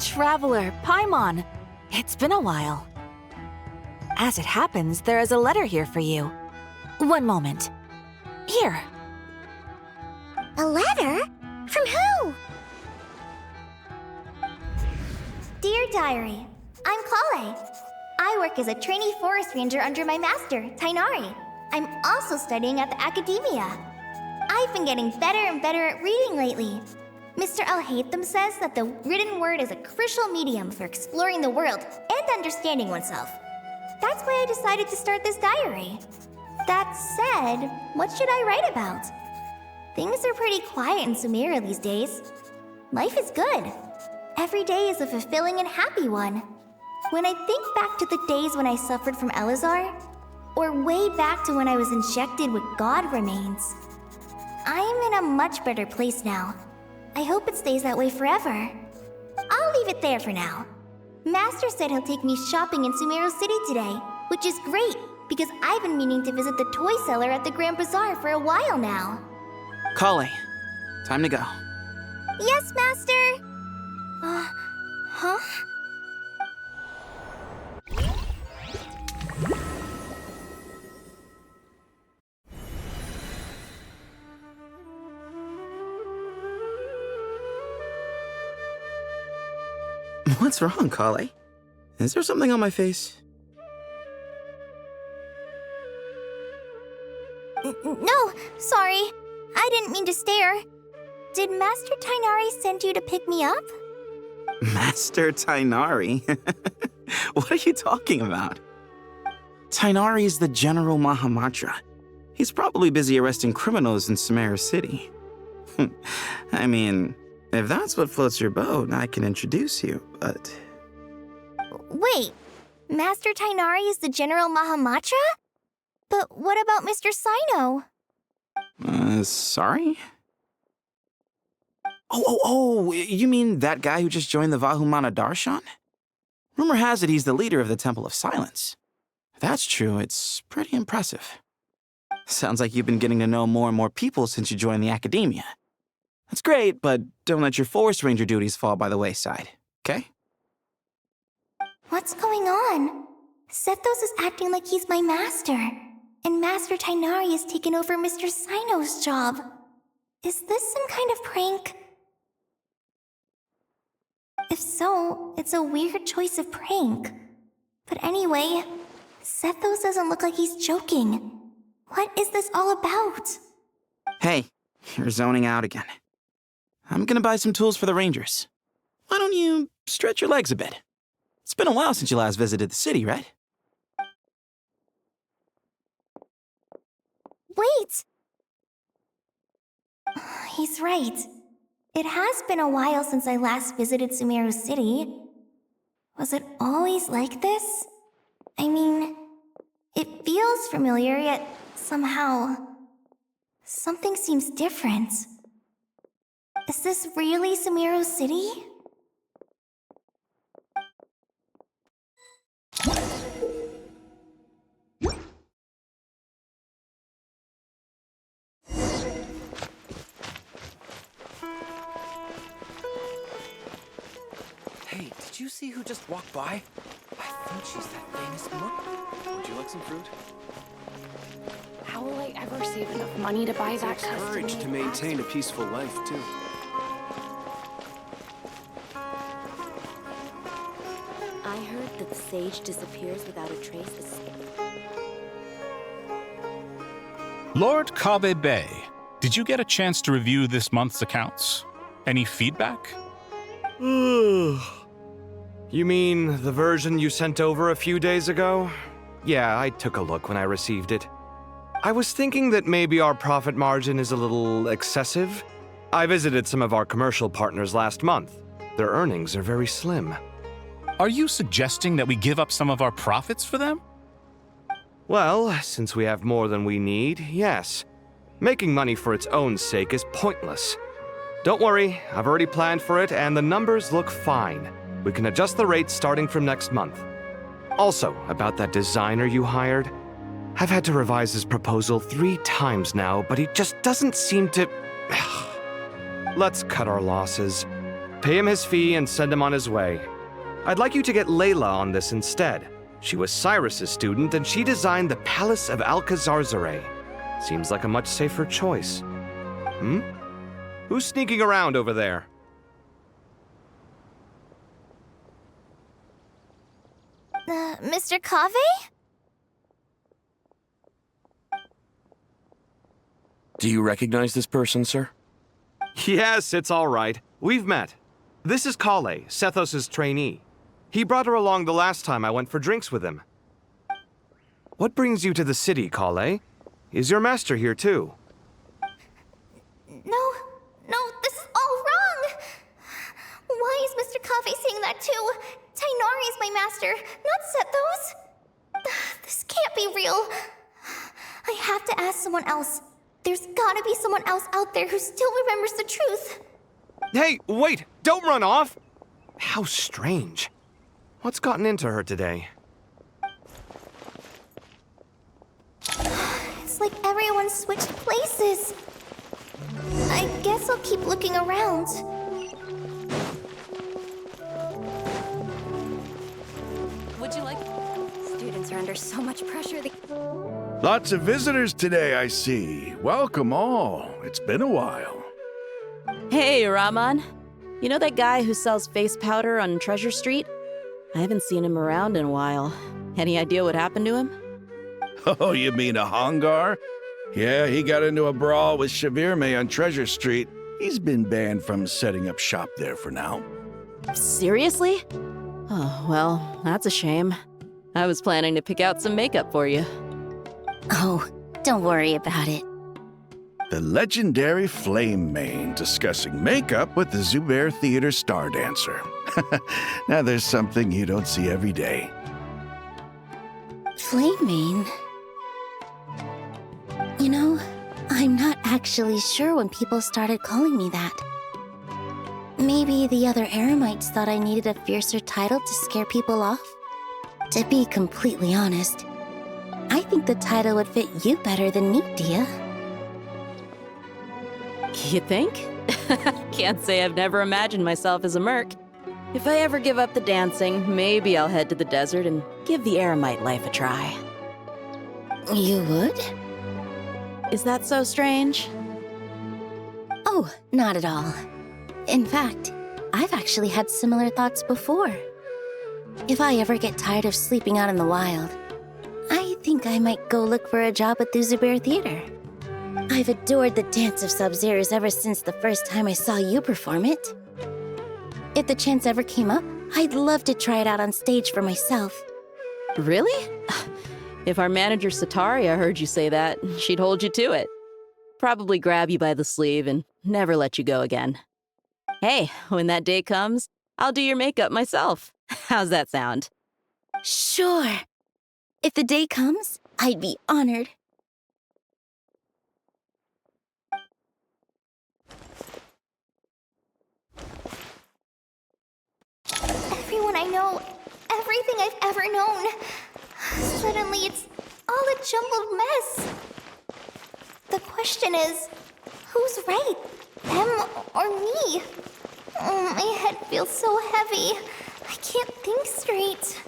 Traveler, Paimon. It's been a while. As it happens, there is a letter here for you. One moment. Here. A letter? From who? Dear Diary, I'm Kale. I work as a trainee forest ranger under my master, Tighnari. I'm also studying at the academia. I've been getting better and better at reading lately. Mr. Al-Haytham says that the written word is a crucial medium for exploring the world and understanding oneself. That's why I decided to start this diary. That said, what should I write about? Things are pretty quiet in Sumeru these days. Life is good. Every day is a fulfilling and happy one. When I think back to the days when I suffered from Elazar, or way back to when I was injected with God remains, I am in a much better place now. I hope it stays that way forever. I'll leave it there for now. Master said he'll take me shopping in Sumeru City today, which is great because I've been meaning to visit the toy seller at the Grand Bazaar for a while now. Kale, time to go. Yes, Master! Huh? What's wrong, Kale? Is there something on my face? No, sorry. I didn't mean to stare. Did Master Tighnari send you to pick me up? Master Tighnari? What are you talking about? Tighnari is the General Mahamatra. He's probably busy arresting criminals in Sumeru City. I mean, if that's what floats your boat, I can introduce you, but... Wait, Master Tighnari is the General Mahamatra? But what about Mr. Sino? Sorry? Oh, you mean that guy who just joined the Vahumana Darshan? Rumor has it he's the leader of the Temple of Silence. If that's true, it's pretty impressive. Sounds like you've been getting to know more and more people since you joined the academia. That's great, but don't let your forest ranger duties fall by the wayside, okay? What's going on? Sethos is acting like he's my master, and Master Tighnari has taken over Mr. Sino's job. Is this some kind of prank? If so, it's a weird choice of prank. But anyway, Sethos doesn't look like he's joking. What is this all about? Hey, you're zoning out again. I'm gonna buy some tools for the Rangers. Why don't you stretch your legs a bit? It's been a while since you last visited the city, right? Wait! He's right. It has been a while since I last visited Sumeru City. Was it always like this? I mean, it feels familiar, yet somehow... something seems different. Is this really Sumeru City? Hey, did you see who just walked by? I think she's that famous monk. Would you like some fruit? How will I ever save enough money to buy that Takes courage to maintain a peaceful life, too. I heard that the sage disappears without a trace. Lord Kabe Bay, did you get a chance to review this month's accounts? Any feedback? You mean the version you sent over a few days ago? Yeah, I took a look when I received it. I was thinking that maybe our profit margin is a little excessive. I visited some of our commercial partners last month. Their earnings are very slim. Are you suggesting that we give up some of our profits for them? Well, since we have more than we need, yes. Making money for its own sake is pointless. Don't worry, I've already planned for it and the numbers look fine. We can adjust the rates starting from next month. Also, about that designer you hired, I've had to revise his proposal 3 times now, but he just doesn't seem to... Let's cut our losses. Pay him his fee and send him on his way. I'd like you to get Layla on this instead. She was Cyrus's student, and she designed the Palace of Alcazarzare. Seems like a much safer choice. Who's sneaking around over there? Mr. Kave? Do you recognize this person, sir? Yes, it's all right. We've met. This is Kale, Sethos' trainee. He brought her along the last time I went for drinks with him. What brings you to the city, Kale? Is your master here too? No, this is all wrong! Why is Mr. Kave saying that too? Tainari's my master, not Sethos! This can't be real. I have to ask someone else. There's gotta be someone else out there who still remembers the truth. Hey, wait! Don't run off! How strange. What's gotten into her today? It's like everyone switched places. I guess I'll keep looking around. Would you like... Students are under so much pressure. Lots of visitors today, I see. Welcome all. It's been a while. Hey, Rahman. You know that guy who sells face powder on Treasure Street? I haven't seen him around in a while. Any idea what happened to him? Oh, you mean a Hongar? Yeah, he got into a brawl with Shavirme on Treasure Street. He's been banned from setting up shop there for now. Seriously? Oh, well, that's a shame. I was planning to pick out some makeup for you. Oh, don't worry about it. The legendary Flame Mane discussing makeup with the Zubair Theater star dancer. Now there's something you don't see every day. Flaming? You know, I'm not actually sure when people started calling me that. Maybe the other Eremites thought I needed a fiercer title to scare people off? To be completely honest, I think the title would fit you better than me, Dia. You think? Can't say I've never imagined myself as a merc. If I ever give up the dancing, maybe I'll head to the desert and give the Eremite life a try. You would? Is that so strange? Oh, not at all. In fact, I've actually had similar thoughts before. If I ever get tired of sleeping out in the wild, I think I might go look for a job at the Zubair Theater. I've adored the dance of Sub-Zeros ever since the first time I saw you perform it. If the chance ever came up, I'd love to try it out on stage for myself. Really? If our manager Sataria heard you say that, she'd hold you to it. Probably grab you by the sleeve and never let you go again. Hey, when that day comes, I'll do your makeup myself. How's that sound? Sure. If the day comes, I'd be honored. Everyone I know, everything I've ever known. Suddenly it's all a jumbled mess. The question is, who's right? Them or me? Oh, my head feels so heavy. I can't think straight.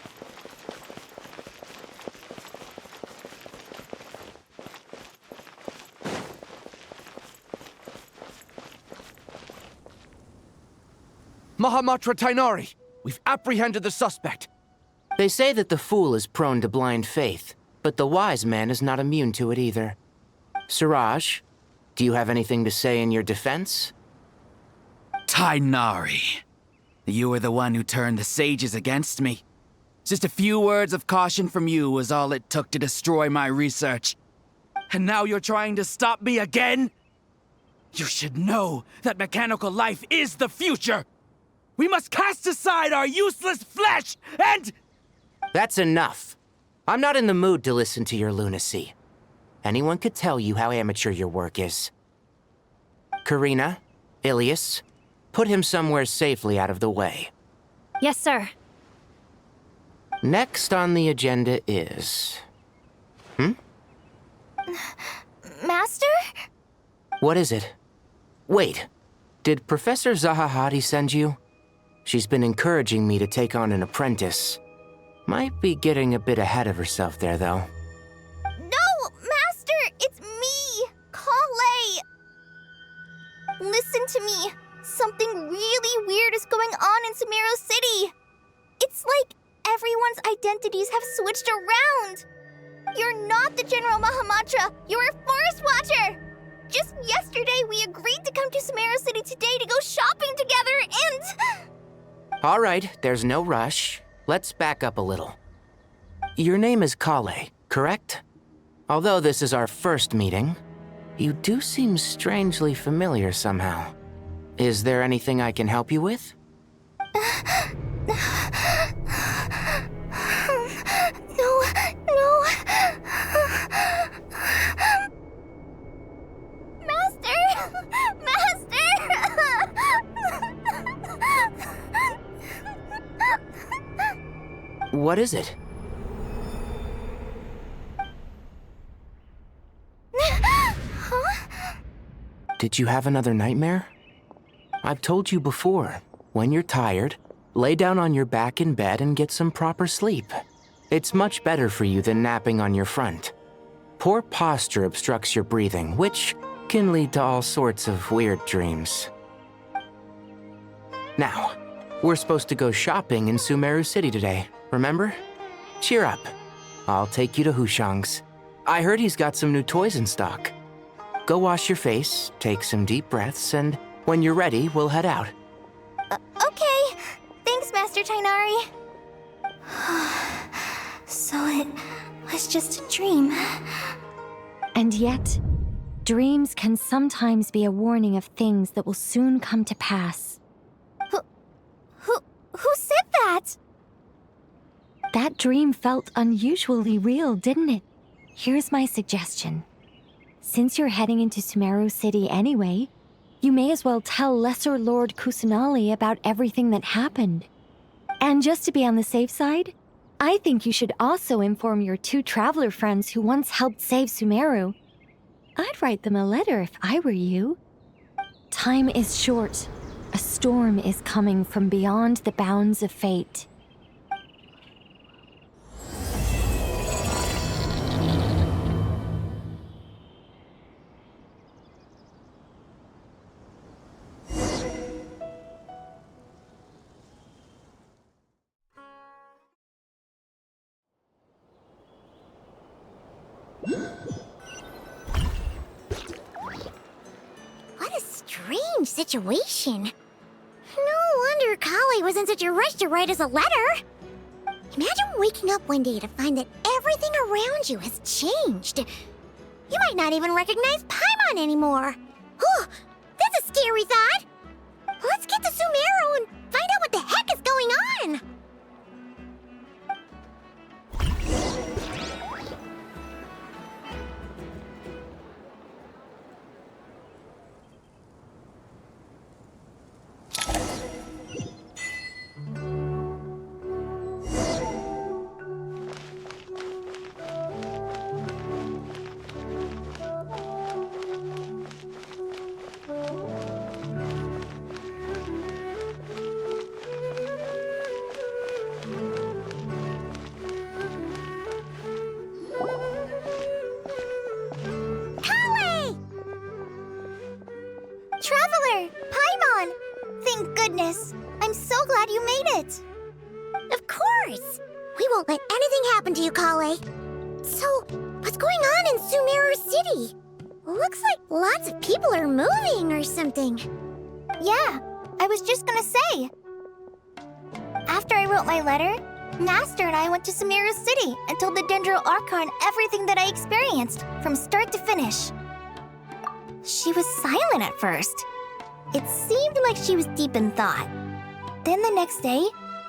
Mahamatra Tainari! We've apprehended the suspect. They say that the fool is prone to blind faith, but the wise man is not immune to it either. Siraj, do you have anything to say in your defense? Tainari, you were the one who turned the sages against me. Just a few words of caution from you was all it took to destroy my research. And now you're trying to stop me again? You should know that mechanical life is the future! We must cast aside our useless flesh and... That's enough. I'm not in the mood to listen to your lunacy. Anyone could tell you how amateur your work is. Karina, Ilias, put him somewhere safely out of the way. Yes, sir. Next on the agenda is... Master? What is it? Wait. Did Professor Zahahati send you? She's been encouraging me to take on an apprentice. Might be getting a bit ahead of herself there, though. No, Master! It's me! Kale! Listen to me. Something really weird is going on in Sumeru City. It's like everyone's identities have switched around. You're not the General Mahamatra. You're a Forest Watcher. Just yesterday, we agreed to come to Sumeru City today to go shopping together and... All right, there's no rush. Let's back up a little. Your name is Kale, correct? Although this is our first meeting, you do seem strangely familiar somehow. Is there anything I can help you with? No. Master! What is it? Did you have another nightmare? I've told you before, when you're tired, lay down on your back in bed and get some proper sleep. It's much better for you than napping on your front. Poor posture obstructs your breathing, which can lead to all sorts of weird dreams. Now, we're supposed to go shopping in Sumeru City today, remember? Cheer up. I'll take you to Hushang's. I heard he's got some new toys in stock. Go wash your face, take some deep breaths, and when you're ready, we'll head out. Okay. Thanks, Master Tainari. So it was just a dream. And yet, dreams can sometimes be a warning of things that will soon come to pass. Who said that? That dream felt unusually real, didn't it? Here's my suggestion. Since you're heading into Sumeru City anyway, you may as well tell Lesser Lord Kusanali about everything that happened. And just to be on the safe side, I think you should also inform your 2 traveler friends who once helped save Sumeru. I'd write them a letter if I were you. Time is short. A storm is coming from beyond the bounds of fate. What a strange situation. No wonder Kale was in such a rush to write us a letter. Imagine waking up one day to find that everything around you has changed. You might not even recognize Paimon anymore. Oh, that's a scary thought. Let's get to Sumeru and find out what the heck is going on. Traveler! Paimon! Thank goodness. I'm so glad you made it. Of course. We won't let anything happen to you, Kale. So, what's going on in Sumeru City? Looks like lots of people are moving or something. Yeah, I was just gonna say. After I wrote my letter, Master and I went to Sumeru City and told the Dendro Archon everything that I experienced, from start to finish. She was silent at first. It seemed like she was deep in thought. Then the next day,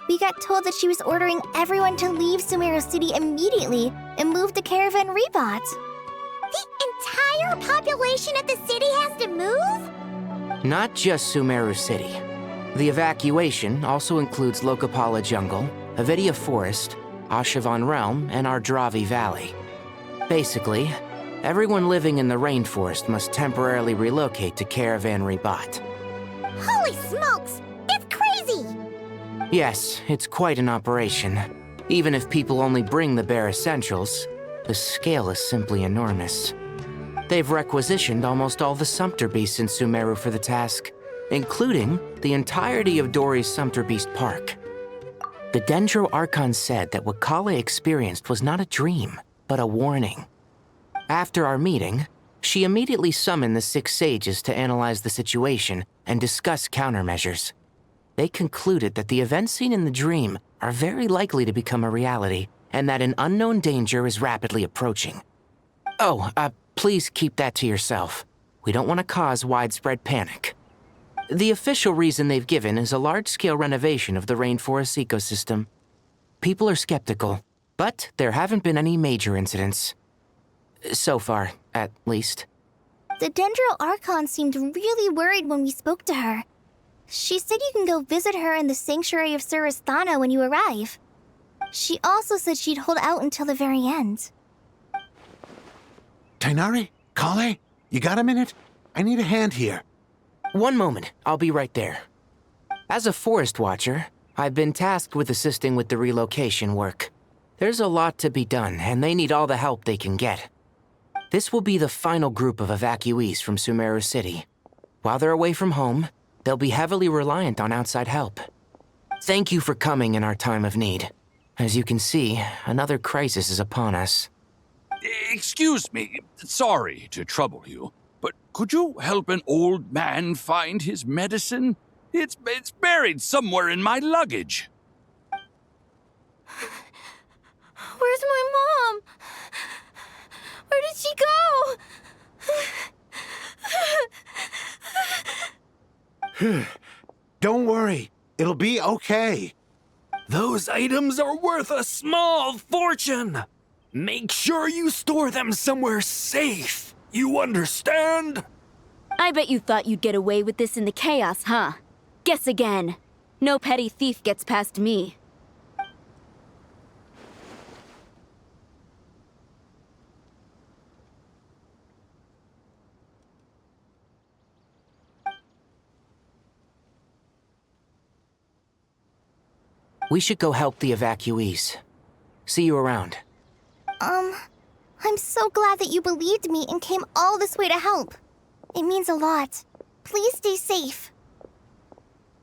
we got told that she was ordering everyone to leave Sumeru City immediately and move to Caravan Rebot. The entire population of the city has to move? Not just Sumeru City. The evacuation also includes Lokapala Jungle, Avidia Forest, Ashavan Realm, and Ardravi Valley. Basically, everyone living in the rainforest must temporarily relocate to Caravan Rebot. Holy smokes! It's crazy! Yes, it's quite an operation. Even if people only bring the bare essentials, the scale is simply enormous. They've requisitioned almost all the Sumpter Beasts in Sumeru for the task, including the entirety of Dory's Sumpter Beast Park. The Dendro Archon said that what Kale experienced was not a dream, but a warning. After our meeting, she immediately summoned the 6 sages to analyze the situation and discuss countermeasures. They concluded that the events seen in the dream are very likely to become a reality, and that an unknown danger is rapidly approaching. Oh, please keep that to yourself. We don't want to cause widespread panic. The official reason they've given is a large-scale renovation of the rainforest ecosystem. People are skeptical, but there haven't been any major incidents. So far, at least. The Dendro Archon seemed really worried when we spoke to her. She said you can go visit her in the Sanctuary of Surasthana when you arrive. She also said she'd hold out until the very end. Tighnari? Kale? You got a minute? I need a hand here. One moment, I'll be right there. As a forest watcher, I've been tasked with assisting with the relocation work. There's a lot to be done, and they need all the help they can get. This will be the final group of evacuees from Sumeru City. While they're away from home, they'll be heavily reliant on outside help. Thank you for coming in our time of need. As you can see, another crisis is upon us. Excuse me, sorry to trouble you, but could you help an old man find his medicine? It's buried somewhere in my luggage. Where's my mom? Where did she go? Don't worry. It'll be okay. Those items are worth a small fortune. Make sure you store them somewhere safe. You understand? I bet you thought you'd get away with this in the chaos, huh? Guess again. No petty thief gets past me. We should go help the evacuees. See you around. I'm so glad that you believed me and came all this way to help. It means a lot. Please stay safe.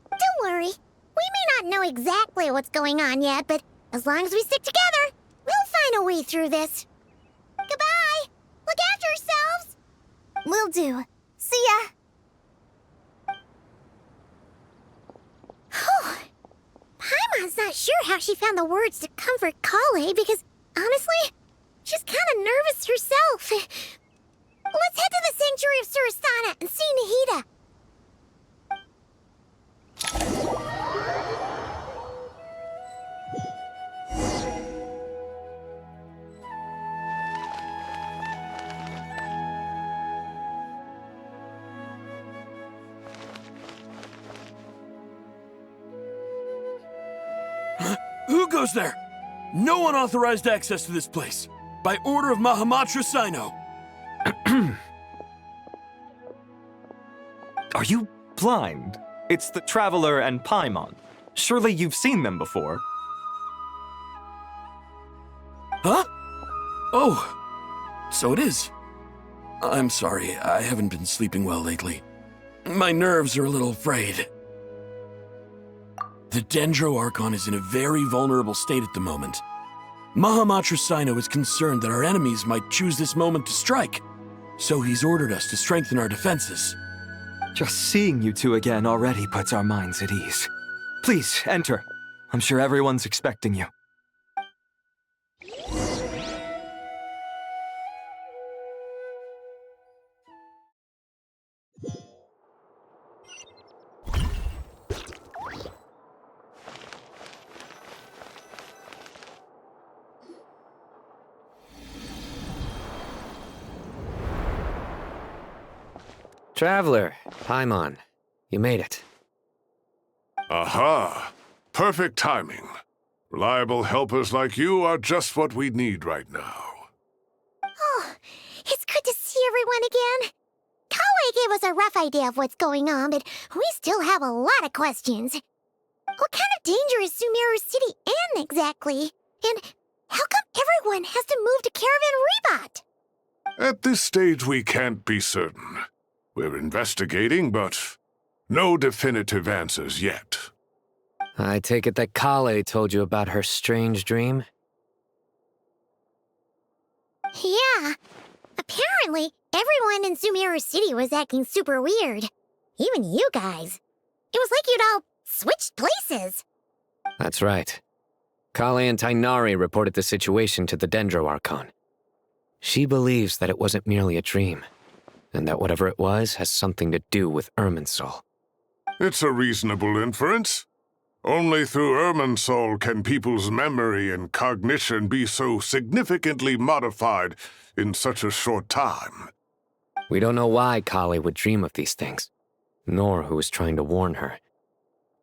Don't worry. We may not know exactly what's going on yet, but as long as we stick together, we'll find a way through this. Goodbye! Look after yourselves! Will do. See ya! Paimon's not sure how she found the words to comfort Kale because, honestly, she's kind of nervous herself. Let's head to the Sanctuary of Surasthana and see Nahida. Who goes there? No unauthorized access to this place. By order of Mahamatra Sino. Are you blind? It's the Traveler and Paimon. Surely you've seen them before. Huh? Oh, so it is. I'm sorry, I haven't been sleeping well lately. My nerves are a little frayed. The Dendro Archon is in a very vulnerable state at the moment. Mahamatra Sino is concerned that our enemies might choose this moment to strike, so he's ordered us to strengthen our defenses. Just seeing you two again already puts our minds at ease. Please, enter. I'm sure everyone's expecting you. Traveler, Paimon, you made it. Aha! Perfect timing. Reliable helpers like you are just what we need right now. Oh, it's good to see everyone again. Kale Kale gave us a rough idea of what's going on, but we still have a lot of questions. What kind of danger is Sumeru City in, exactly? And how come everyone has to move to Caravan Rebot? At this stage, we can't be certain. We're investigating, but no definitive answers yet. I take it that Kale told you about her strange dream? Yeah. Apparently, everyone in Sumeru City was acting super weird. Even you guys. It was like you'd all switched places. That's right. Kale and Tainari reported the situation to the Dendro Archon. She believes that it wasn't merely a dream, and that whatever it was has something to do with Irminsul. It's a reasonable inference. Only through Irminsul can people's memory and cognition be so significantly modified in such a short time. We don't know why Kale would dream of these things, nor who was trying to warn her.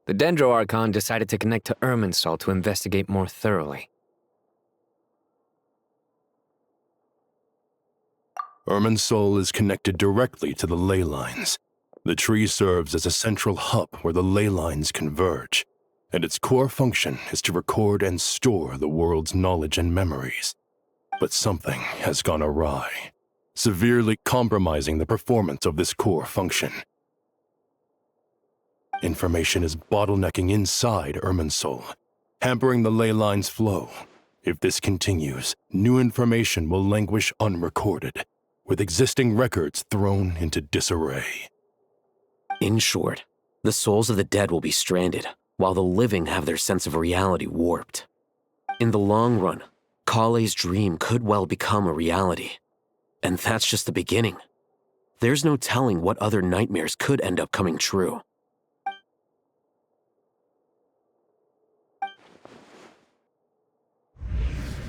The Dendro Archon decided to connect to Irminsul to investigate more thoroughly. Irminsul is connected directly to the ley lines. The tree serves as a central hub where the ley lines converge, and its core function is to record and store the world's knowledge and memories. But something has gone awry, severely compromising the performance of this core function. Information is bottlenecking inside Irminsul, hampering the ley line's flow. If this continues, new information will languish unrecorded, with existing records thrown into disarray. In short, the souls of the dead will be stranded, while the living have their sense of reality warped. In the long run, Kale's dream could well become a reality. And that's just the beginning. There's no telling what other nightmares could end up coming true.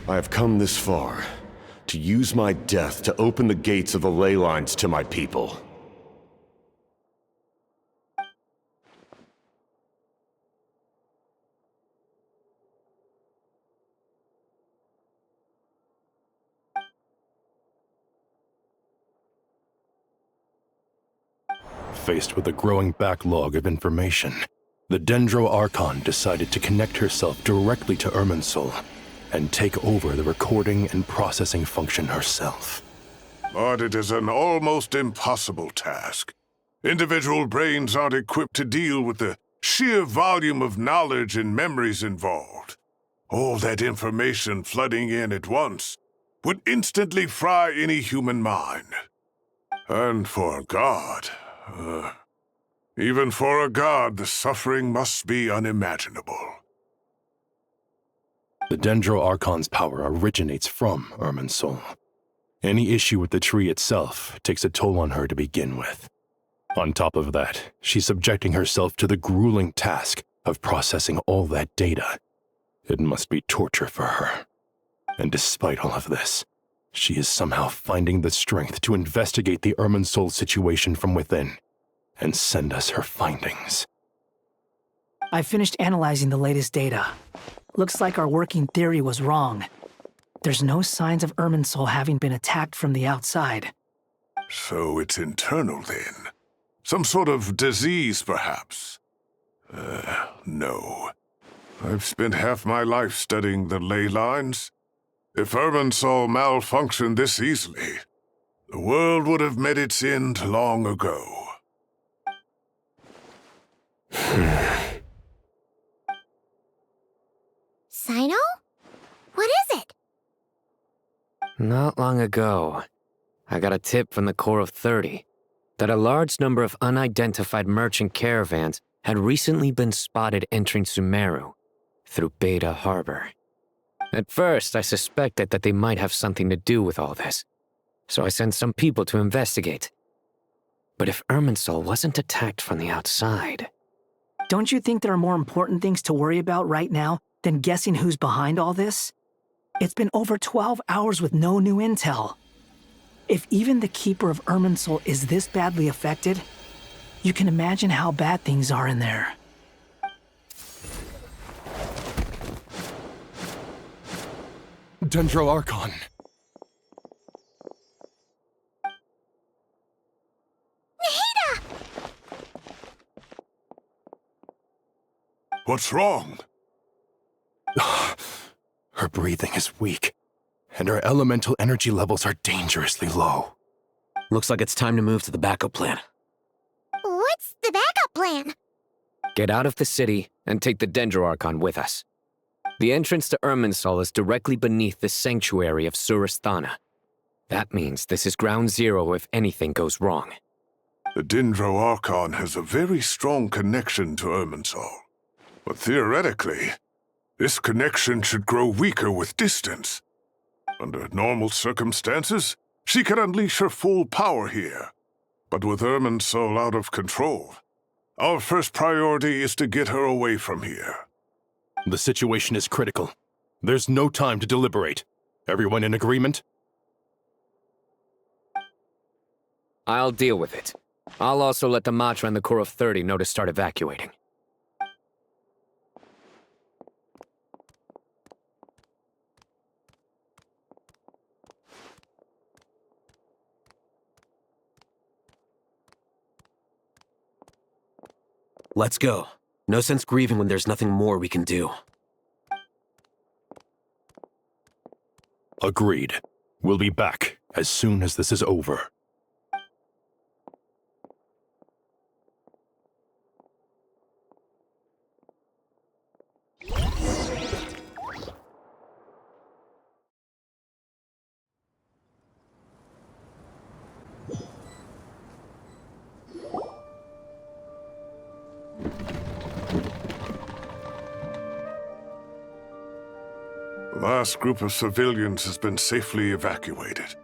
I have come this far, to use my death to open the gates of the ley lines to my people. Faced with a growing backlog of information, the Dendro Archon decided to connect herself directly to Irminsul and take over the recording and processing function herself. But it is an almost impossible task. Individual brains aren't equipped to deal with the sheer volume of knowledge and memories involved. All that information flooding in at once would instantly fry any human mind. And for a god, even for a god, the suffering must be unimaginable. The Dendro Archon's power originates from Irminsul. Any issue with the tree itself takes a toll on her to begin with. On top of that, she's subjecting herself to the grueling task of processing all that data. It must be torture for her. And despite all of this, she is somehow finding the strength to investigate the Irminsul situation from within and send us her findings. I finished analyzing the latest data. Looks like our working theory was wrong. There's no signs of Irminsul having been attacked from the outside. So it's internal then? Some sort of disease, perhaps? No. I've spent half my life studying the ley lines. If Irminsul malfunctioned this easily, the world would have met its end long ago. Sino? What is it? Not long ago, I got a tip from the Core of 30 that a large number of unidentified merchant caravans had recently been spotted entering Sumeru through Beta Harbor. At first, I suspected that they might have something to do with all this, so I sent some people to investigate. But if Irminsul wasn't attacked from the outside... Don't you think there are more important things to worry about right now than guessing who's behind all this? It's been over 12 hours with no new intel. If even the Keeper of Irminsul is this badly affected, you can imagine how bad things are in there. Dendro Archon. What's wrong? Her breathing is weak, and her elemental energy levels are dangerously low. Looks like it's time to move to the backup plan. What's the backup plan? Get out of the city and take the Dendro Archon with us. The entrance to Irminsul is directly beneath the sanctuary of Surasthana. That means this is ground zero if anything goes wrong. The Dendro Archon has a very strong connection to Irminsul. But theoretically, this connection should grow weaker with distance. Under normal circumstances, she can unleash her full power here. But with Irminsul out of control, our first priority is to get her away from here. The situation is critical. There's no time to deliberate. Everyone in agreement? I'll deal with it. I'll also let the Matra and the Core of 30 know to start evacuating. Let's go. No sense grieving when there's nothing more we can do. Agreed. We'll be back as soon as this is over. The last group of civilians has been safely evacuated.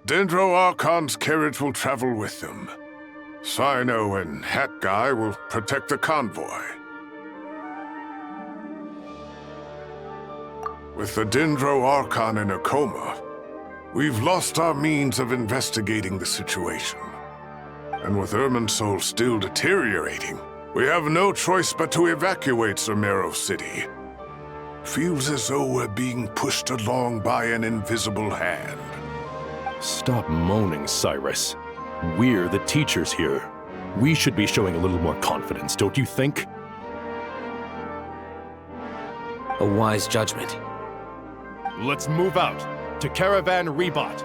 Dendro Archon's carriage will travel with them. Sino and Hat Guy will protect the convoy. With the Dendro Archon in a coma, we've lost our means of investigating the situation. And with Irminsul still deteriorating, we have no choice but to evacuate Sumeru City. Feels as though we're being pushed along by an invisible hand. Stop moaning, Cyrus. We're the teachers here. We should be showing a little more confidence, don't you think? A wise judgment. Let's move out to Caravan Rebot.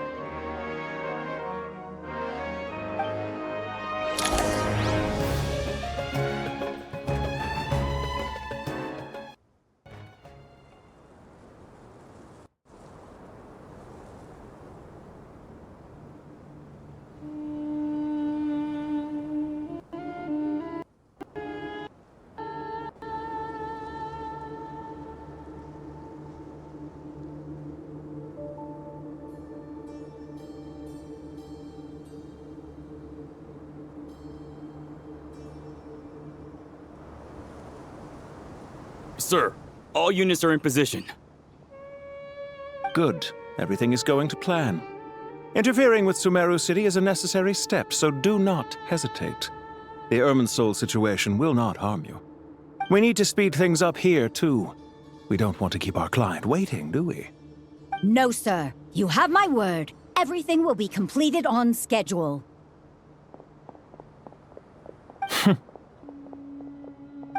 Sir, all units are in position. Good. Everything is going to plan. Interfering with Sumeru City is a necessary step, so do not hesitate. The Irminsul situation will not harm you. We need to speed things up here, too. We don't want to keep our client waiting, do we? No, sir. You have my word. Everything will be completed on schedule.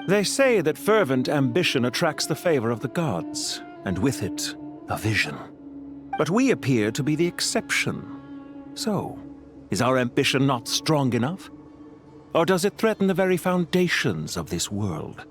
They say that fervent ambition attracts the favor of the gods, and with it, a vision. But we appear to be the exception. So, is our ambition not strong enough? Or does it threaten the very foundations of this world?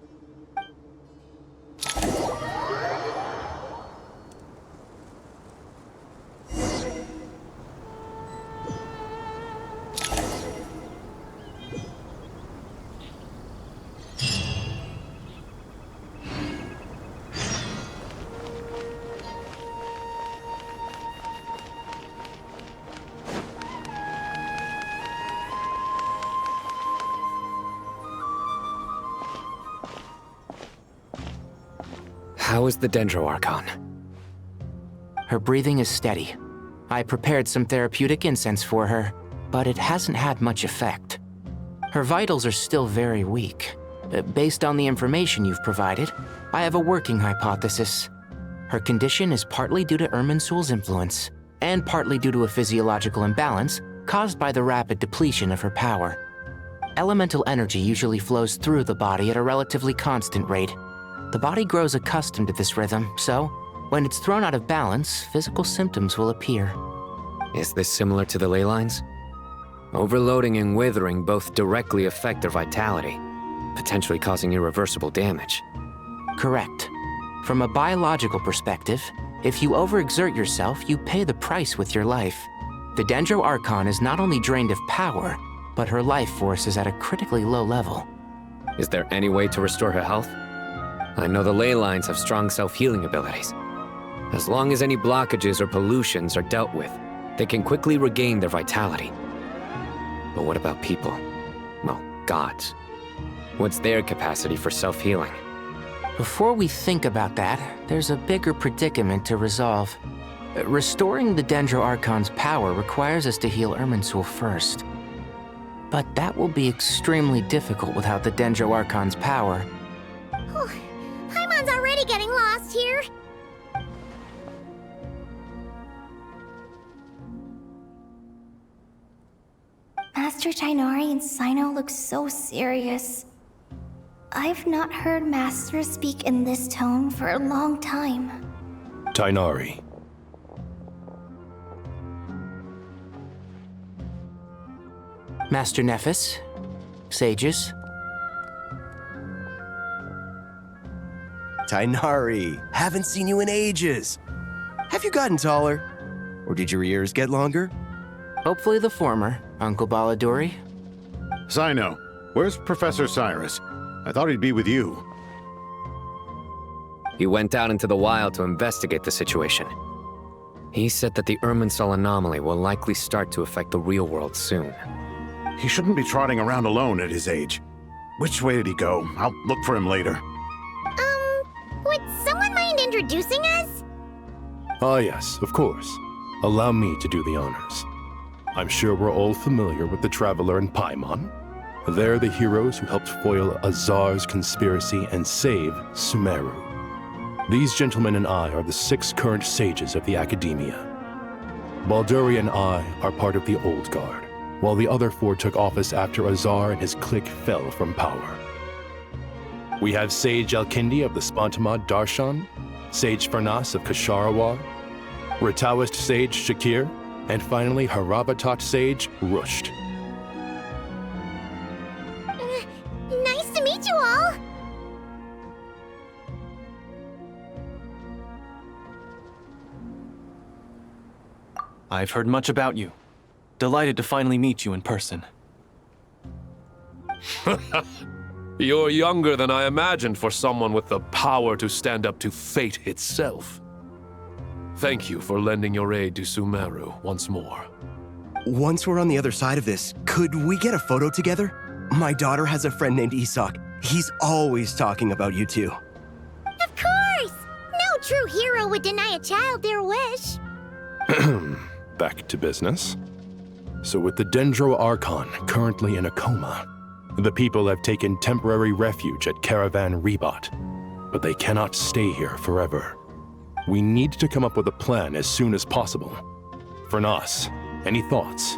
How is the Dendro Archon? Her breathing is steady. I prepared some therapeutic incense for her, but it hasn't had much effect. Her vitals are still very weak. Based on the information you've provided, I have a working hypothesis. Her condition is partly due to Irminsul's influence, and partly due to a physiological imbalance caused by the rapid depletion of her power. elemental energy usually flows through the body at a relatively constant rate. The body grows accustomed to this rhythm, so when it's thrown out of balance, physical symptoms will appear. Is this similar to the ley lines? Overloading and withering both directly affect their vitality, potentially causing irreversible damage. Correct. From a biological perspective, if you overexert yourself, you pay the price with your life. The Dendro Archon is not only drained of power, but her life force is at a critically low level. Is there any way to restore her health? I know the ley lines have strong self-healing abilities. As long as any blockages or pollutions are dealt with, they can quickly regain their vitality. But what about people? Well, gods. What's their capacity for self-healing? Before we think about that, there's a bigger predicament to resolve. Restoring the Dendro Archon's power requires us to heal Irminsul first. But that will be extremely difficult without the Dendro Archon's power. Paimon's already getting lost here. Master Tighnari and Cyno look so serious. I've not heard Master speak in this tone for a long time. Tighnari. Master Nephis, sages. Tighnari, haven't seen you in ages. Have you gotten taller? Or did your ears get longer? Hopefully the former, Uncle Baladori. Cyno, where's Professor Cyrus? I thought he'd be with you. He went out into the wild to investigate the situation. He said that the Irminsul anomaly will likely start to affect the real world soon. He shouldn't be trotting around alone at his age. Which way did he go? I'll look for him later. Would someone mind introducing us? Ah, yes, of course. Allow me to do the honors. I'm sure we're all familiar with the Traveler and Paimon. They're the heroes who helped foil Azar's conspiracy and save Sumeru. These gentlemen and I are the 6 current sages of the Academia. Balduri and I are part of the Old Guard, while the other 4 took office after Azar and his clique fell from power. We have Sage Elkindi of the Spantamad Darshan, Sage Farnas of Kasharawar, Ritaoist Sage Shakir, and finally Harabatot Sage Rusht. Nice to meet you all. I've heard much about you. Delighted to finally meet you in person. You're younger than I imagined for someone with the power to stand up to fate itself. Thank you for lending your aid to Sumeru once more. Once we're on the other side of this, could we get a photo together? My daughter has a friend named Isak. He's always talking about you two. Of course! No true hero would deny a child their wish. Back to business. So with the Dendro Archon currently in a coma, the people have taken temporary refuge at Caravan Rebot, but they cannot stay here forever. We need to come up with a plan as soon as possible. Farnas, any thoughts?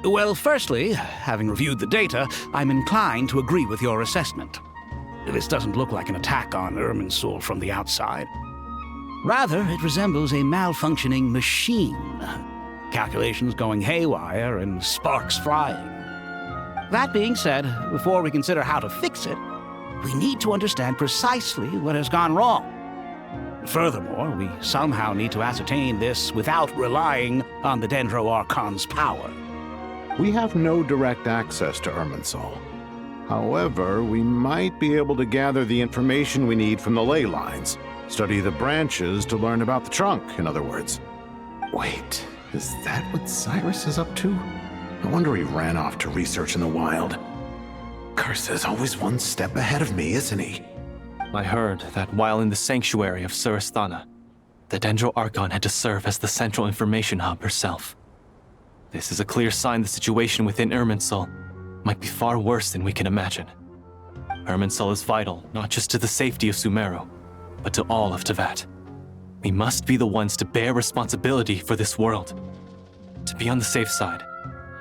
Well, firstly, having reviewed the data, I'm inclined to agree with your assessment. This doesn't look like an attack on Irminsul from the outside. Rather, it resembles a malfunctioning machine. Calculations going haywire and sparks flying. That being said, before we consider how to fix it, we need to understand precisely what has gone wrong. Furthermore, we somehow need to ascertain this without relying on the Dendro Archon's power. We have no direct access to Irminsul. However, we might be able to gather the information we need from the ley lines. Study the branches to learn about the trunk, in other words. Wait, is that what Cyrus is up to? No wonder he ran off to research in the wild. Curse, always one step ahead of me, isn't he? I heard that while in the sanctuary of Surasthana, the Dendro Archon had to serve as the central information hub herself. This is a clear sign the situation within Irminsul might be far worse than we can imagine. Irminsul is vital not just to the safety of Sumeru, but to all of Teyvat. We must be the ones to bear responsibility for this world. To be on the safe side,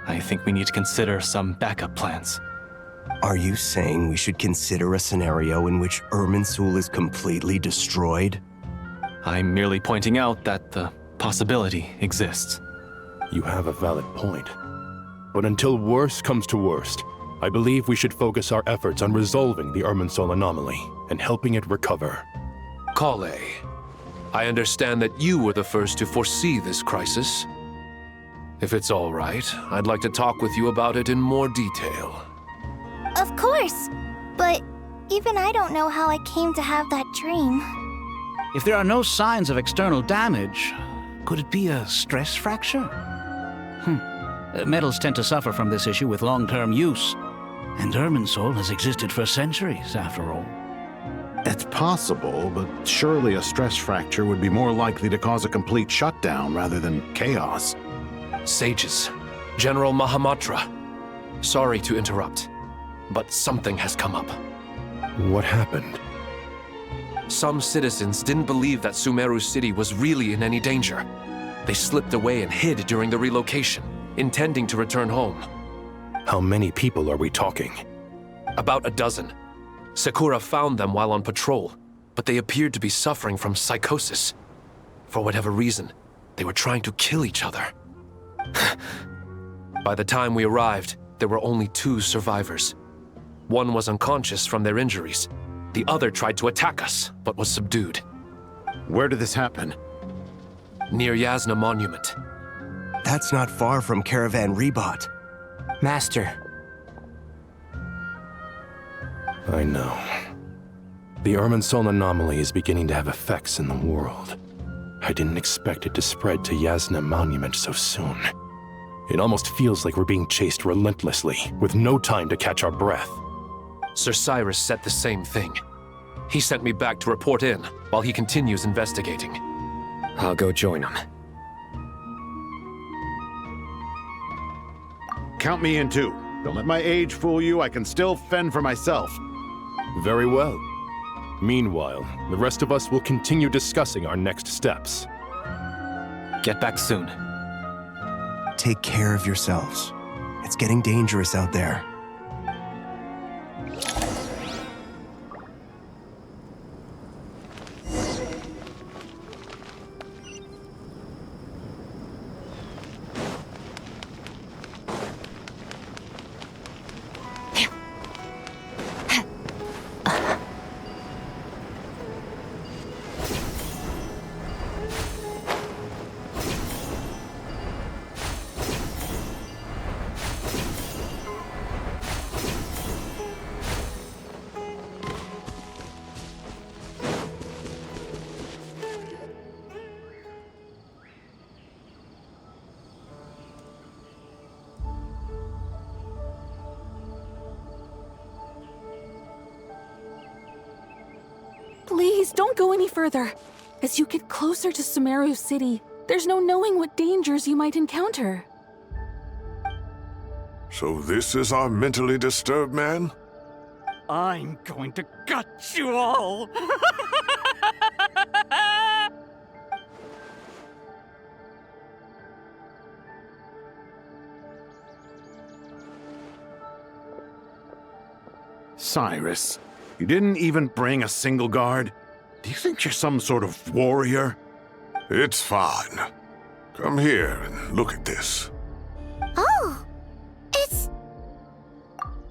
I think we need to consider some backup plans. Are you saying we should consider a scenario in which Irminsul is completely destroyed? I'm merely pointing out that the possibility exists. You have a valid point. But until worst comes to worst, I believe we should focus our efforts on resolving the Irminsul anomaly and helping it recover. Kale, I understand that you were the first to foresee this crisis. If it's all right, I'd like to talk with you about it in more detail. Of course, but even I don't know how I came to have that dream. If there are no signs of external damage, could it be a stress fracture? Metals tend to suffer from this issue with long-term use, and Irminsul has existed for centuries, after all. It's possible, but surely a stress fracture would be more likely to cause a complete shutdown rather than chaos. Sages, General Mahamatra, sorry to interrupt, but something has come up. What happened? Some citizens didn't believe that Sumeru City was really in any danger. They slipped away and hid during the relocation, intending to return home. How many people are we talking? About a dozen. Sakura found them while on patrol, but they appeared to be suffering from psychosis. For whatever reason, they were trying to kill each other. By the time we arrived, there were only 2 survivors. One was unconscious from their injuries. The other tried to attack us, but was subdued. Where did this happen? Near Yasna Monument. That's not far from Caravan Rebot. Master. I know. The Irminsul anomaly is beginning to have effects in the world. I didn't expect it to spread to Yasna Monument so soon. It almost feels like we're being chased relentlessly, with no time to catch our breath. Sir Cyrus said the same thing. He sent me back to report in, while he continues investigating. I'll go join him. Count me in too. Don't let my age fool you, I can still fend for myself. Very well. Meanwhile, the rest of us will continue discussing our next steps. Get back soon. Take care of yourselves. It's getting dangerous out there. Please, don't go any further. As you get closer to Sumeru City, there's no knowing what dangers you might encounter. So this is our mentally disturbed man? I'm going to gut you all! Cyrus, you didn't even bring a single guard? Do you think you're some sort of warrior? It's fine. Come here and look at this. Oh, it's...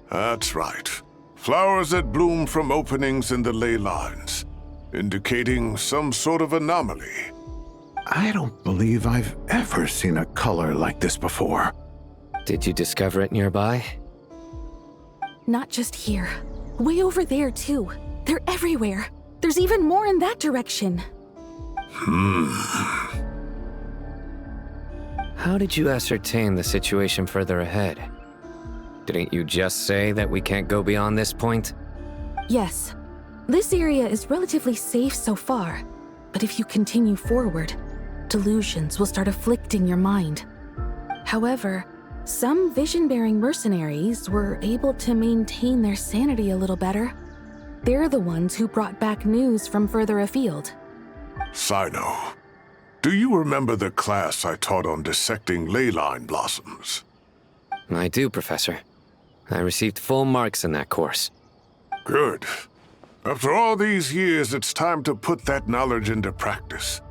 That's right. Flowers that bloom from openings in the ley lines, indicating some sort of anomaly. I don't believe I've ever seen a color like this before. Did you discover it nearby? Not just here. Way over there, too. They're everywhere. There's even more in that direction. How did you ascertain the situation further ahead? Didn't you just say that we can't go beyond this point? Yes. This area is relatively safe so far. But if you continue forward, delusions will start afflicting your mind. However, some vision-bearing mercenaries were able to maintain their sanity a little better. They're the ones who brought back news from further afield. Sino, do you remember the class I taught on dissecting ley line blossoms? I do, Professor. I received full marks in that course. Good. After all these years, it's time to put that knowledge into practice.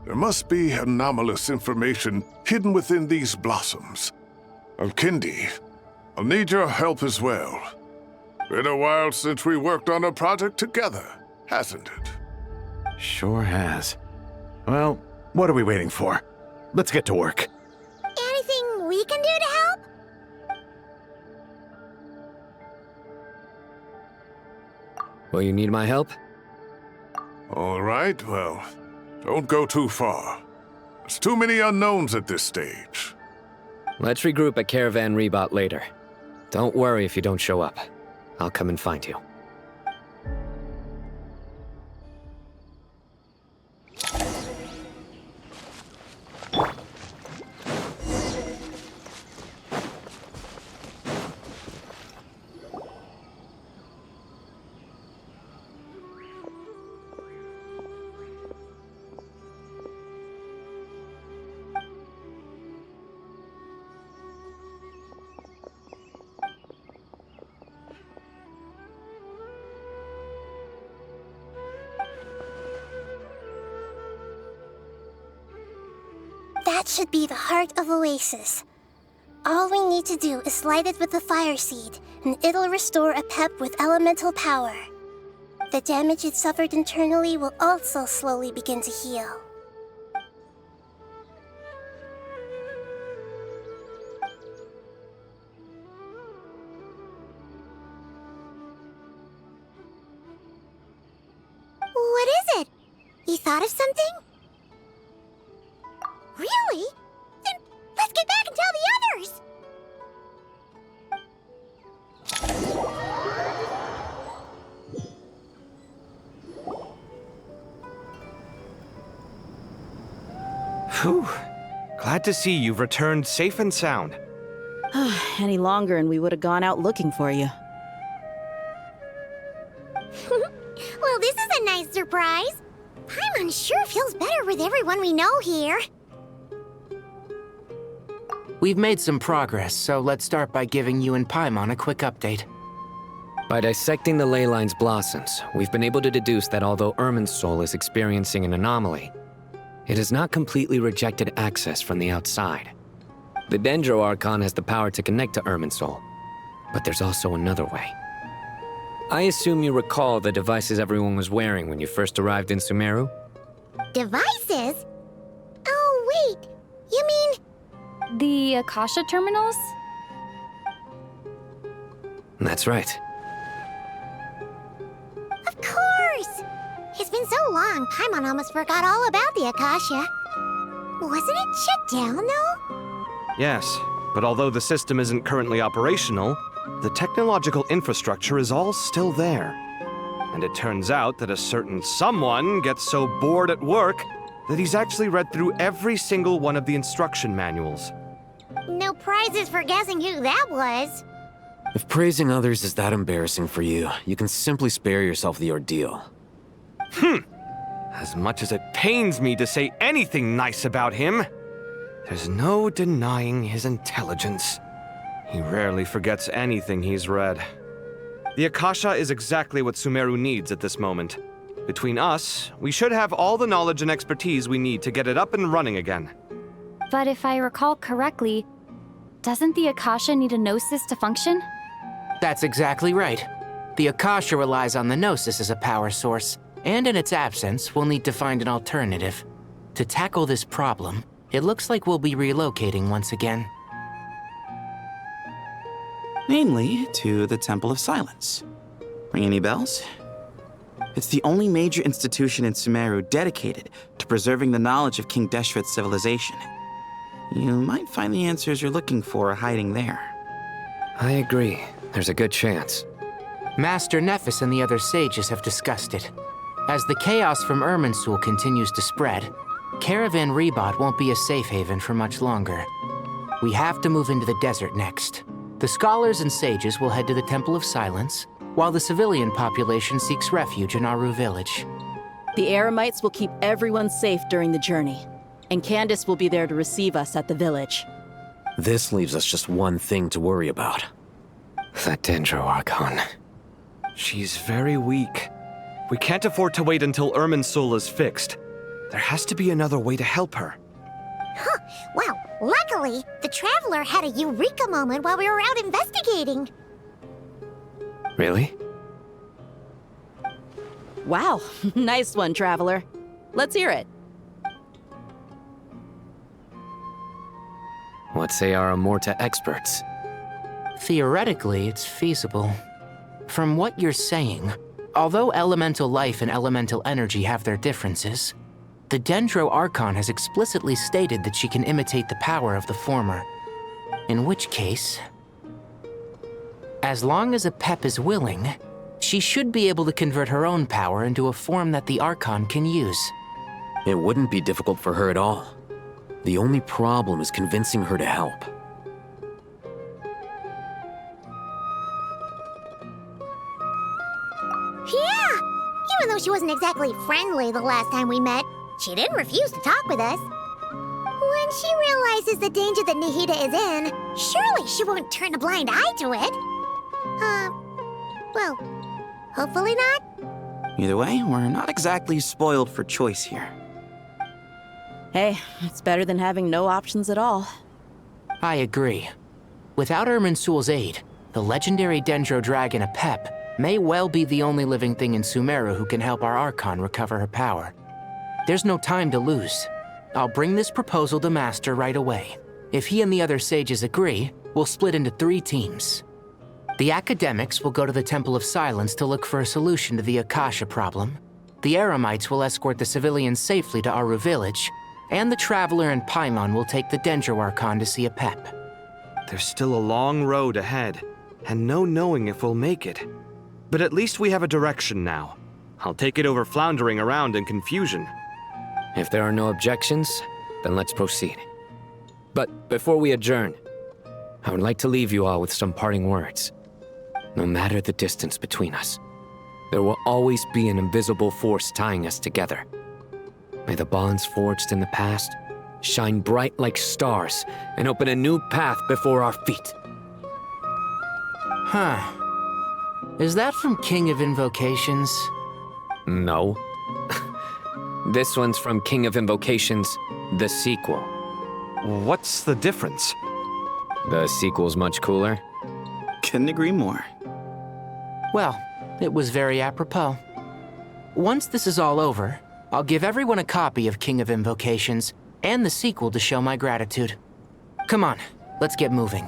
There must be anomalous information hidden within these blossoms. Alkindi, I'll need your help as well. Been a while since we worked on a project together, hasn't it? Sure has. Well, what are we waiting for? Let's get to work. Anything we can do to help? Will you need my help? All right, well, don't go too far. There's too many unknowns at this stage. Let's regroup at Caravan Rebot later. Don't worry if you don't show up. I'll come and find you. That should be the heart of Oasis. All we need to do is light it with the fire seed, and it'll restore a pep with elemental power. The damage it suffered internally will also slowly begin to heal. What is it? You thought of something? Really? Then let's get back and tell the others! Whew. Glad to see you've returned safe and sound. Any longer and we would have gone out looking for you. Well, this is a nice surprise. Paimon sure feels better with everyone we know here. We've made some progress, so let's start by giving you and Paimon a quick update. By dissecting the ley line's blossoms, we've been able to deduce that although Irminsul is experiencing an anomaly, it has not completely rejected access from the outside. The Dendro Archon has the power to connect to Irminsul, but there's also another way. I assume you recall the devices everyone was wearing when you first arrived in Sumeru? Devices? Oh, wait. You mean... The Akasha terminals? That's right. Of course! It's been so long, Paimon almost forgot all about the Akasha. Wasn't it shut down, though? Yes, but although the system isn't currently operational, the technological infrastructure is all still there. And it turns out that a certain someone gets so bored at work that he's actually read through every single one of the instruction manuals. No prizes for guessing who that was. If praising others is that embarrassing for you, you can simply spare yourself the ordeal. As much as it pains me to say anything nice about him, there's no denying his intelligence. He rarely forgets anything he's read. The Akasha is exactly what Sumeru needs at this moment. Between us, we should have all the knowledge and expertise we need to get it up and running again. But if I recall correctly, doesn't the Akasha need a Gnosis to function? That's exactly right. The Akasha relies on the Gnosis as a power source, and in its absence, we'll need to find an alternative. To tackle this problem, it looks like we'll be relocating once again. Namely, to the Temple of Silence. Ring any bells? It's the only major institution in Sumeru dedicated to preserving the knowledge of King Deshret's civilization. You might find the answers you're looking for hiding there. I agree. There's a good chance. Master Nephis and the other sages have discussed it. As the chaos from Irminsul continues to spread, Caravan Rebot won't be a safe haven for much longer. We have to move into the desert next. The scholars and sages will head to the Temple of Silence, while the civilian population seeks refuge in Aru village. The Eremites will keep everyone safe during the journey, and Candace will be there to receive us at the village. This leaves us just one thing to worry about. That Dendro Archon. She's very weak. We can't afford to wait until Irminsul is fixed. There has to be another way to help her. Huh. Wow, luckily, the Traveler had a eureka moment while we were out investigating. Really? Wow, nice one, Traveler. Let's hear it. What say our Amorta experts? Theoretically, it's feasible. From what you're saying, although elemental life and elemental energy have their differences, the Dendro Archon has explicitly stated that she can imitate the power of the former. In which case, as long as a Pep is willing, she should be able to convert her own power into a form that the Archon can use. It wouldn't be difficult for her at all. The only problem is convincing her to help. Yeah! Even though she wasn't exactly friendly the last time we met, she didn't refuse to talk with us. When she realizes the danger that Nahida is in, surely she won't turn a blind eye to it. Well, hopefully not. Either way, we're not exactly spoiled for choice here. Hey, it's better than having no options at all. I agree. Without Irminsul's aid, the legendary Dendro Dragon Apep may well be the only living thing in Sumeru who can help our Archon recover her power. There's no time to lose. I'll bring this proposal to Master right away. If he and the other sages agree, we'll split into 3 teams. The academics will go to the Temple of Silence to look for a solution to the Akasha problem. The Eremites will escort the civilians safely to Aru village, and the Traveler and Paimon will take the Dendro Archon to see Apep. There's still a long road ahead, and no knowing if we'll make it. But at least we have a direction now. I'll take it over floundering around in confusion. If there are no objections, then let's proceed. But before we adjourn, I would like to leave you all with some parting words. No matter the distance between us, there will always be an invisible force tying us together. May the bonds forged in the past shine bright like stars and open a new path before our feet. Huh. Is that from King of Invocations? No. This one's from King of Invocations, the sequel. What's the difference? The sequel's much cooler. Couldn't agree more. Well, it was very apropos. Once this is all over, I'll give everyone a copy of King of Invocations and the sequel to show my gratitude. Come on, let's get moving.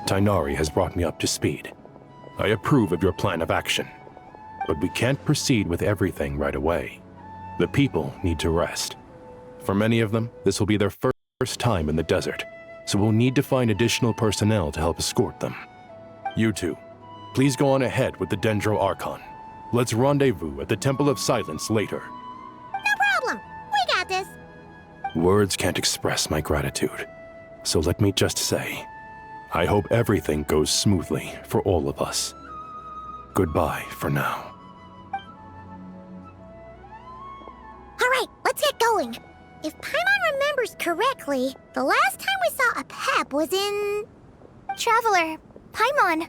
Tighnari has brought me up to speed. I approve of your plan of action, but we can't proceed with everything right away. The people need to rest. For many of them, this will be their first time in the desert, so we'll need to find additional personnel to help escort them. You two, please go on ahead with the Dendro Archon. Let's rendezvous at the Temple of Silence later. No problem. We got this. Words can't express my gratitude, so let me just say, I hope everything goes smoothly for all of us. Goodbye for now. All right, let's get going. If Paimon remembers correctly, the last time we saw Apep was in... Traveler, Paimon.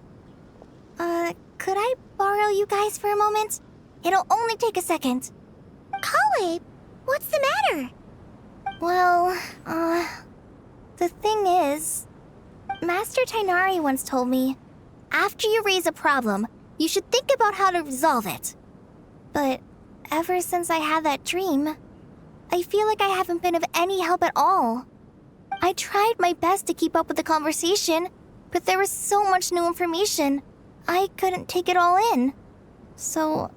Could I borrow you guys for a moment? It'll only take a second. Kale, what's the matter? Well, the thing is, Master Tighnari once told me, after you raise a problem, you should think about how to resolve it. But ever since I had that dream, I feel like I haven't been of any help at all. I tried my best to keep up with the conversation, but there was so much new information, I couldn't take it all in. So,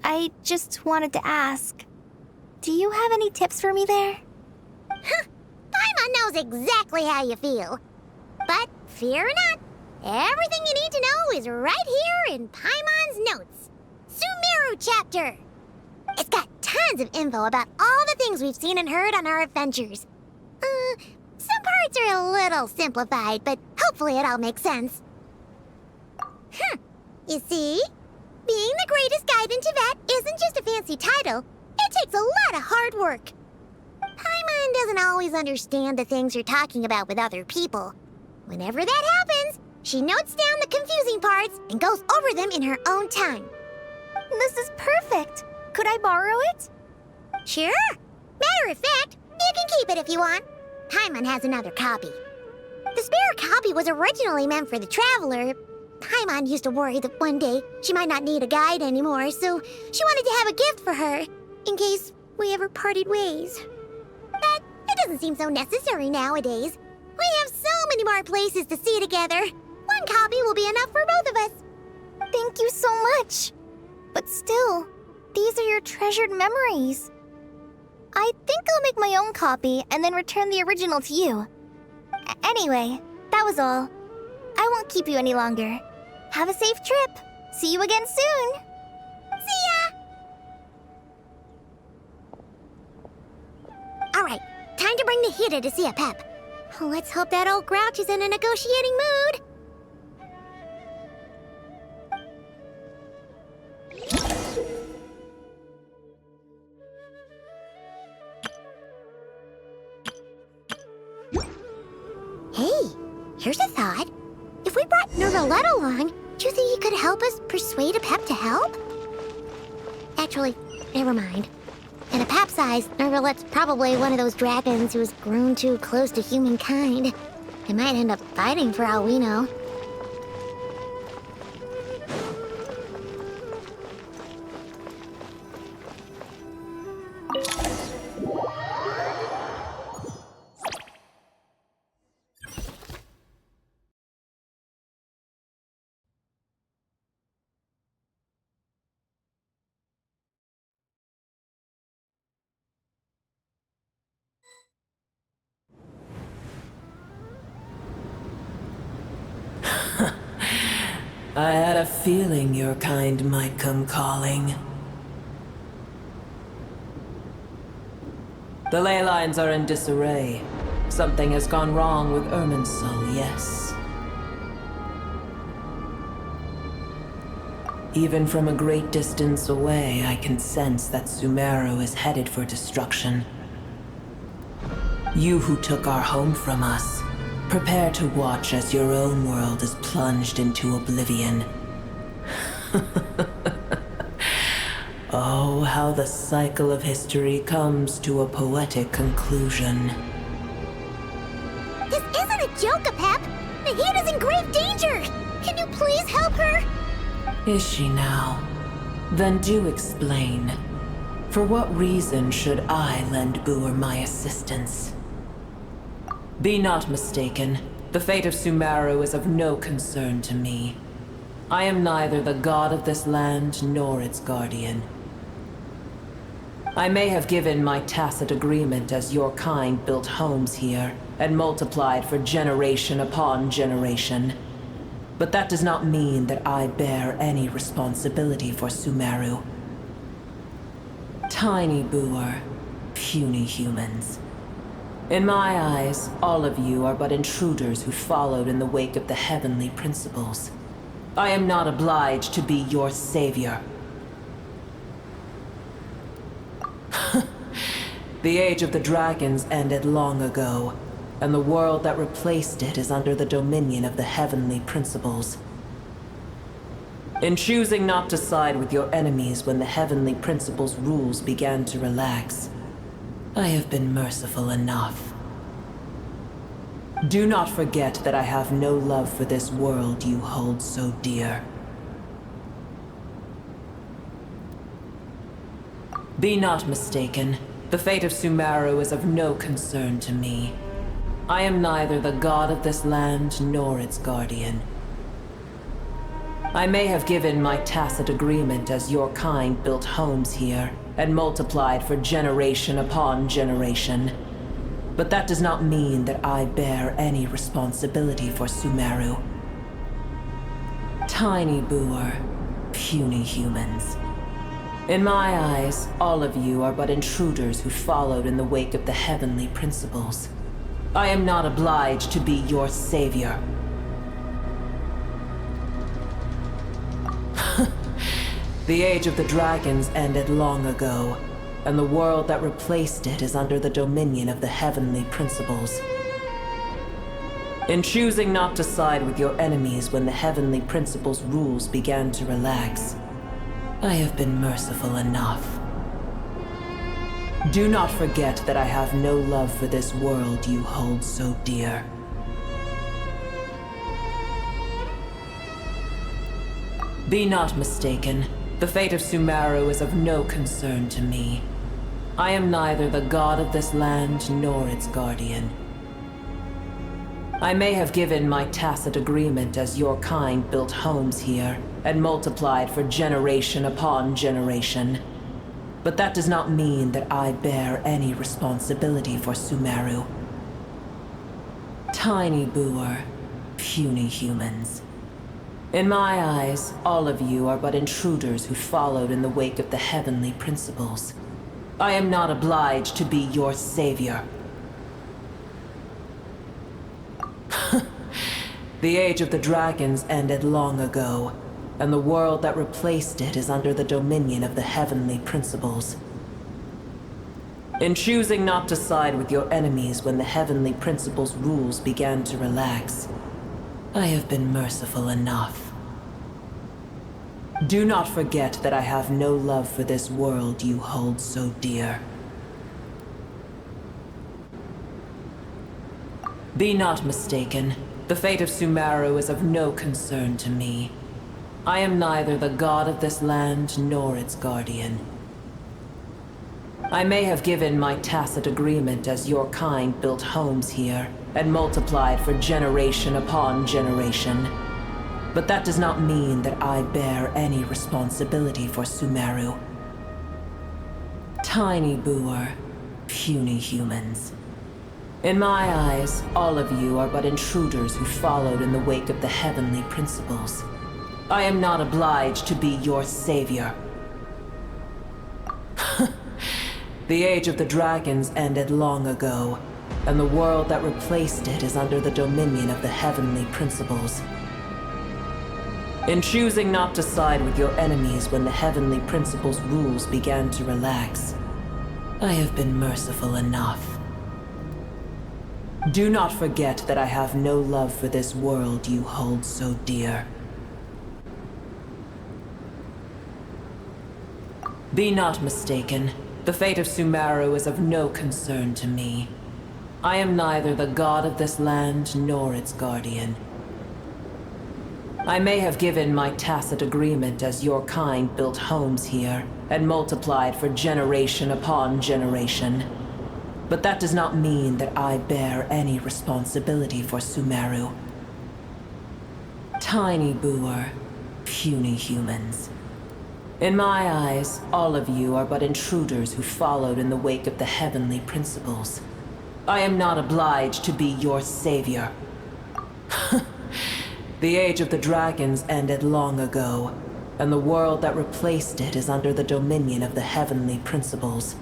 I just wanted to ask, do you have any tips for me there? Paimon knows exactly how you feel. But fear not, everything you need to know is right here in Paimon's notes. Sumeru chapter. It's got tons of info about all the things we've seen and heard on our adventures. Some parts are a little simplified, but hopefully it all makes sense. You see? Being the greatest guide in Tibet isn't just a fancy title. It takes a lot of hard work. Paimon doesn't always understand the things you're talking about with other people. Whenever that happens, she notes down the confusing parts and goes over them in her own time. This is perfect. Could I borrow it? Sure. Matter of fact, you can keep it if you want. Paimon has another copy. The spare copy was originally meant for the Traveler. Paimon used to worry that one day she might not need a guide anymore, so she wanted to have a gift for her, in case we ever parted ways. But it doesn't seem so necessary nowadays. We have so many more places to see together. One copy will be enough for both of us. Thank you so much. But still, these are your treasured memories. I think I'll make my own copy and then return the original to you. Anyway, that was all. I won't keep you any longer. Have a safe trip. See you again soon. See ya! Alright, time to bring Nahida to see a pep. Let's hope that old grouch is in a negotiating mood. Hey, here's a thought. If we brought Nervalette along, do you think he could help us persuade a pep to help? Actually, never mind. In a pep size, Nervalette's probably one of those dragons who has grown too close to humankind. They might end up fighting for all we know. I had a feeling your kind might come calling. The ley lines are in disarray. Something has gone wrong with Irminsul, yes. Even from a great distance away, I can sense that Sumeru is headed for destruction. You who took our home from us, prepare to watch as your own world is plunged into oblivion. Oh, how the cycle of history comes to a poetic conclusion. This isn't a joke, Pep! Nahida's in grave danger! Can you please help her? Is she now? Then do explain. For what reason should I lend Boer my assistance? Be not mistaken. The fate of Sumeru is of no concern to me. I am neither the god of this land nor its guardian. I may have given my tacit agreement as your kind built homes here and multiplied for generation upon generation. But that does not mean that I bear any responsibility for Sumeru. Tiny Boer, puny humans. In my eyes, all of you are but intruders who followed in the wake of the heavenly principles. I am not obliged to be your savior. The age of the dragons ended long ago, and the world that replaced it is under the dominion of the heavenly principles. In choosing not to side with your enemies when the heavenly principles' rules began to relax, I have been merciful enough. Do not forget that I have no love for this world you hold so dear. Be not mistaken. The fate of Sumeru is of no concern to me. I am neither the god of this land nor its guardian. I may have given my tacit agreement as your kind built homes here and multiplied for generation upon generation. But that does not mean that I bear any responsibility for Sumeru. Tiny Boer, puny humans. In my eyes, all of you are but intruders who followed in the wake of the heavenly principles. I am not obliged to be your savior. The age of the dragons ended long ago, and the world that replaced it is under the dominion of the heavenly principles. In choosing not to side with your enemies when the heavenly principles' rules began to relax, I have been merciful enough. Do not forget that I have no love for this world you hold so dear. Be not mistaken. The fate of Sumeru is of no concern to me. I am neither the god of this land nor its guardian. I may have given my tacit agreement as your kind built homes here and multiplied for generation upon generation. But that does not mean that I bear any responsibility for Sumeru. Tiny boor, puny humans. In my eyes, all of you are but intruders who followed in the wake of the heavenly principles. I am not obliged to be your savior. The age of the dragons ended long ago, and the world that replaced it is under the dominion of the heavenly principles. In choosing not to side with your enemies when the heavenly principles' rules began to relax, I have been merciful enough. Do not forget that I have no love for this world you hold so dear. Be not mistaken. The fate of Sumeru is of no concern to me. I am neither the god of this land nor its guardian. I may have given my tacit agreement as your kind built homes here and multiplied for generation upon generation. But that does not mean that I bear any responsibility for Sumeru. Tiny boor, puny humans. In my eyes, all of you are but intruders who followed in the wake of the heavenly principles. I am not obliged to be your savior. The age of the dragons ended long ago, and the world that replaced it is under the dominion of the heavenly principles. In choosing not to side with your enemies when the heavenly principles' rules began to relax, I have been merciful enough. Do not forget that I have no love for this world you hold so dear. Be not mistaken. The fate of Sumeru is of no concern to me. I am neither the god of this land nor its guardian. I may have given my tacit agreement as your kind built homes here and multiplied for generation upon generation. But that does not mean that I bear any responsibility for Sumeru. Tiny boor, puny humans. In my eyes, all of you are but intruders who followed in the wake of the heavenly principles. I am not obliged to be your savior. The age of the dragons ended long ago, and the world that replaced it is under the dominion of the heavenly principles.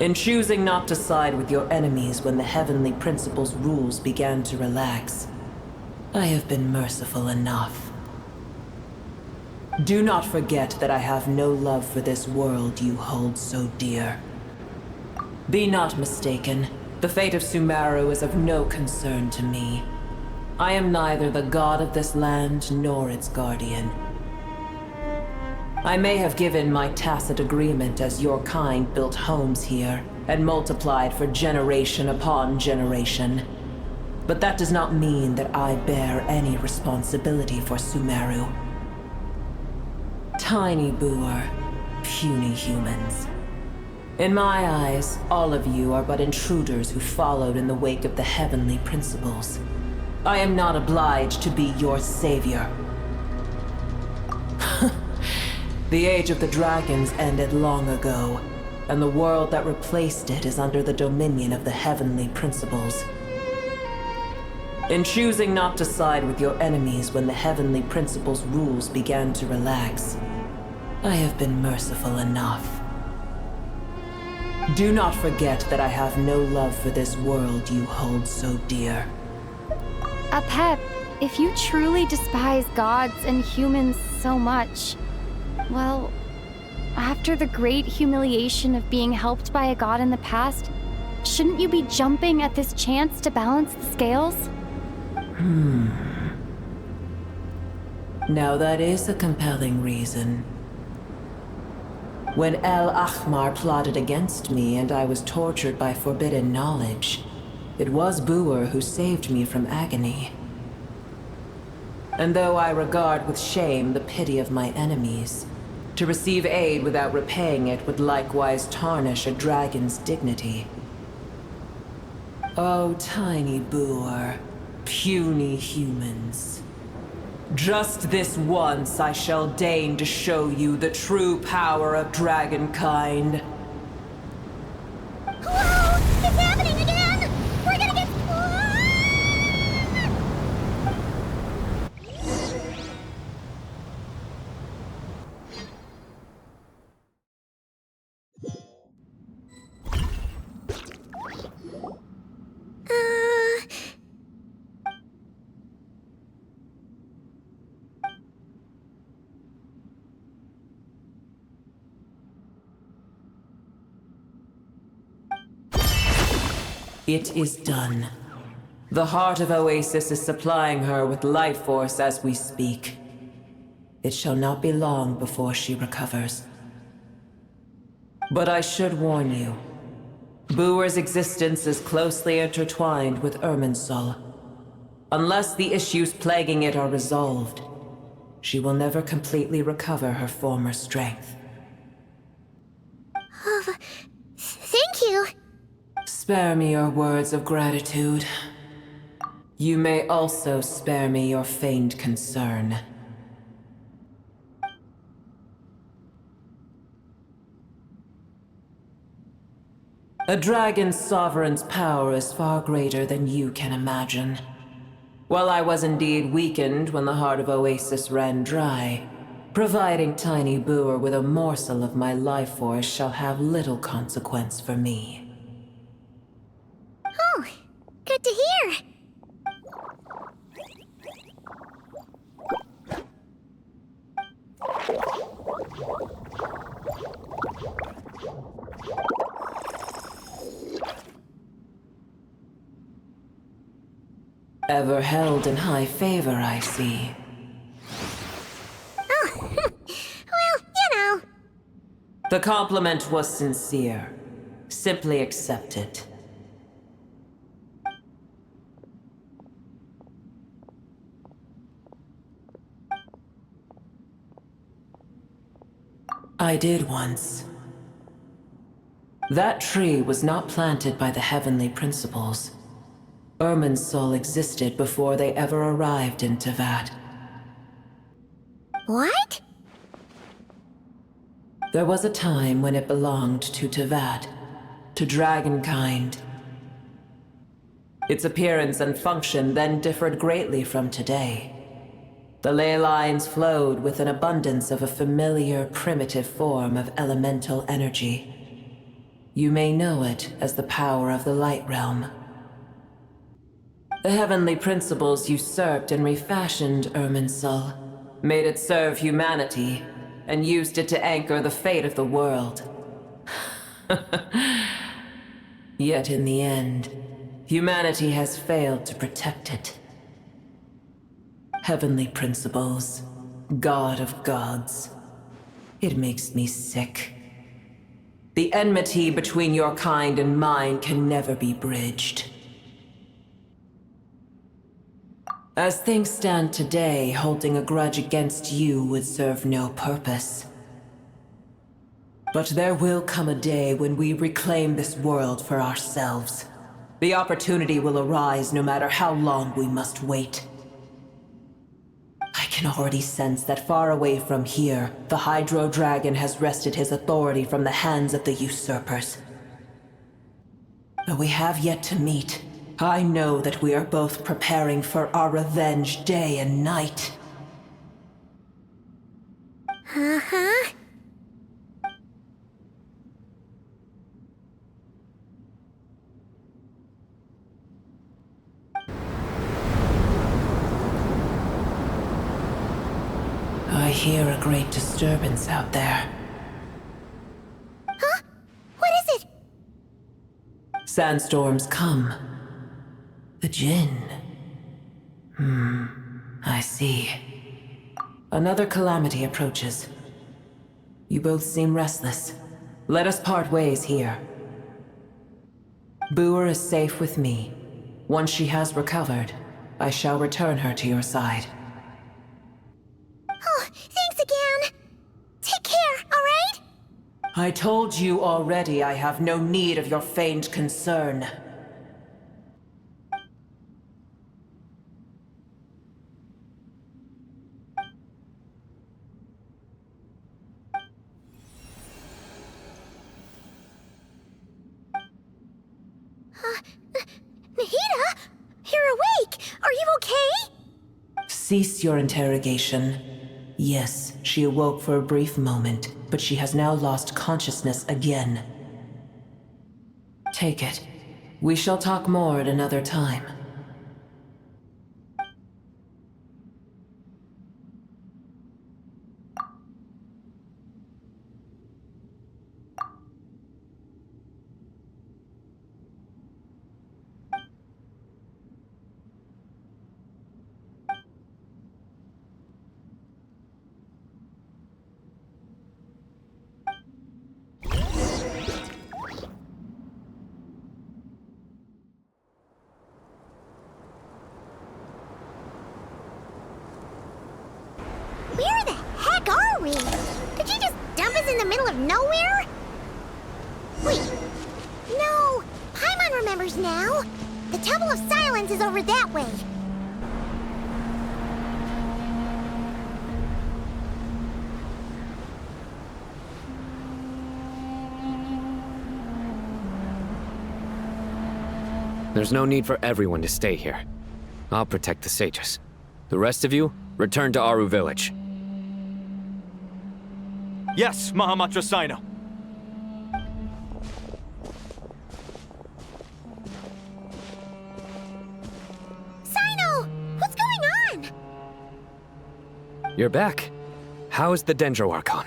In choosing not to side with your enemies when the heavenly principles' rules began to relax, I have been merciful enough. Do not forget that I have no love for this world you hold so dear. Be not mistaken. The fate of Sumeru is of no concern to me. I am neither the god of this land nor its guardian. I may have given my tacit agreement as your kind built homes here and multiplied for generation upon generation. But that does not mean that I bear any responsibility for Sumeru. Tiny boor, puny humans. In my eyes, all of you are but intruders who followed in the wake of the heavenly principles. I am not obliged to be your savior. The age of the dragons ended long ago, and the world that replaced it is under the dominion of the heavenly principles. In choosing not to side with your enemies when the heavenly principles' rules began to relax, I have been merciful enough. Do not forget that I have no love for this world you hold so dear. Apep, if you truly despise gods and humans so much, well, after the great humiliation of being helped by a god in the past, shouldn't you be jumping at this chance to balance the scales? Now that is a compelling reason. When El Ahmar plotted against me and I was tortured by forbidden knowledge, it was Buer who saved me from agony. And though I regard with shame the pity of my enemies, to receive aid without repaying it would likewise tarnish a dragon's dignity. Oh, tiny Buer, puny humans. Just this once I shall deign to show you the true power of dragonkind. Whoa! It's happening again! We're gonna get... It is done. The heart of Oasis is supplying her with life force as we speak. It shall not be long before she recovers. But I should warn you. Buer's existence is closely intertwined with Irminsul. Unless the issues plaguing it are resolved, she will never completely recover her former strength. Thank you. Spare me your words of gratitude. You may also spare me your feigned concern. A dragon's sovereign's power is far greater than you can imagine. While I was indeed weakened when the heart of Oasis ran dry, providing tiny Buer with a morsel of my life force shall have little consequence for me. Oh, good to hear. Ever held in high favor, I see. Oh, well, you know. The compliment was sincere. Simply accept it. I did once. That tree was not planted by the heavenly principles. Irminsul existed before they ever arrived in Teyvat. What? There was a time when it belonged to Teyvat, to dragonkind. Its appearance and function then differed greatly from today. The ley lines flowed with an abundance of a familiar, primitive form of elemental energy. You may know it as the power of the Light Realm. The heavenly principles usurped and refashioned Irminsul, made it serve humanity, and used it to anchor the fate of the world. Yet in the end, humanity has failed to protect it. Heavenly principles, God of gods. It makes me sick. The enmity between your kind and mine can never be bridged. As things stand today, holding a grudge against you would serve no purpose. But there will come a day when we reclaim this world for ourselves. The opportunity will arise no matter how long we must wait. I can already sense that far away from here, the Hydro Dragon has wrested his authority from the hands of the usurpers. Though we have yet to meet, I know that we are both preparing for our revenge day and night. Uh-huh. hear a great disturbance out there. Huh? What is it? Sandstorms come. The Jinn. I see. Another calamity approaches. You both seem restless. Let us part ways here. Boer is safe with me. Once she has recovered, I shall return her to your side. Oh, thanks again. Take care, alright? I told you already I have no need of your feigned concern. Nahida? You're awake! Are you okay? Cease your interrogation. Yes, she awoke for a brief moment, but she has now lost consciousness again. Take it. We shall talk more at another time. Where the heck are we? Did you just dump us in the middle of nowhere? Wait. No. Paimon remembers now. The Temple of Silence is over that way. There's no need for everyone to stay here. I'll protect the sages. The rest of you, return to Aru Village. Yes, Mahamatra Sino. Sino! What's going on? You're back. How's the Dendro Archon?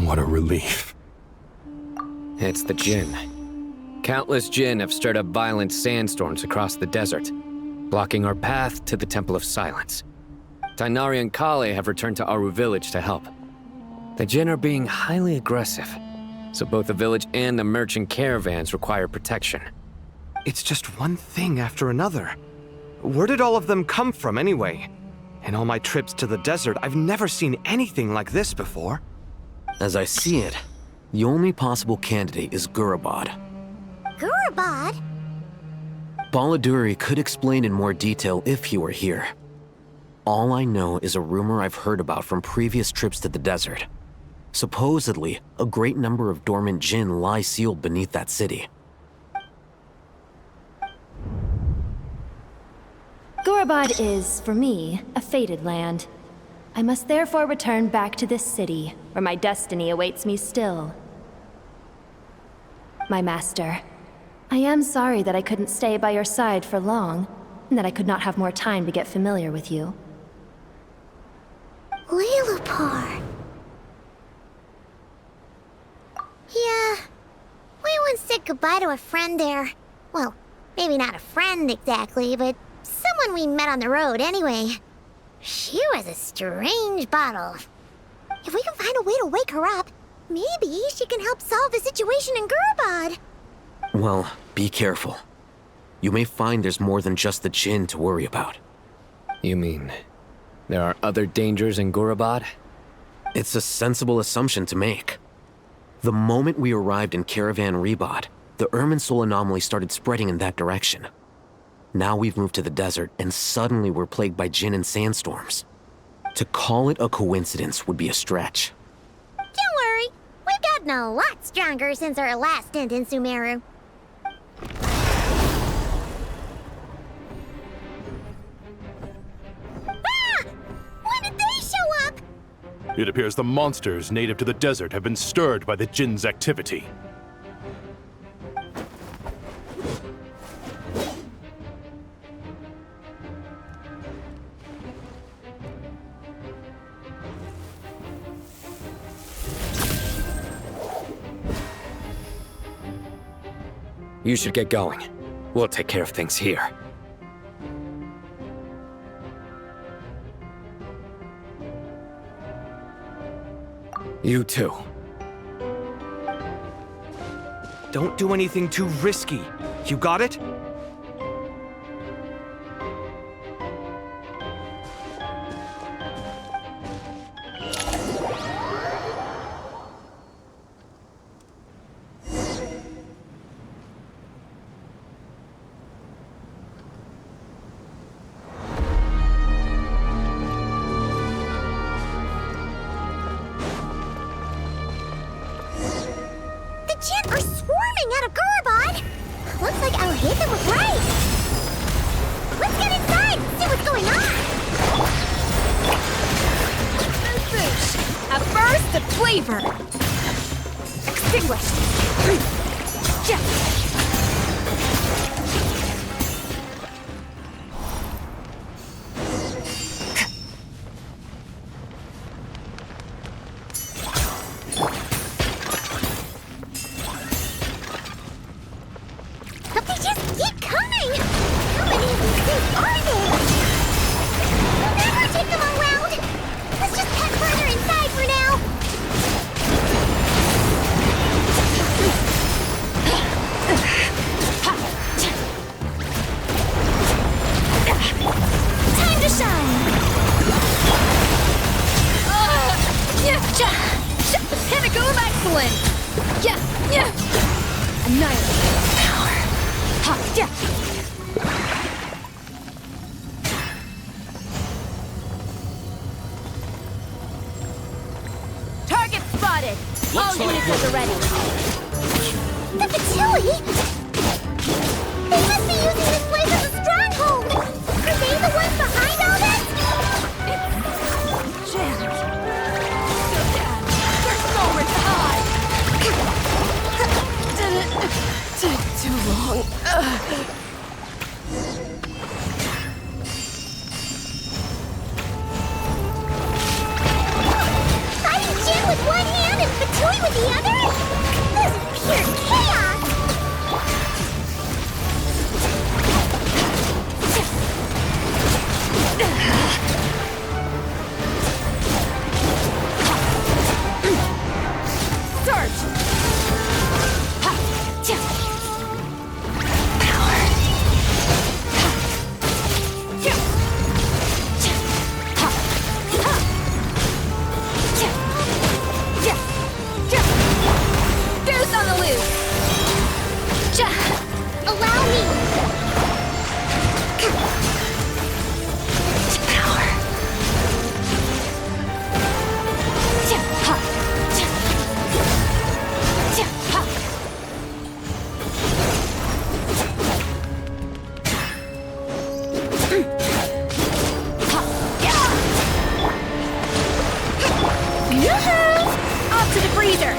What a relief. It's the Jinn. Countless Jinn have stirred up violent sandstorms across the desert, blocking our path to the Temple of Silence. Tighnari and Kale have returned to Aru Village to help. The Jinn are being highly aggressive, so both the village and the merchant caravans require protection. It's just one thing after another. Where did all of them come from anyway? In all my trips to the desert, I've never seen anything like this before. As I see it, the only possible candidate is Gurabad. Gurabad? Baladuri could explain in more detail if he were here. All I know is a rumor I've heard about from previous trips to the desert. Supposedly, a great number of dormant Jinn lie sealed beneath that city. Gurabad is, for me, a fated land. I must therefore return back to this city, where my destiny awaits me still. My master, I am sorry that I couldn't stay by your side for long, and that I could not have more time to get familiar with you. Lilupar. Yeah, we once said goodbye to a friend there. Well, maybe not a friend exactly, but someone we met on the road anyway. She was a strange bottle. If we can find a way to wake her up, maybe she can help solve the situation in Gurabad. Well, be careful. You may find there's more than just the Jinn to worry about. You mean, there are other dangers in Gurabad? It's a sensible assumption to make. The moment we arrived in Caravan Rebad, the Irminsul anomaly started spreading in that direction. Now we've moved to the desert, and suddenly we're plagued by Jinn and sandstorms. To call it a coincidence would be a stretch. Don't worry, we've gotten a lot stronger since our last stint in Sumeru. Ah! When did they show up? It appears the monsters native to the desert have been stirred by the Jinn's activity. You should get going. We'll take care of things here. You too. Don't do anything too risky. You got it? Jinn are swarming out of Gurabod! Looks like Alhita was right! Let's get inside and see what's going on! Boosh! A burst of flavor! Extinguished! Target spotted! All units at the ready. The Patui? They must be using this place as a stronghold! Are they the ones behind all this? It's jammed. There's nowhere to hide! Did it take too long? Fighting Jin with one hand and Patui with the other? This is pure chaos! Surge! Goose on the loose! Allow me! Yoo-hoo! Off to the freezer!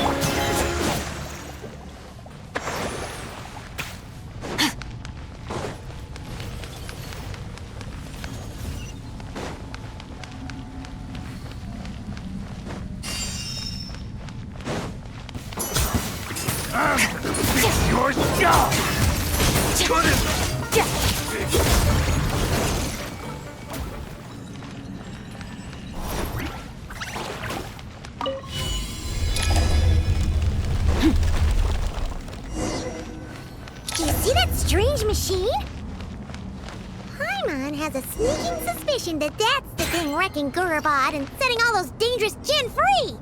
Your job! Do you see that strange machine? Paimon has a sneaking suspicion that that's the thing wrecking Gurabod and setting all those dangerous Jinn free!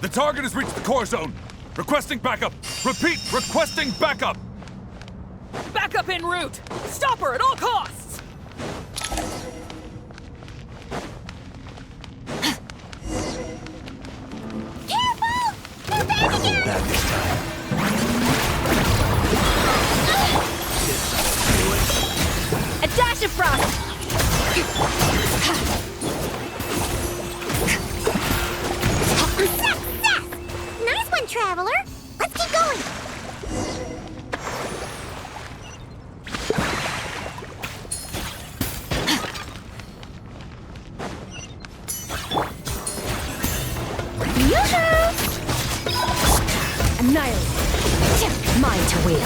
The target has reached the core zone. Requesting backup. Repeat, requesting backup. Backup en route! Stop her at all costs! Careful! They're back again! Bad this time. A dash of frost! Success! Nice one, Traveler! Let's keep going! Yoo-hoo! Annihilate! Mine! to wield.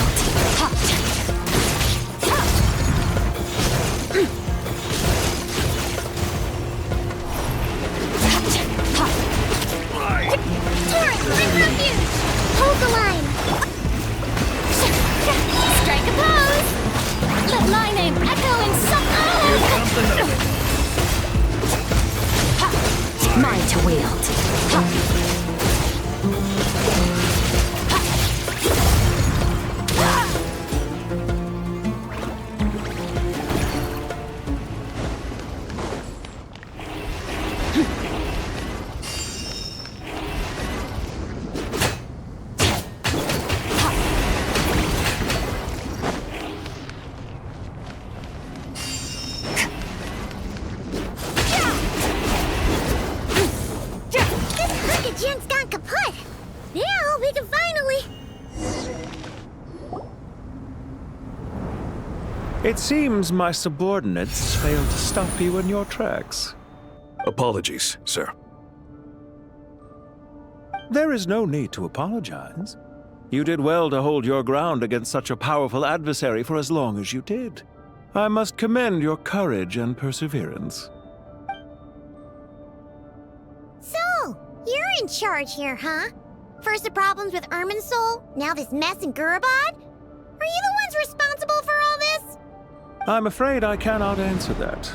Dottore, bring refuge! Hold the line! Strike a pose! Let my name echo in Mine to wield. Gen's gone kaput! Now we can finally... It seems my subordinates failed to stop you in your tracks. Apologies, sir. There is no need to apologize. You did well to hold your ground against such a powerful adversary for as long as you did. I must commend your courage and perseverance. So, you're in charge here, huh? First the problems with Irminsul, now this mess in Gurabad? Are you the ones responsible for all this? I'm afraid I cannot answer that.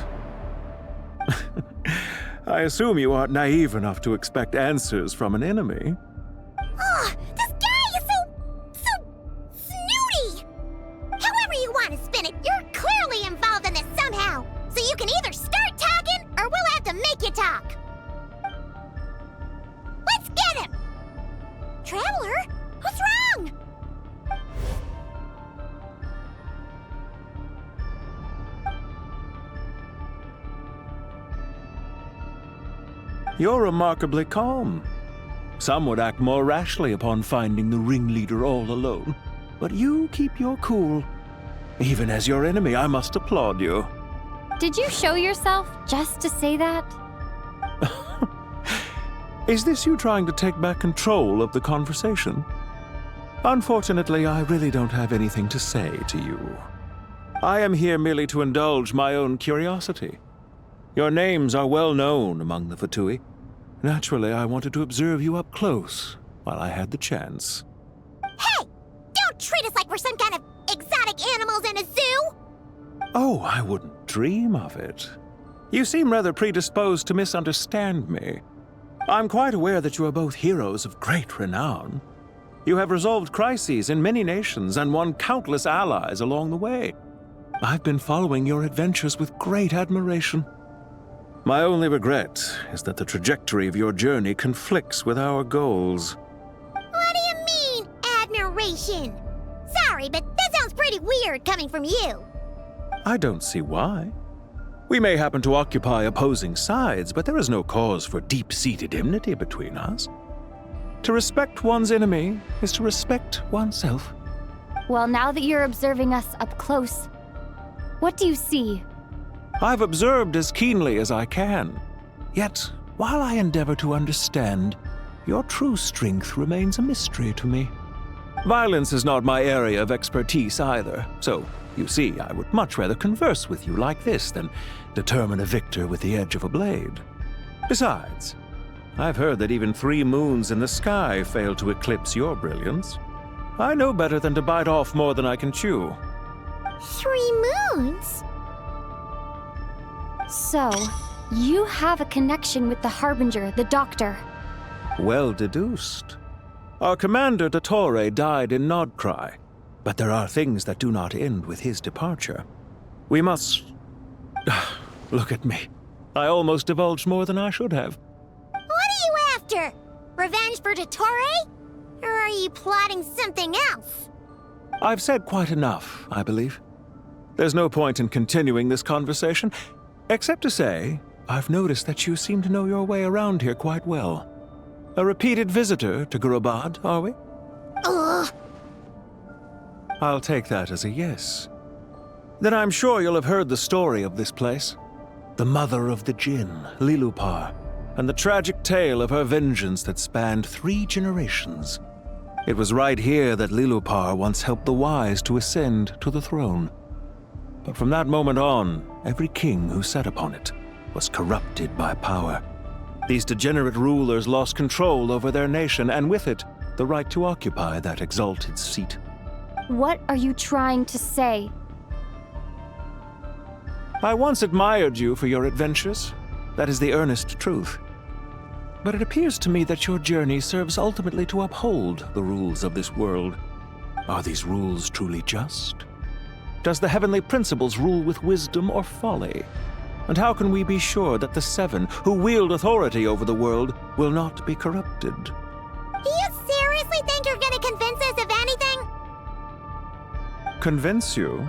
I assume you aren't naive enough to expect answers from an enemy. Oh, this guy is so snooty! However you want to spin it, you're clearly involved in this somehow. So you can either start talking, or we'll have to make you talk. Let's get him! Traveler, what's wrong? You're remarkably calm. Some would act more rashly upon finding the ringleader all alone. But you keep your cool. Even as your enemy, I must applaud you. Did you show yourself just to say that? Is this you trying to take back control of the conversation? Unfortunately, I really don't have anything to say to you. I am here merely to indulge my own curiosity. Your names are well known among the Fatui. Naturally, I wanted to observe you up close while I had the chance. Hey! Don't treat us like we're some kind of exotic animals in a zoo! Oh, I wouldn't dream of it. You seem rather predisposed to misunderstand me. I'm quite aware that you are both heroes of great renown. You have resolved crises in many nations and won countless allies along the way. I've been following your adventures with great admiration. My only regret is that the trajectory of your journey conflicts with our goals. What do you mean, admiration? Sorry, but that sounds pretty weird coming from you. I don't see why. We may happen to occupy opposing sides, but there is no cause for deep-seated enmity between us. To respect one's enemy is to respect oneself. Well, now that you're observing us up close, what do you see? I've observed as keenly as I can. Yet, while I endeavor to understand, your true strength remains a mystery to me. Violence is not my area of expertise either, so, you see, I would much rather converse with you like this than determine a victor with the edge of a blade. Besides, I've heard that even 3 moons in the sky fail to eclipse your brilliance. I know better than to bite off more than I can chew. 3 moons? So, you have a connection with the Harbinger, the Doctor. Well deduced. Our commander, Dottore, died in Nodcry, but there are things that do not end with his departure. We must... Look at me. I almost divulged more than I should have. What are you after? Revenge for Dottore? Or are you plotting something else? I've said quite enough, I believe. There's no point in continuing this conversation, except to say, I've noticed that you seem to know your way around here quite well. A repeated visitor to Gurabad, are we? Ugh. I'll take that as a yes. Then I'm sure you'll have heard the story of this place. The mother of the Jinn, Lilupar, and the tragic tale of her vengeance that spanned 3 generations. It was right here that Lilupar once helped the wise to ascend to the throne. But from that moment on, every king who sat upon it was corrupted by power. These degenerate rulers lost control over their nation, and with it, the right to occupy that exalted seat. What are you trying to say? I once admired you for your adventures. That is the earnest truth. But it appears to me that your journey serves ultimately to uphold the rules of this world. Are these rules truly just? Does the heavenly principles rule with wisdom or folly? And how can we be sure that the Seven, who wield authority over the world, will not be corrupted? Do you seriously think you're gonna convince us of anything? Convince you?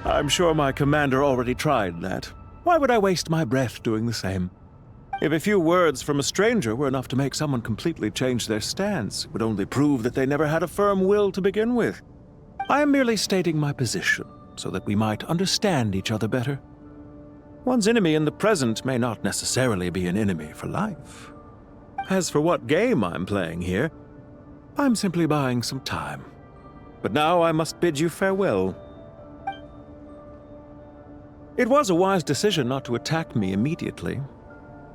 I'm sure my commander already tried that. Why would I waste my breath doing the same? If a few words from a stranger were enough to make someone completely change their stance, it would only prove that they never had a firm will to begin with. I am merely stating my position, so that we might understand each other better. One's enemy in the present may not necessarily be an enemy for life. As for what game I'm playing here, I'm simply buying some time. But now I must bid you farewell. It was a wise decision not to attack me immediately.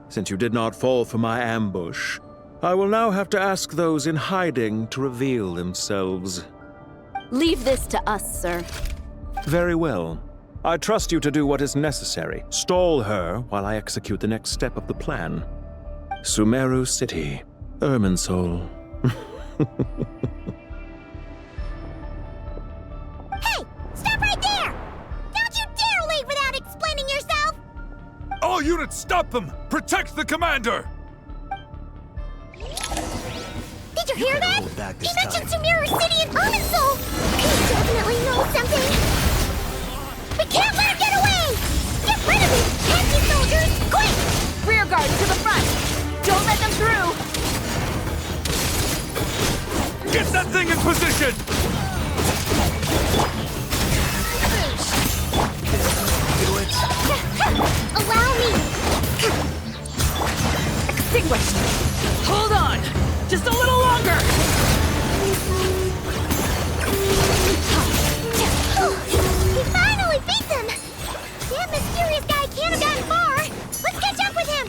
Since you did not fall for my ambush, I will now have to ask those in hiding to reveal themselves. Leave this to us, sir. Very well. I trust you to do what is necessary. Stall her while I execute the next step of the plan. Sumeru City, Irminsul. Hey! Stop right there! Don't you dare leave without explaining yourself! All units, stop them! Protect the commander! Did you hear that? He mentioned Sumeru City and Irminsul! He definitely knows something! We can't let him get away! Get rid of him! Anti-soldiers! Quick! Rear guard to the front! Don't let them through! Get that thing in position! Allow me! Extinguished! Hold on! Just a little longer! He finally beat them! That mysterious guy can't have gotten far! Let's catch up with him!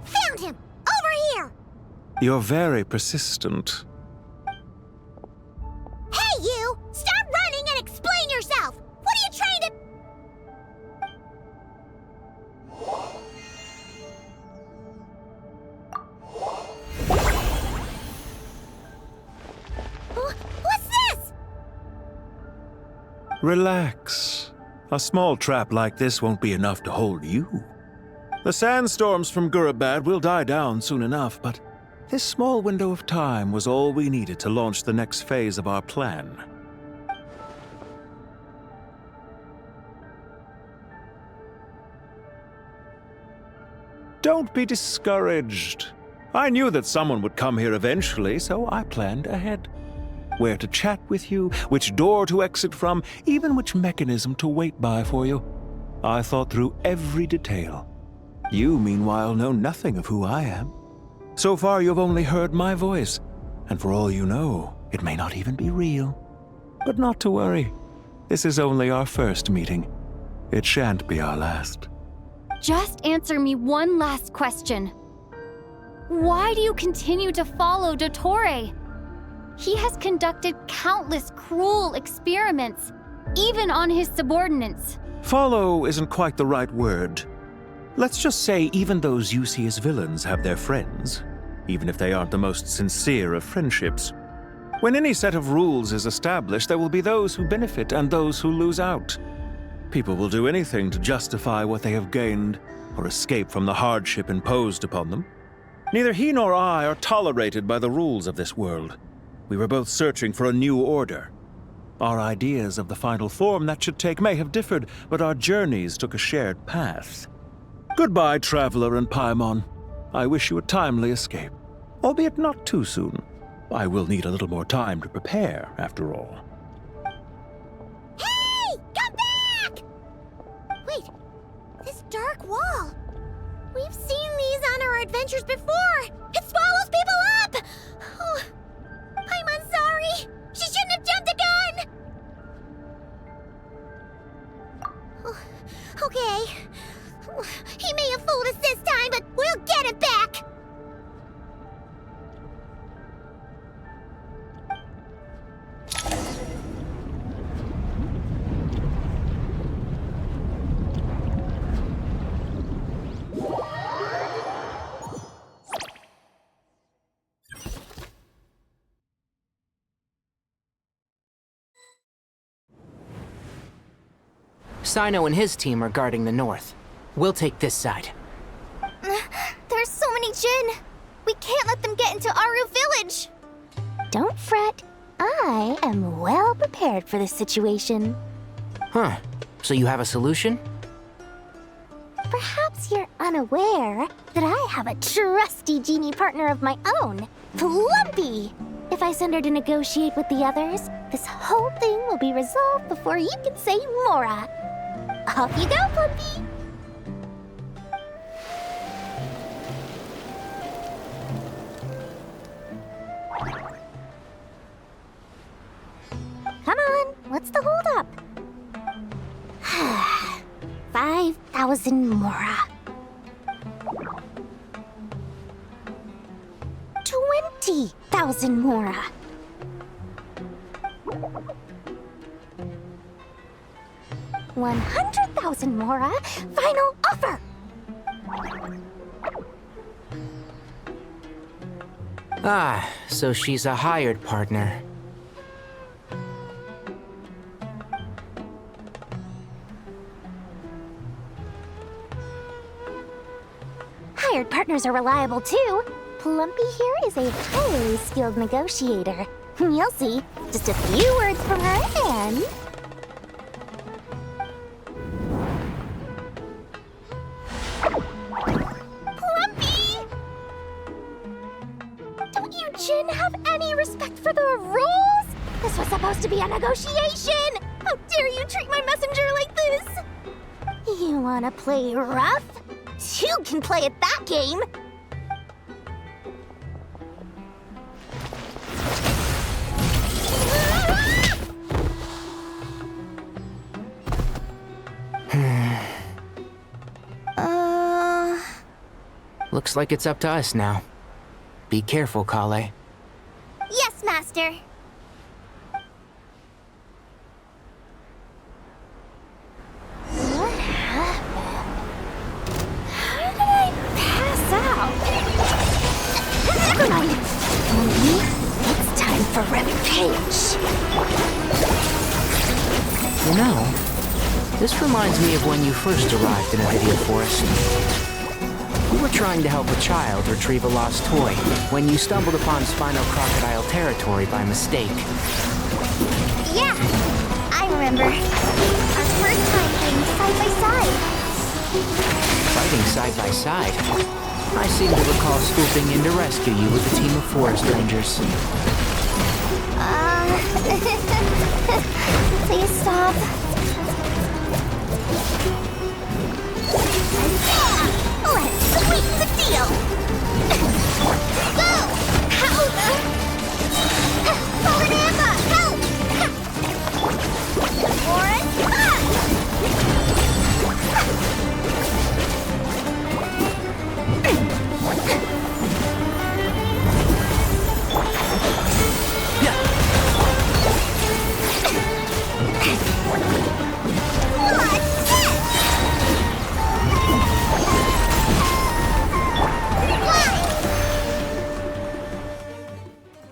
Found him! Over here! You're very persistent. Hey, you! Stop running and explain yourself! What are you trying to... What's this? Relax. A small trap like this won't be enough to hold you. The sandstorms from Gurabad will die down soon enough, but this small window of time was all we needed to launch the next phase of our plan. Don't be discouraged. I knew that someone would come here eventually, so I planned ahead. Where to chat with you, which door to exit from, even which mechanism to wait by for you. I thought through every detail. You, meanwhile, know nothing of who I am. So far, you've only heard my voice, and for all you know, it may not even be real. But not to worry. This is only our first meeting. It shan't be our last. Just answer me one last question. Why do you continue to follow Dottore? He has conducted countless cruel experiments, even on his subordinates. Follow isn't quite the right word. Let's just say even those you see as villains have their friends, even if they aren't the most sincere of friendships. When any set of rules is established, there will be those who benefit and those who lose out. People will do anything to justify what they have gained or escape from the hardship imposed upon them. Neither he nor I are tolerated by the rules of this world. We were both searching for a new order. Our ideas of the final form that should take may have differed, but our journeys took a shared path. Goodbye, Traveler and Paimon. I wish you a timely escape, albeit not too soon. I will need a little more time to prepare, after all. Hey! Come back! Wait, this dark wall. We've seen these on our adventures before. It swallows people up! Oh, I'm sorry. She shouldn't have jumped a gun! Oh, okay. He may have fooled us this time, but we'll get it back! Sino and his team are guarding the north. We'll take this side. There's so many Jin. We can't let them get into Aru Village. Don't fret. I am well prepared for this situation. Huh. So you have a solution? Perhaps you're unaware that I have a trusty genie partner of my own, Plumpy. If I send her to negotiate with the others, this whole thing will be resolved before you can say Mora. Off you go, Plumpy! Come on, what's the holdup? 5,000 Mora. 20,000 Mora. 100,000 Mora. Final offer. Ah, so she's a hired partner. Hired partners are reliable too. Plumpy here is a highly skilled negotiator. You'll see. Just a few words from her and... Plumpy! Don't you Jin have any respect for the rules? This was supposed to be a negotiation! How dare you treat my messenger like this? You wanna play rough? You can play at that game! Looks like it's up to us now. Be careful, Kale. Yes, Master. What happened? How did I pass out? Never mind. It's time for revenge. You know, this reminds me of when you first arrived in Avidia Forest. You were trying to help a child retrieve a lost toy when you stumbled upon Spino Crocodile territory by mistake. Yeah, I remember. Our first time playing side by side. Fighting side by side? I seem to recall swooping in to rescue you with a team of forest rangers. Please stop. Let's sweeten the deal! Go! Power-Nampa, help! Warren,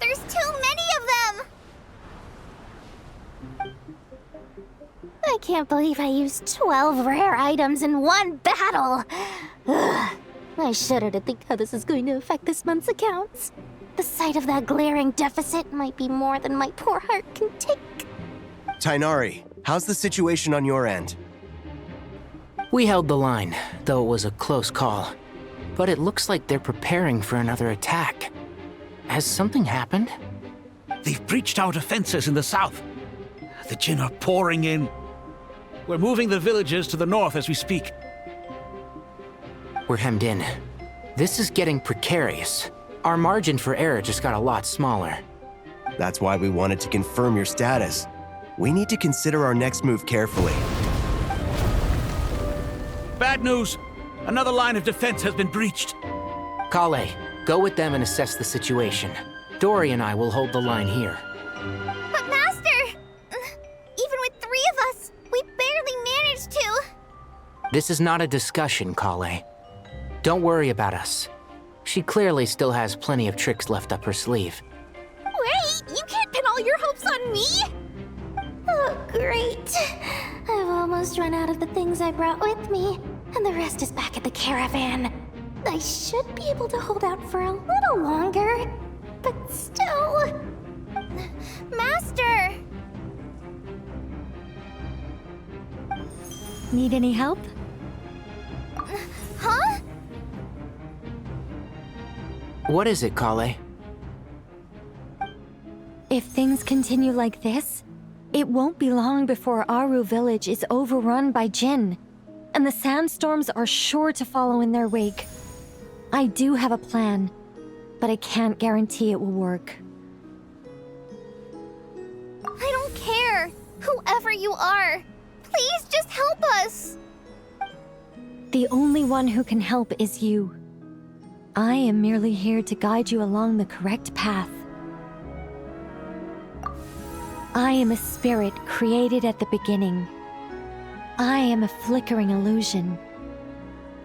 There's too many of them! I can't believe I used 12 rare items in one battle! Ugh. I shudder to think how this is going to affect this month's accounts. The sight of that glaring deficit might be more than my poor heart can take. Tighnari, how's the situation on your end? We held the line, though it was a close call. But it looks like they're preparing for another attack. Has something happened? They've breached our defenses in the south. The Jinn are pouring in. We're moving the villagers to the north as we speak. We're hemmed in. This is getting precarious. Our margin for error just got a lot smaller. That's why we wanted to confirm your status. We need to consider our next move carefully. Bad news! Another line of defense has been breached. Kale, go with them and assess the situation. Dory and I will hold the line here. But Master! Even with 3 of us, we barely managed to. This is not a discussion, Kale. Don't worry about us. She clearly still has plenty of tricks left up her sleeve. Wait, you can't pin all your hopes on me! Oh, great. I've almost run out of the things I brought with me, and the rest is back at the caravan. I should be able to hold out for a little longer, but still... Master! Need any help? Huh? What is it, Kale? If things continue like this, it won't be long before Aru village is overrun by Jinn, and the sandstorms are sure to follow in their wake. I do have a plan, but I can't guarantee it will work. I don't care, whoever you are. Please just help us. The only one who can help is you. I am merely here to guide you along the correct path. I am a spirit created at the beginning. I am a flickering illusion.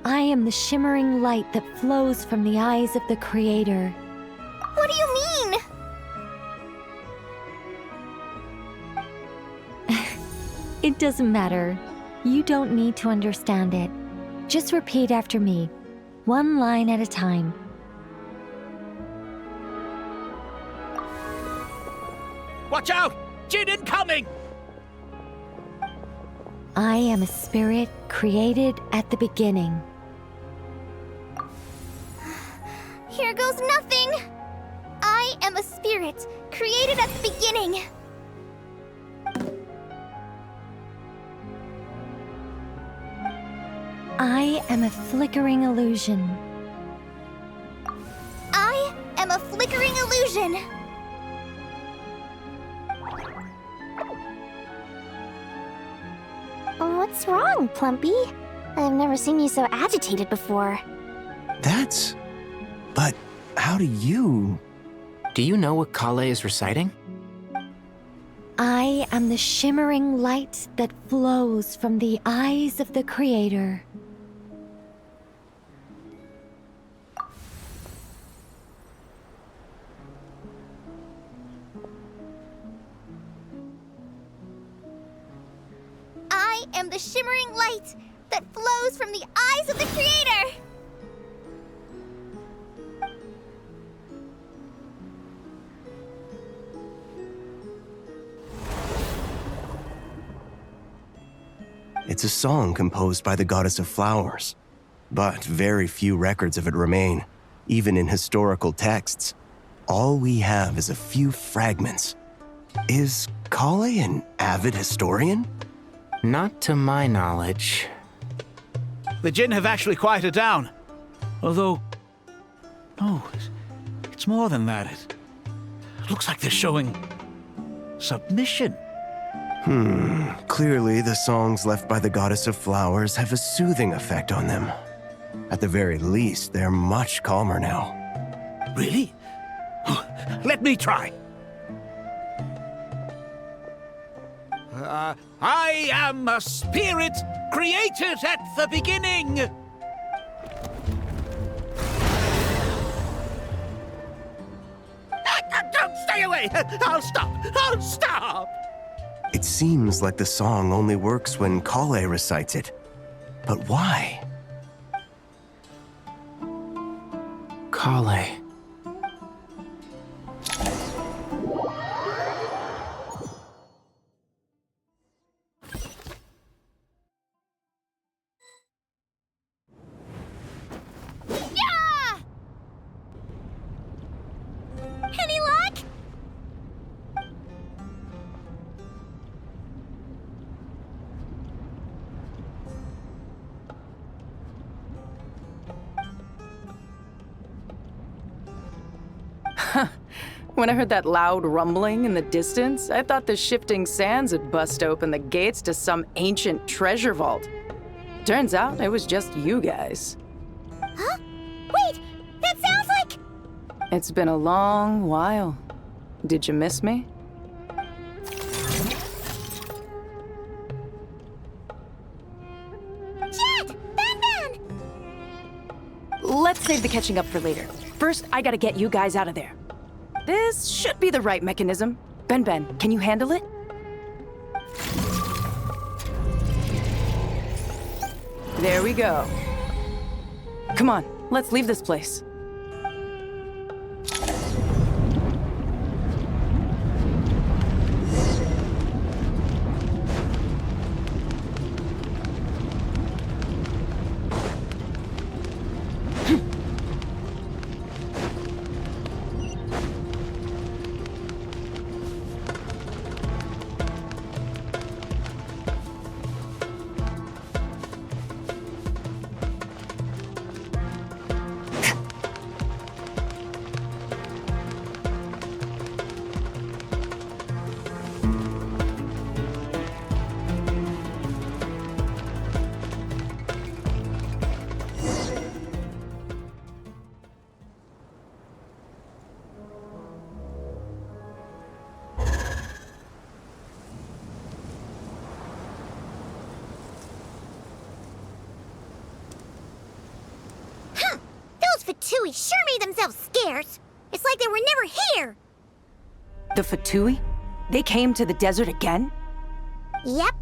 I am the shimmering light that flows from the eyes of the Creator. What do you mean? It doesn't matter. You don't need to understand it. Just repeat after me, one line at a time. Watch out! Jinn incoming! I am a spirit created at the beginning. Here goes nothing. I am a spirit created at the beginning. I am a flickering illusion. I am a flickering illusion. What's wrong, Plumpy? I've never seen you so agitated before. But how do you... Do you know what Kale is reciting? I am the shimmering light that flows from the eyes of the Creator. I am the shimmering light that flows from the eyes of the Creator! It's a song composed by the goddess of flowers, but very few records of it remain, even in historical texts. All we have is a few fragments. Is Kale an avid historian? Not to my knowledge. The Jinn have actually quieted down. Although... no, it's more than that. It looks like they're showing... submission. Clearly the songs left by the goddess of flowers have a soothing effect on them. At the very least, they're much calmer now. Really? Let me try. I am a spirit created at the beginning. Don't stay away! I'll stop! I'll stop! It seems like the song only works when Kale recites it. But why? Kale. When I heard that loud rumbling in the distance, I thought the shifting sands had bust open the gates to some ancient treasure vault. Turns out it was just you guys. Huh? Wait, that sounds like... It's been a long while. Did you miss me? Jet! Ben! Let's save the catching up for later. First, I gotta get you guys out of there. This should be the right mechanism. Ben, can you handle it? There we go. Come on, let's leave this place. Fatui sure made themselves scarce. It's like they were never here. The Fatui? They came to the desert again? Yep.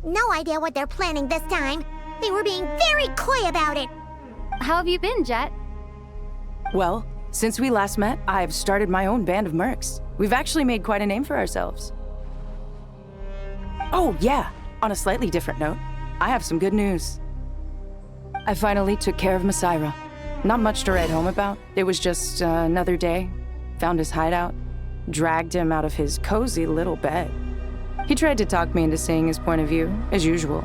No idea what they're planning this time. They were being very coy about it. How have you been, Jet? Well, since we last met, I've started my own band of mercs. We've actually made quite a name for ourselves. Oh, yeah. On a slightly different note, I have some good news. I finally took care of Masaira. Not much to write home about. It was just another day. Found his hideout. Dragged him out of his cozy little bed. He tried to talk me into seeing his point of view, as usual.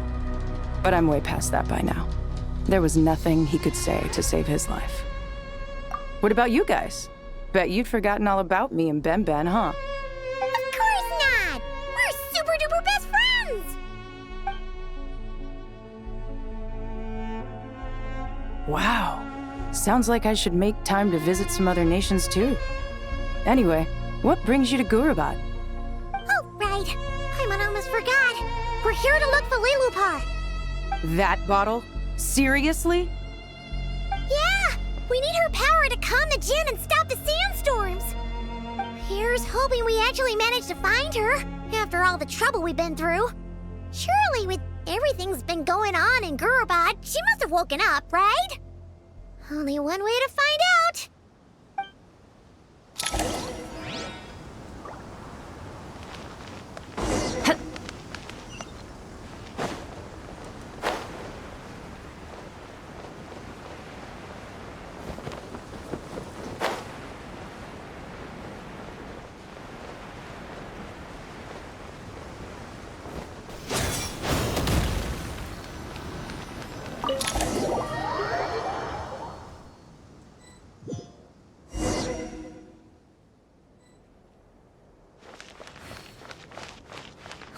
But I'm way past that by now. There was nothing he could say to save his life. What about you guys? Bet you'd forgotten all about me and Ben, huh? Of course not! We're super duper best friends! Wow. Sounds like I should make time to visit some other nations too. Anyway, what brings you to Gurabad? Oh, right. I almost forgot. We're here to look for Lilupar. That bottle? Seriously? Yeah! We need her power to calm the Jinn and stop the sandstorms. Here's hoping we actually manage to find her, after all the trouble we've been through. Surely, with everything's been going on in Gurabad, she must have woken up, right? Only one way to find out.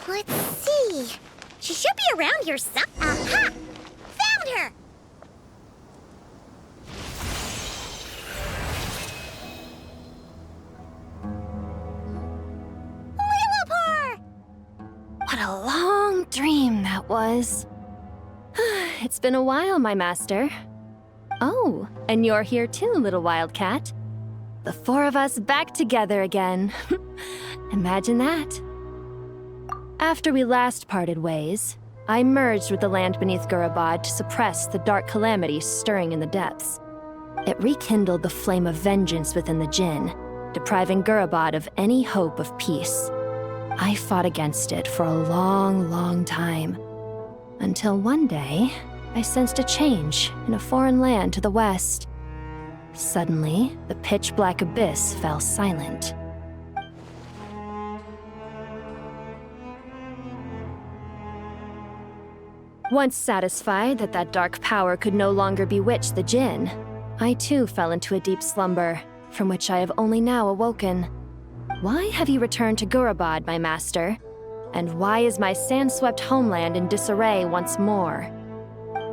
Let's see. She should be around here Aha! Found her! Lilupar! What a long dream that was. It's been a while, my master. Oh, and you're here too, little wildcat. The four of us back together again. Imagine that. After we last parted ways, I merged with the land beneath Gurabad to suppress the dark calamity stirring in the depths. It rekindled the flame of vengeance within the Jinn, depriving Gurabad of any hope of peace. I fought against it for a long, long time, until one day, I sensed a change in a foreign land to the west. Suddenly, the pitch-black abyss fell silent. Once satisfied that dark power could no longer bewitch the Jinn, I too fell into a deep slumber, from which I have only now awoken. Why have you returned to Gurabad, my master? And why is my sand-swept homeland in disarray once more?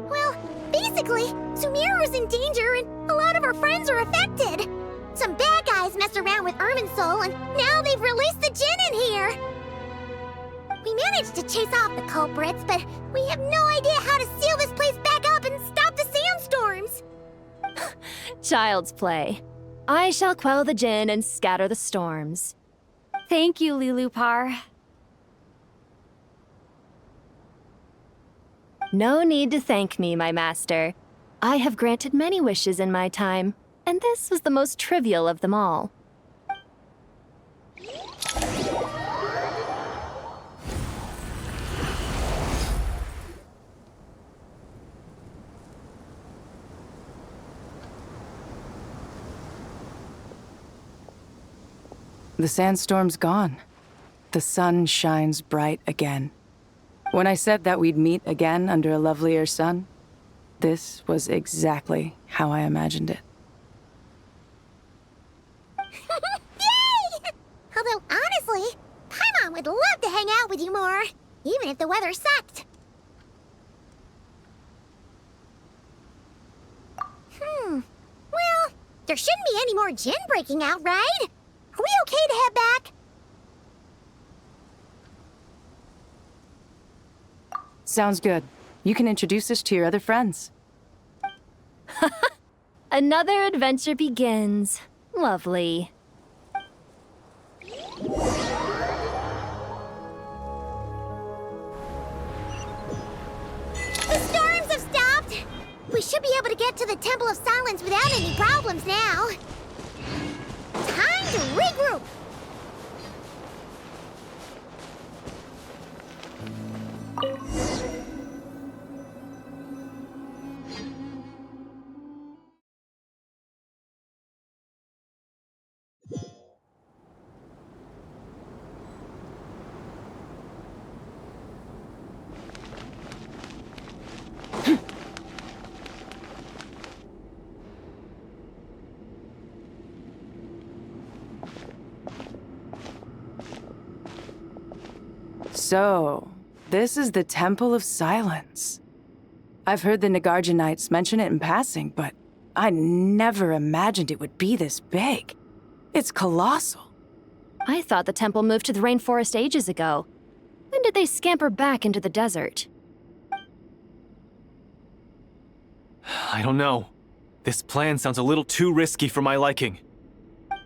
Well, basically, Sumeru's in danger and a lot of our friends are affected. Some bad guys messed around with Irminsul and now they've released the Jinn in here. We managed to chase off the culprits, but we have no idea how to seal this place back up and stop the sandstorms. Child's play. I shall quell the Jinn and scatter the storms. Thank you, Lilupar. No need to thank me, my master. I have granted many wishes in my time, and this was the most trivial of them all. The sandstorm's gone. The sun shines bright again. When I said that we'd meet again under a lovelier sun, this was exactly how I imagined it. Yay! Although, honestly, Paimon would love to hang out with you more, even if the weather sucked. Well, there shouldn't be any more Jinn breaking out, right? Are we okay to head back? Sounds good. You can introduce us to your other friends. Another adventure begins. Lovely. The storms have stopped! We should be able to get to the Temple of Silence without any problems now. Time to regroup! So, this is the Temple of Silence. I've heard the Nagarjanites mention it in passing, but I never imagined it would be this big. It's colossal. I thought the temple moved to the rainforest ages ago. When did they scamper back into the desert? I don't know. This plan sounds a little too risky for my liking.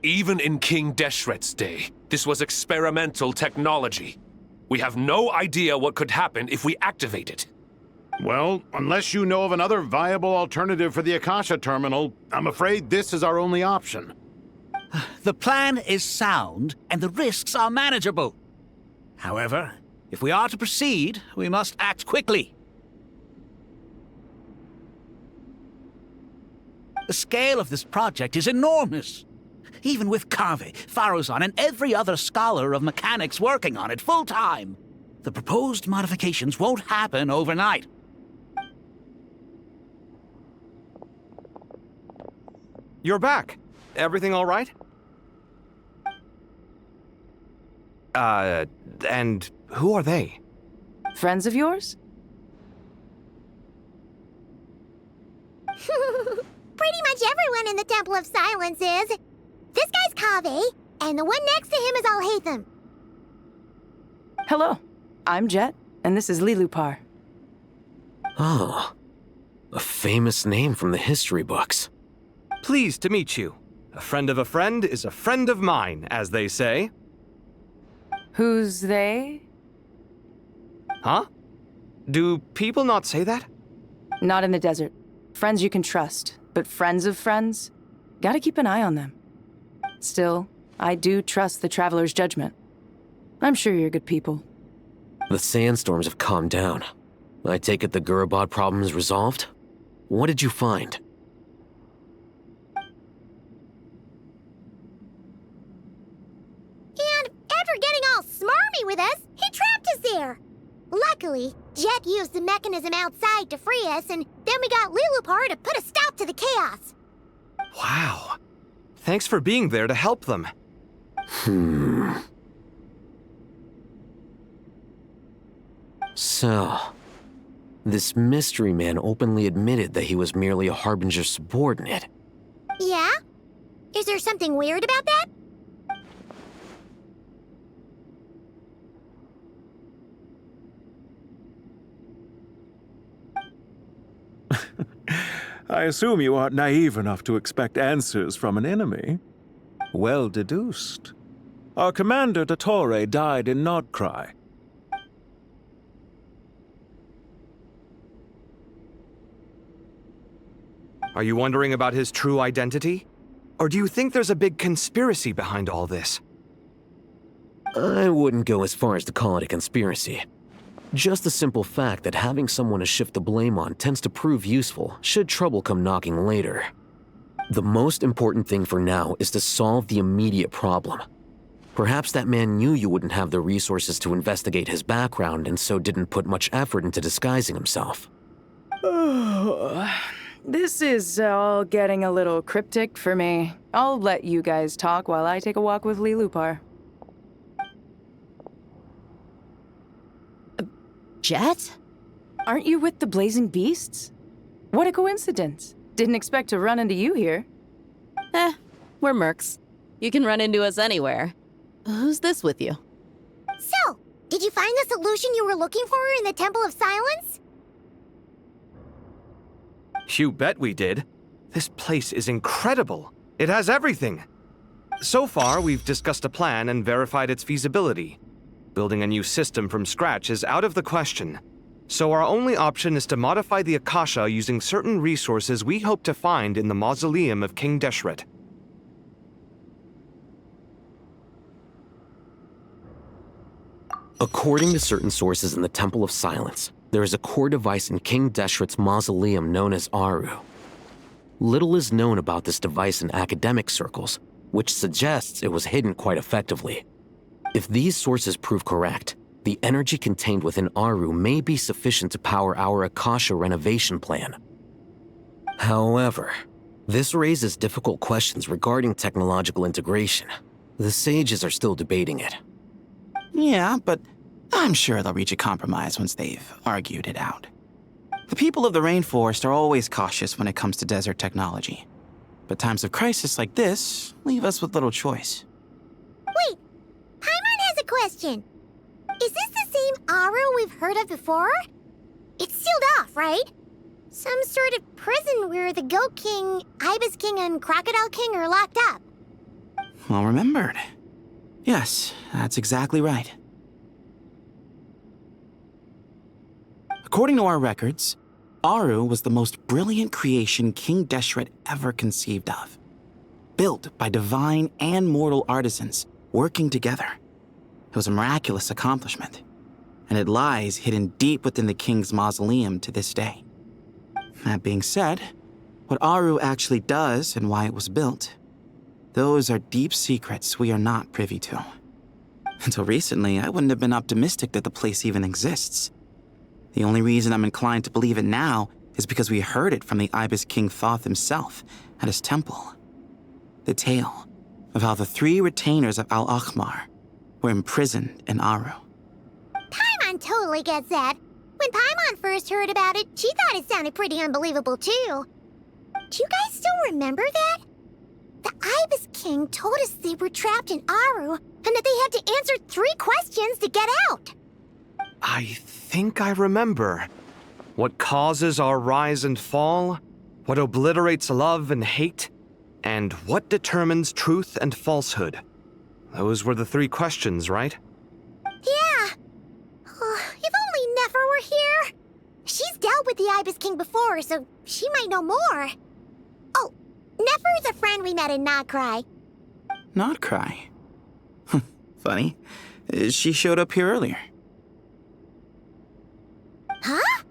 Even in King Deshret's day, this was experimental technology. We have no idea what could happen if we activate it. Well, unless you know of another viable alternative for the Akasha terminal, I'm afraid this is our only option. The plan is sound, and the risks are manageable. However, if we are to proceed, we must act quickly. The scale of this project is enormous. Even with Kave, Faruzan, and every other scholar of mechanics working on it full-time, the proposed modifications won't happen overnight. You're back. Everything all right? And who are they? Friends of yours? Pretty much everyone in the Temple of Silence is. This guy's Kave, and the one next to him is Alhaitham. Hello, I'm Jet, and this is Lilupar. Oh, a famous name from the history books. Pleased to meet you. A friend of a friend is a friend of mine, as they say. Who's they? Huh? Do people not say that? Not in the desert. Friends you can trust, but friends of friends? Gotta keep an eye on them. Still, I do trust the Traveler's judgment. I'm sure you're good people. The sandstorms have calmed down. I take it the Gurabad problem is resolved? What did you find? And after getting all smarmy with us, he trapped us there. Luckily, Jet used the mechanism outside to free us, and then we got Lilupar to put a stop to the chaos. Wow. Thanks for being there to help them. So, this mystery man openly admitted that he was merely a Harbinger subordinate. Yeah? Is there something weird about that? I assume you aren't naive enough to expect answers from an enemy. Well deduced. Our commander, Dottore, died in Nordkrai. Are you wondering about his true identity? Or do you think there's a big conspiracy behind all this? I wouldn't go as far as to call it a conspiracy. Just the simple fact that having someone to shift the blame on tends to prove useful should trouble come knocking later. The most important thing for now is to solve the immediate problem. Perhaps that man knew you wouldn't have the resources to investigate his background and so didn't put much effort into disguising himself. This is all getting a little cryptic for me. I'll let you guys talk while I take a walk with Lilupar. Jet? Aren't you with the Blazing Beasts? What a coincidence. Didn't expect to run into you here. We're mercs. You can run into us anywhere. Who's this with you? So, did you find the solution you were looking for in the Temple of Silence? You bet we did. This place is incredible. It has everything. So far, we've discussed a plan and verified its feasibility. Building a new system from scratch is out of the question. So our only option is to modify the Akasha using certain resources we hope to find in the mausoleum of King Deshret. According to certain sources in the Temple of Silence, there is a core device in King Deshret's mausoleum known as Aru. Little is known about this device in academic circles, which suggests it was hidden quite effectively. If these sources prove correct, the energy contained within Aru may be sufficient to power our Akasha renovation plan. However, this raises difficult questions regarding technological integration. The sages are still debating it. Yeah, but I'm sure they'll reach a compromise once they've argued it out. The people of the rainforest are always cautious when it comes to desert technology. But times of crisis like this leave us with little choice. Wait, Paimon has a question. Is this the same Aru we've heard of before? It's sealed off, right? Some sort of prison where the Goat King, Ibis King, and Crocodile King are locked up. Well remembered. Yes, that's exactly right. According to our records, Aru was the most brilliant creation King Deshret ever conceived of. Built by divine and mortal artisans working together. It was a miraculous accomplishment, and it lies hidden deep within the king's mausoleum to this day. That being said, what Aru actually does and why it was built, those are deep secrets we are not privy to. Until recently, I wouldn't have been optimistic that the place even exists. The only reason I'm inclined to believe it now is because we heard it from the Ibis King Thoth himself at his temple. The tale of how the 3 retainers of Al-Akhmar were imprisoned in Aru. Paimon totally gets that. When Paimon first heard about it, she thought it sounded pretty unbelievable too. Do you guys still remember that? The Ibis King told us they were trapped in Aru and that they had to answer 3 questions to get out. I think I remember. What causes our rise and fall? What obliterates love and hate? And what determines truth and falsehood? Those were the 3 questions, right? Yeah. If only Nefer were here. She's dealt with the Ibis King before, so she might know more. Oh, Nefer's a friend we met in Nordkrai. Nordkrai? Funny. She showed up here earlier. Huh?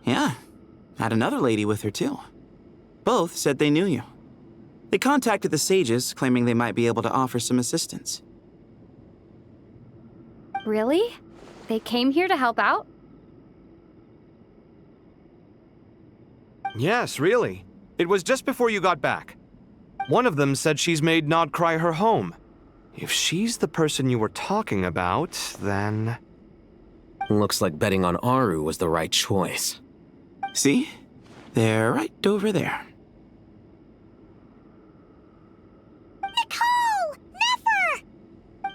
Yeah. Had another lady with her, too. Both said they knew you. They contacted the sages, claiming they might be able to offer some assistance. Really? They came here to help out? Yes, really. It was just before you got back. One of them said she's made Nod cry her home. If she's the person you were talking about, then... Looks like betting on Aru was the right choice. See? They're right over there. Nicole!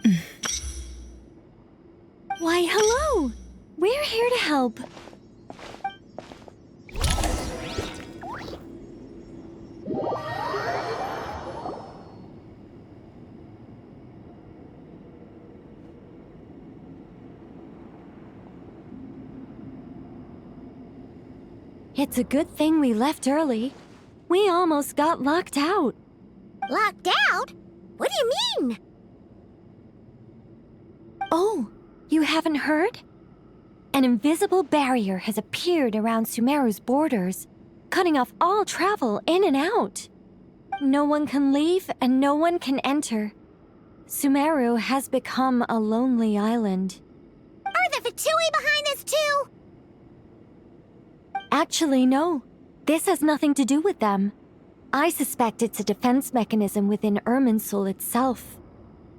Never! Why, hello! We're here to help. It's a good thing we left early. We almost got locked out. Locked out? What do you mean? Oh, you haven't heard? An invisible barrier has appeared around Sumeru's borders, cutting off all travel in and out. No one can leave and no one can enter. Sumeru has become a lonely island. Are the Fatui behind this too? Actually, no. This has nothing to do with them. I suspect it's a defense mechanism within Irminsul itself.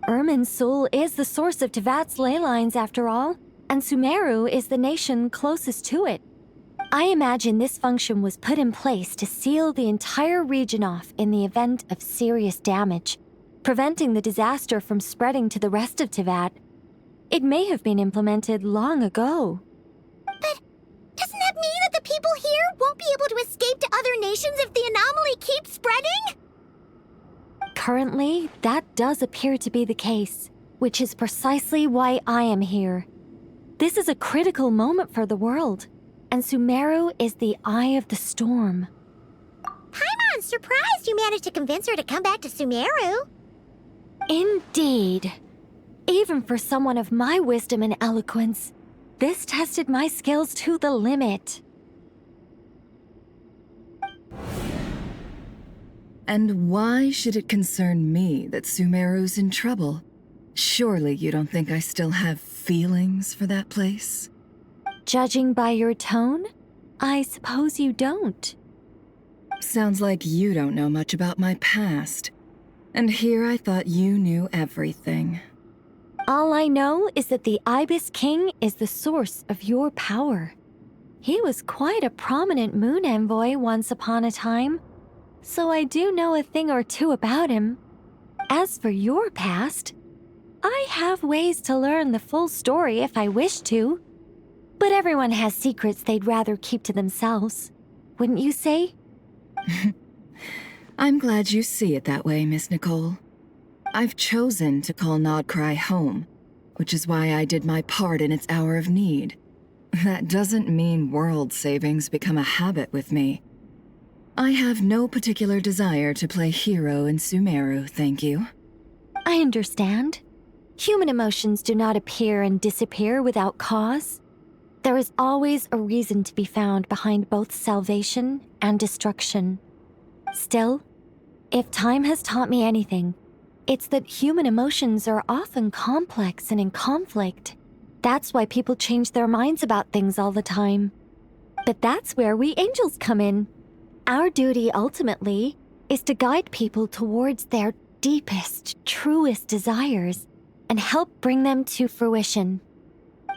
Irminsul is the source of Teyvat's ley lines, after all, and Sumeru is the nation closest to it. I imagine this function was put in place to seal the entire region off in the event of serious damage, preventing the disaster from spreading to the rest of Teyvat. It may have been implemented long ago. But doesn't that mean that the people here won't be able to escape to other nations if the anomaly keeps spreading? Currently, that does appear to be the case, which is precisely why I am here. This is a critical moment for the world, and Sumeru is the eye of the storm. Paimon's surprised you managed to convince her to come back to Sumeru. Indeed. Even for someone of my wisdom and eloquence, this tested my skills to the limit. And why should it concern me that Sumeru's in trouble? Surely you don't think I still have feelings for that place? Judging by your tone, I suppose you don't. Sounds like you don't know much about my past. And here I thought you knew everything. All I know is that the Ibis King is the source of your power. He was quite a prominent moon envoy once upon a time, so I do know a thing or two about him. As for your past, I have ways to learn the full story if I wish to. But everyone has secrets they'd rather keep to themselves, wouldn't you say? I'm glad you see it that way, Miss Nicole. I've chosen to call Nodcry home, which is why I did my part in its hour of need. That doesn't mean world savings become a habit with me. I have no particular desire to play hero in Sumeru, thank you. I understand. Human emotions do not appear and disappear without cause. There is always a reason to be found behind both salvation and destruction. Still, if time has taught me anything, it's that human emotions are often complex and in conflict. That's why people change their minds about things all the time. But that's where we angels come in. Our duty, ultimately, is to guide people towards their deepest, truest desires and help bring them to fruition.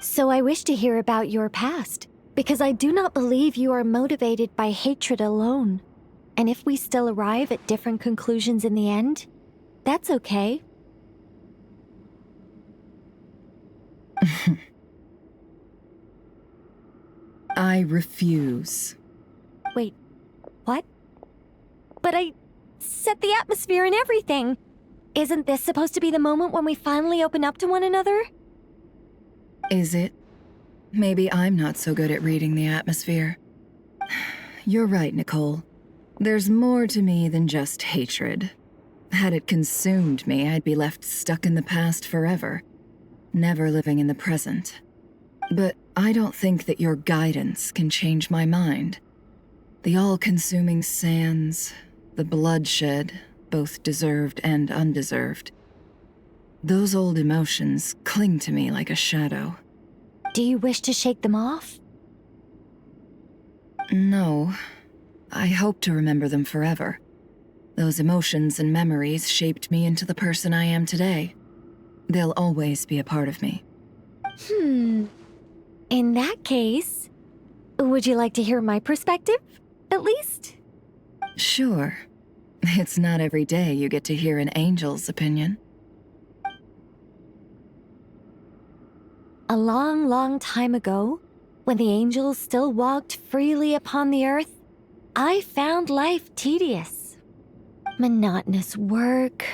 So I wish to hear about your past, because I do not believe you are motivated by hatred alone. And if we still arrive at different conclusions in the end, that's okay. I refuse. Wait, what? But I set the atmosphere and everything. Isn't this supposed to be the moment when we finally open up to one another? Is it? Maybe I'm not so good at reading the atmosphere. You're right, Nicole. There's more to me than just hatred. Had it consumed me, I'd be left stuck in the past forever, never living in the present. But I don't think that your guidance can change my mind. The all-consuming sands, the bloodshed, both deserved and undeserved. Those old emotions cling to me like a shadow. Do you wish to shake them off? No. I hope to remember them forever. Those emotions and memories shaped me into the person I am today. They'll always be a part of me. In that case, would you like to hear my perspective, at least? Sure. It's not every day you get to hear an angel's opinion. A long, long time ago, when the angels still walked freely upon the earth, I found life tedious. Monotonous work,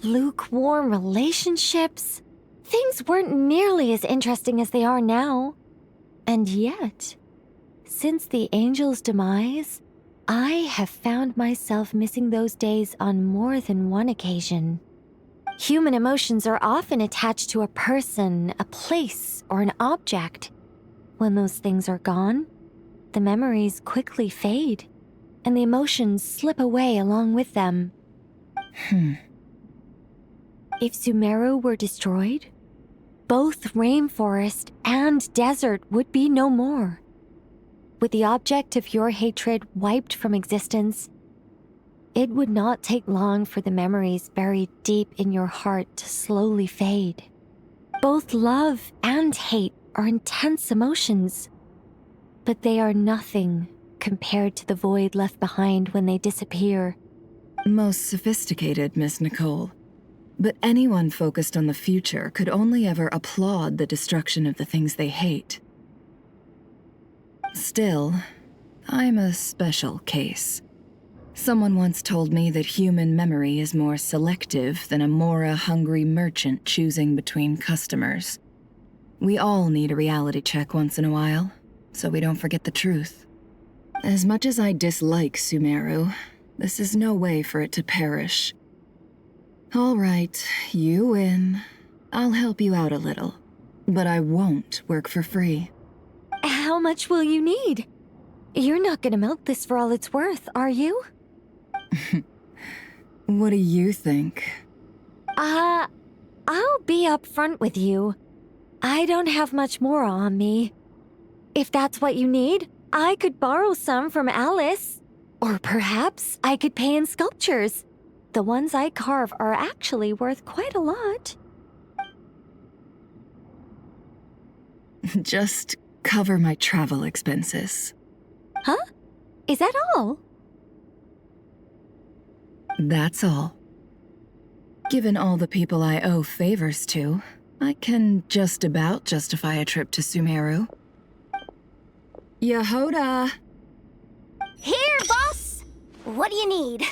lukewarm relationships. Things weren't nearly as interesting as they are now. And yet, since the angels' demise, I have found myself missing those days on more than one occasion. Human emotions are often attached to a person, a place, or an object. When those things are gone, the memories quickly fade, and the emotions slip away along with them. If Sumeru were destroyed, both rainforest and desert would be no more. With the object of your hatred wiped from existence, it would not take long for the memories buried deep in your heart to slowly fade. Both love and hate are intense emotions, but they are nothing compared to the void left behind when they disappear. Most sophisticated, Miss Nicole. But anyone focused on the future could only ever applaud the destruction of the things they hate. Still, I'm a special case. Someone once told me that human memory is more selective than a Mora-hungry merchant choosing between customers. We all need a reality check once in a while, so we don't forget the truth. As much as I dislike Sumeru, this is no way for it to perish. All right, you win. I'll help you out a little, but I won't work for free. How much will you need? You're not gonna milk this for all it's worth, are you? What do you think? I'll be upfront with you. I don't have much more on me. If that's what you need, I could borrow some from Alice. Or perhaps I could pay in sculptures. The ones I carve are actually worth quite a lot. Just cover my travel expenses. Huh? Is that all? That's all. Given all the people I owe favors to, I can just about justify a trip to Sumeru. Yehoda! Here, boss! What do you need?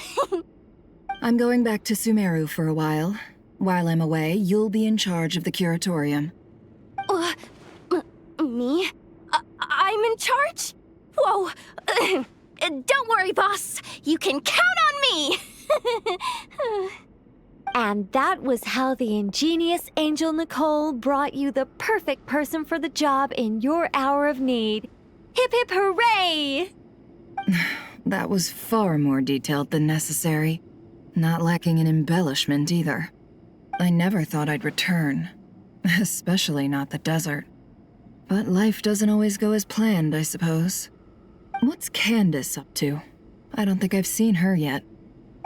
I'm going back to Sumeru for a while. While I'm away, you'll be in charge of the curatorium. Me? I'm in charge? Whoa! Don't worry, boss. You can count on me! And that was how the ingenious Angel Nicole brought you the perfect person for the job in your hour of need. Hip hip hooray! That was far more detailed than necessary. Not lacking in embellishment either. I never thought I'd return. Especially not the desert. But life doesn't always go as planned, I suppose. What's Candace up to? I don't think I've seen her yet.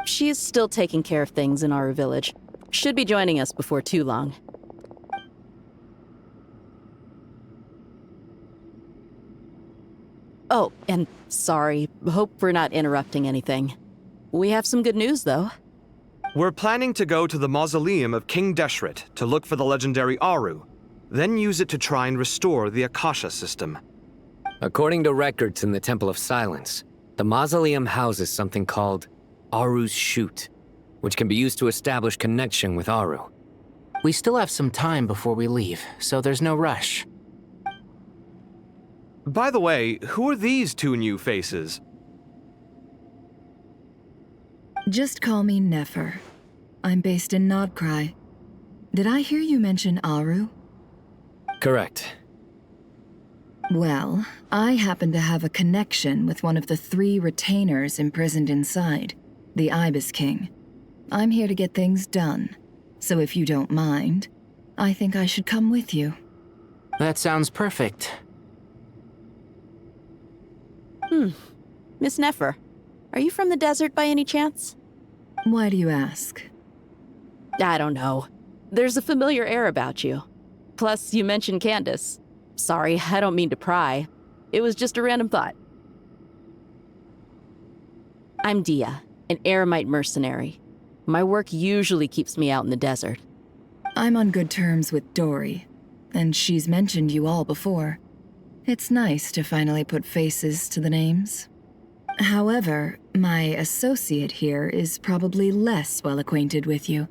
She is still taking care of things in our village. Should be joining us before too long. Oh, and sorry. Hope we're not interrupting anything. We have some good news, though. We're planning to go to the mausoleum of King Deshret to look for the legendary Aru, then use it to try and restore the Akasha system. According to records in the Temple of Silence, the mausoleum houses something called Aru's Chute, which can be used to establish connection with Aru. We still have some time before we leave, so there's no rush. By the way, who are these two new faces? Just call me Nefer. I'm based in Nodcry. Did I hear you mention Aru? Correct. Well, I happen to have a connection with one of the 3 retainers imprisoned inside, the Ibis King. I'm here to get things done, so if you don't mind, I think I should come with you. That sounds perfect. Miss Nefer, are you from the desert by any chance? Why do you ask? I don't know. There's a familiar air about you. Plus, you mentioned Candace. Sorry, I don't mean to pry. It was just a random thought. I'm Dia, an eremite mercenary. My work usually keeps me out in the desert. I'm on good terms with Dory, and she's mentioned you all before. It's nice to finally put faces to the names. However, my associate here is probably less well acquainted with you.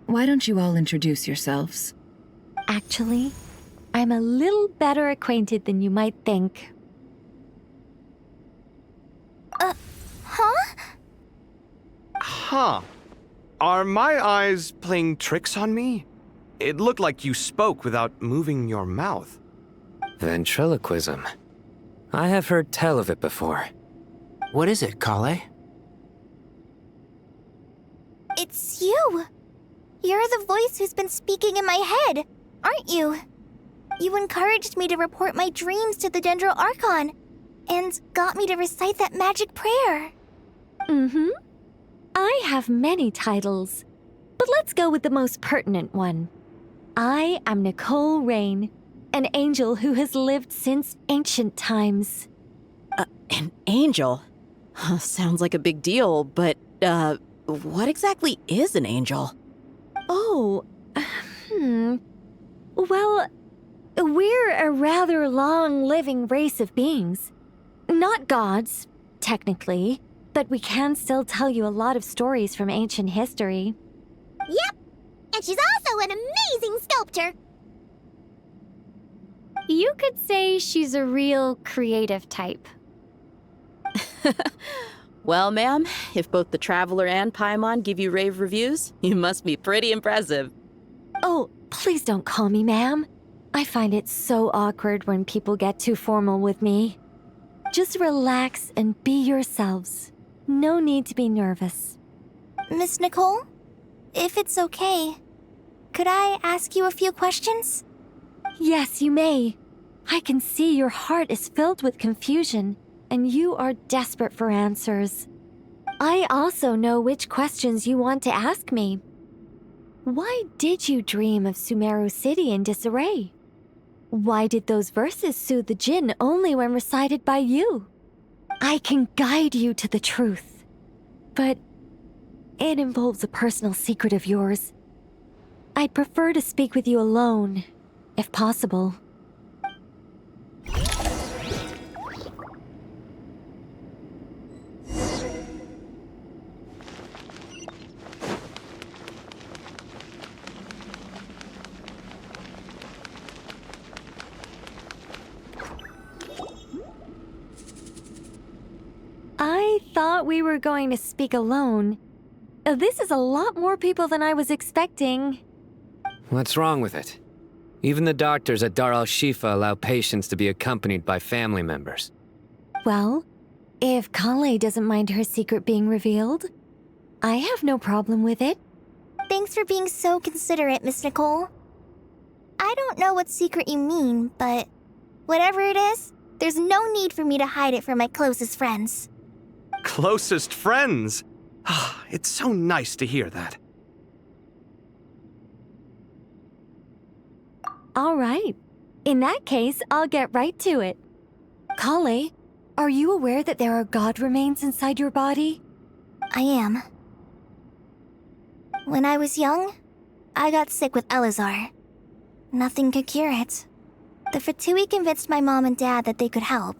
Why don't you all introduce yourselves? Actually, I'm a little better acquainted than you might think. Huh? Huh. Are my eyes playing tricks on me? It looked like you spoke without moving your mouth. Ventriloquism. I have heard tell of it before. What is it, Kale? It's you! You're the voice who's been speaking in my head, aren't you? You encouraged me to report my dreams to the Dendro Archon, and got me to recite that magic prayer. Mm-hmm. I have many titles, but let's go with the most pertinent one. I am Nicole Rain, an angel who has lived since ancient times. An angel? Sounds like a big deal, but, what exactly is an angel? Oh, Well, we're a rather long-living race of beings. Not gods, technically, but we can still tell you a lot of stories from ancient history. Yep, and she's also an amazing sculptor. You could say she's a real creative type. Well, ma'am, if both the Traveler and Paimon give you rave reviews, you must be pretty impressive. Oh, please don't call me ma'am. I find it so awkward when people get too formal with me. Just relax and be yourselves. No need to be nervous. Miss Nicole, if it's okay, could I ask you a few questions? Yes, you may. I can see your heart is filled with confusion, and you are desperate for answers. I also know which questions you want to ask me. Why did you dream of Sumeru City in disarray? Why did those verses soothe the Jinn only when recited by you? I can guide you to the truth, but it involves a personal secret of yours. I'd prefer to speak with you alone, if possible. I thought we were going to speak alone. This is a lot more people than I was expecting. What's wrong with it? Even the doctors at Dar al-Shifa allow patients to be accompanied by family members. Well, if Kale doesn't mind her secret being revealed, I have no problem with it. Thanks for being so considerate, Miss Nicole. I don't know what secret you mean, but whatever it is, there's no need for me to hide it from my closest friends. Closest friends? It's so nice to hear that. All right. In that case, I'll get right to it. Kale, are you aware that there are god remains inside your body? I am. When I was young, I got sick with Elazar. Nothing could cure it. The Fatui convinced my mom and dad that they could help,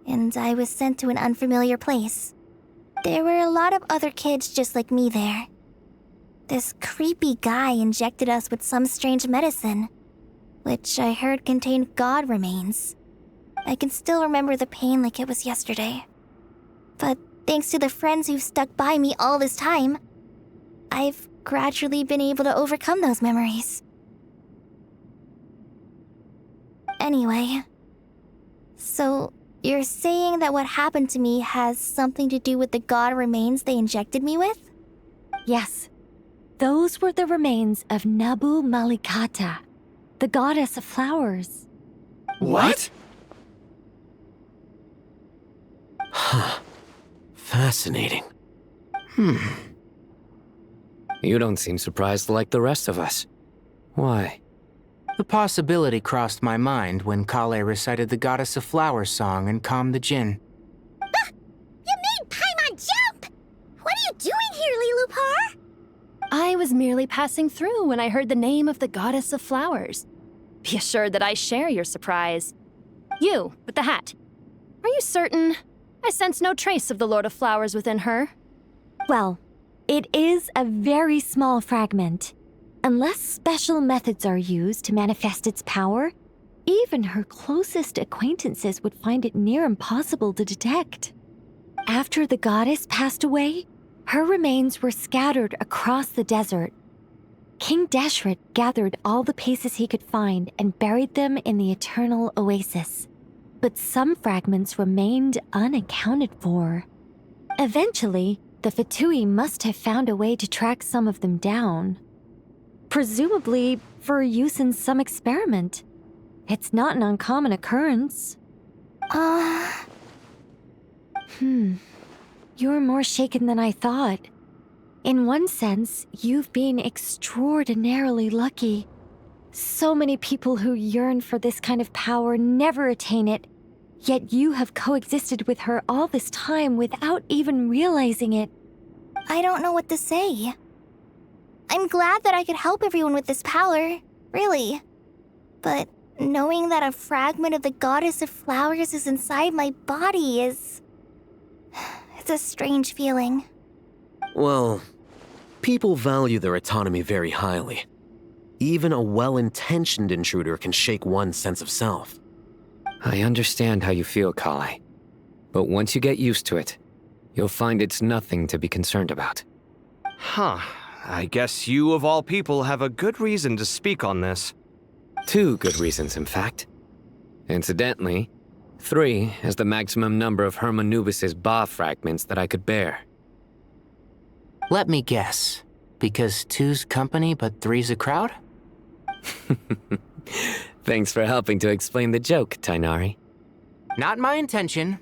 and I was sent to an unfamiliar place. There were a lot of other kids just like me there. This creepy guy injected us with some strange medicine, which I heard contained god remains. I can still remember the pain like it was yesterday. But thanks to the friends who've stuck by me all this time, I've gradually been able to overcome those memories. Anyway, so you're saying that what happened to me has something to do with the god remains they injected me with? Yes. Those were the remains of Nabu Malikata, the goddess of flowers. What? Huh. Fascinating. You don't seem surprised like the rest of us. Why? The possibility crossed my mind when Kale recited the Goddess of Flowers song and calmed the Djinn. Ah! You made Paimon jump! What are you doing here, Lilupar? I was merely passing through when I heard the name of the Goddess of Flowers. Be assured that I share your surprise. You, with the hat. Are you certain? I sense no trace of the Lord of Flowers within her. Well, it is a very small fragment. Unless special methods are used to manifest its power, even her closest acquaintances would find it near impossible to detect. After the goddess passed away, her remains were scattered across the desert. King Deshret gathered all the pieces he could find and buried them in the Eternal Oasis. But some fragments remained unaccounted for. Eventually, the Fatui must have found a way to track some of them down. Presumably for use in some experiment. It's not an uncommon occurrence. You're more shaken than I thought. In one sense, you've been extraordinarily lucky. So many people who yearn for this kind of power never attain it, yet you have coexisted with her all this time without even realizing it. I don't know what to say. I'm glad that I could help everyone with this power, really. But knowing that a fragment of the Goddess of Flowers is inside my body is... It's a strange feeling. Well, people value their autonomy very highly. Even a well-intentioned intruder can shake one's sense of self. I understand how you feel, Kale. But once you get used to it, you'll find it's nothing to be concerned about. Huh. I guess you, of all people, have a good reason to speak on this. 2 good reasons, in fact. Incidentally, 3 is the maximum number of Hermanubis' Ba fragments that I could bear. Let me guess. Because 2's company, but 3's a crowd? Thanks for helping to explain the joke, Tainari. Not my intention.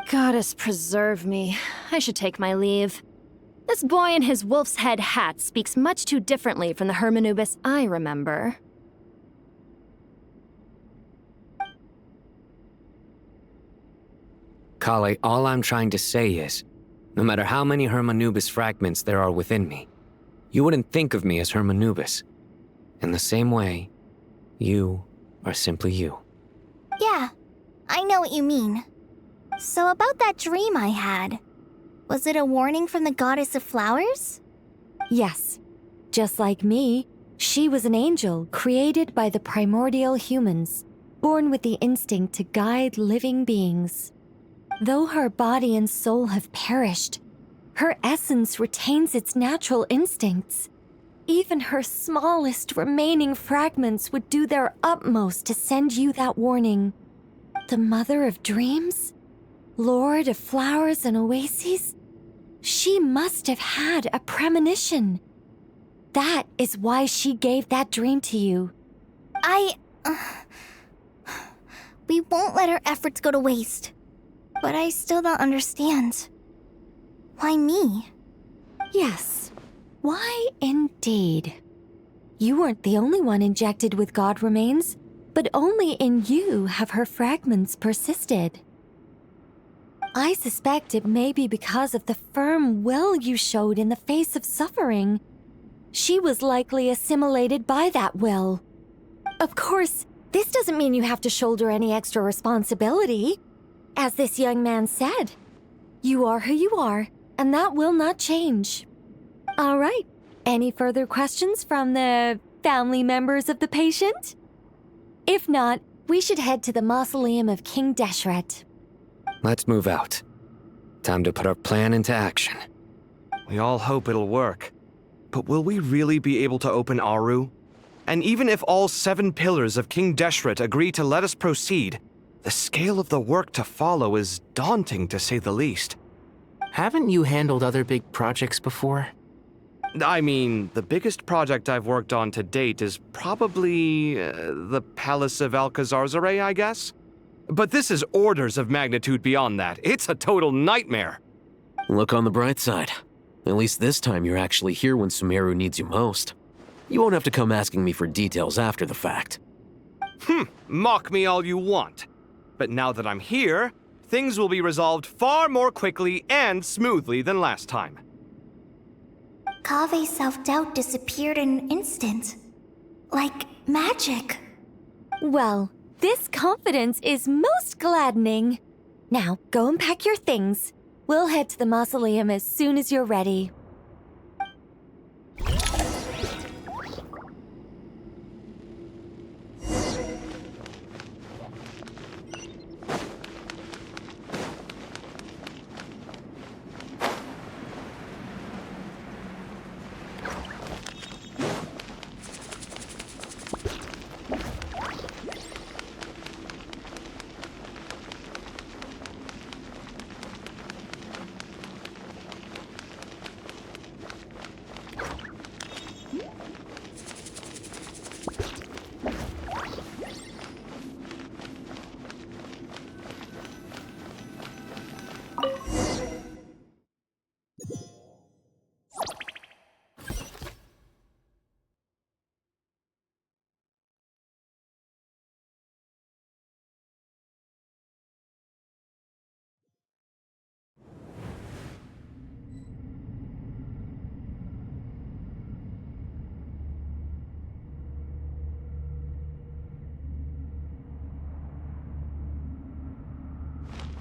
Goddess preserve me. I should take my leave. This boy in his wolf's head hat speaks much too differently from the Hermanubis I remember. Kale, all I'm trying to say is, no matter how many Hermanubis fragments there are within me, you wouldn't think of me as Hermanubis. In the same way, you are simply you. Yeah, I know what you mean. So about that dream I had, was it a warning from the Goddess of Flowers? Yes. Just like me, she was an angel created by the primordial humans, born with the instinct to guide living beings. Though her body and soul have perished, her essence retains its natural instincts. Even her smallest remaining fragments would do their utmost to send you that warning. The Mother of Dreams? Lord of Flowers and Oases? She must have had a premonition. That is why she gave that dream to you. We won't let our efforts go to waste. But I still don't understand. Why me? Yes. Why indeed? You weren't the only one injected with God remains, but only in you have her fragments persisted. I suspect it may be because of the firm will you showed in the face of suffering. She was likely assimilated by that will. Of course, this doesn't mean you have to shoulder any extra responsibility. As this young man said, you are who you are, and that will not change. All right, any further questions from the family members of the patient? If not, we should head to the mausoleum of King Deshret. Let's move out. Time to put our plan into action. We all hope it'll work. But will we really be able to open Aru? And even if all 7 pillars of King Deshret agree to let us proceed, the scale of the work to follow is daunting to say the least. Haven't you handled other big projects before? I mean, the biggest project I've worked on to date is probably the Palace of Alcazarzaray, I guess? But this is orders of magnitude beyond that. It's a total nightmare. Look on the bright side. At least this time you're actually here when Sumeru needs you most. You won't have to come asking me for details after the fact. Mock me all you want. But now that I'm here, things will be resolved far more quickly and smoothly than last time. Kave's self-doubt disappeared in an instant. Like magic. Well, this confidence is most gladdening. Now, go and pack your things. We'll head to the mausoleum as soon as you're ready.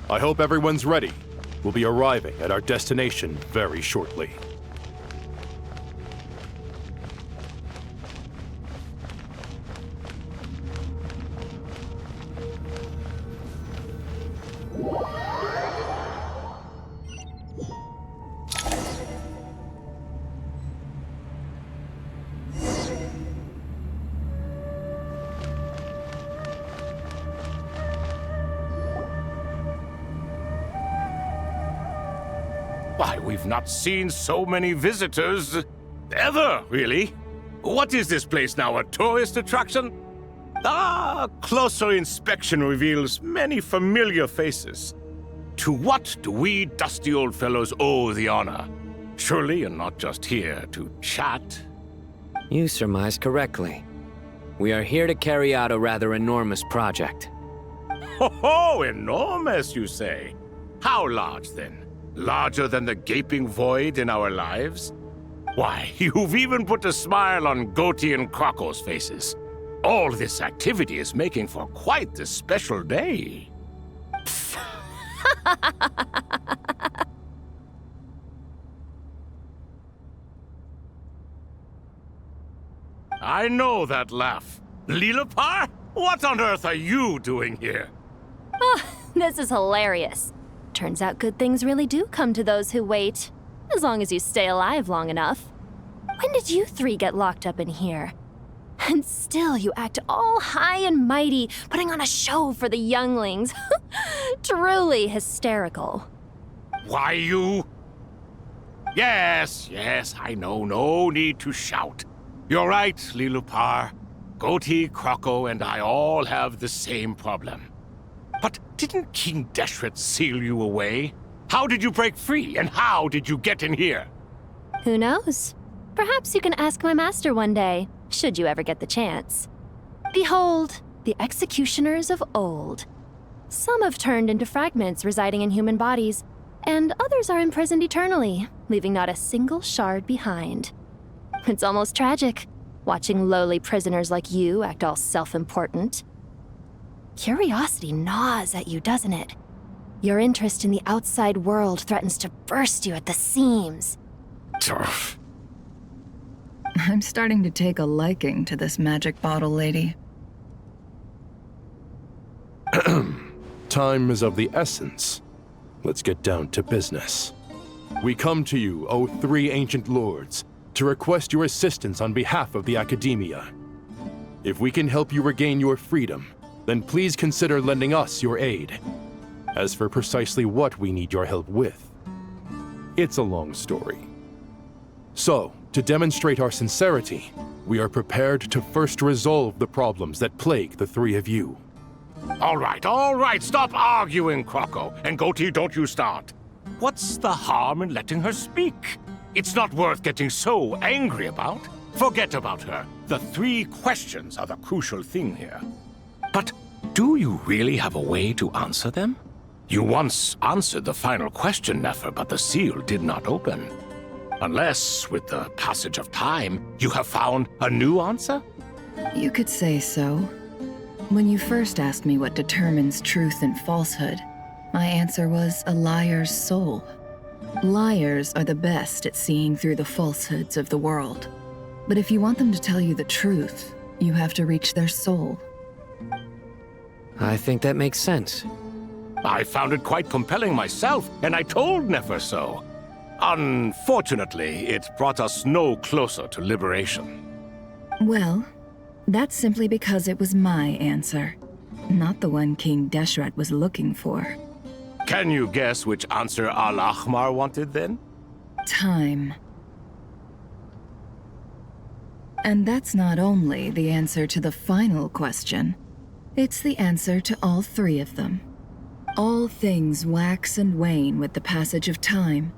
I hope everyone's ready. We'll be arriving at our destination very shortly. Why, we've not seen so many visitors ever, really. What is this place now, a tourist attraction? Closer inspection reveals many familiar faces. To what do we dusty old fellows owe the honor? Surely you're not just here to chat. You surmise correctly. We are here to carry out a rather enormous project. Ho, enormous, you say? How large, then? Larger than the gaping void in our lives? Why, you've even put a smile on Goatee and Crocco's faces. All this activity is making for quite the special day. I know that laugh. Lilipar? What on earth are you doing here? Oh, this is hilarious. Turns out good things really do come to those who wait, as long as you stay alive long enough. When did you three get locked up in here? And still you act all high and mighty, putting on a show for the younglings. Truly hysterical. Why, you... Yes, I know, no need to shout. You're right, Lilipar. Goatee, Crocco, and I all have the same problem. But didn't King Deshret seal you away? How did you break free, and how did you get in here? Who knows? Perhaps you can ask my master one day, should you ever get the chance. Behold, the executioners of old. Some have turned into fragments residing in human bodies, and others are imprisoned eternally, leaving not a single shard behind. It's almost tragic, watching lowly prisoners like you act all self-important. Curiosity gnaws at you, doesn't it? Your interest in the outside world threatens to burst you at the seams. Turf. I'm starting to take a liking to this magic bottle lady. Time is of the essence. Let's get down to business. We come to you, O three ancient lords, to request your assistance on behalf of the Academia. If we can help you regain your freedom, then please consider lending us your aid. As for precisely what we need your help with, it's a long story. So, to demonstrate our sincerity, we are prepared to first resolve the problems that plague the three of you. All right, stop arguing, Crocco. And Goatee, don't you start. What's the harm in letting her speak? It's not worth getting so angry about. Forget about her. The 3 questions are the crucial thing here. But do you really have a way to answer them? You once answered the final question, Nefer, but the seal did not open. Unless, with the passage of time, you have found a new answer? You could say so. When you first asked me what determines truth and falsehood, my answer was a liar's soul. Liars are the best at seeing through the falsehoods of the world. But if you want them to tell you the truth, you have to reach their soul. I think that makes sense. I found it quite compelling myself, and I told Nefer so. Unfortunately, it brought us no closer to liberation. Well, that's simply because it was my answer, not the one King Deshret was looking for. Can you guess which answer Al-Ahmar wanted then? Time. And that's not only the answer to the final question, it's the answer to all 3 of them. All things wax and wane with the passage of time.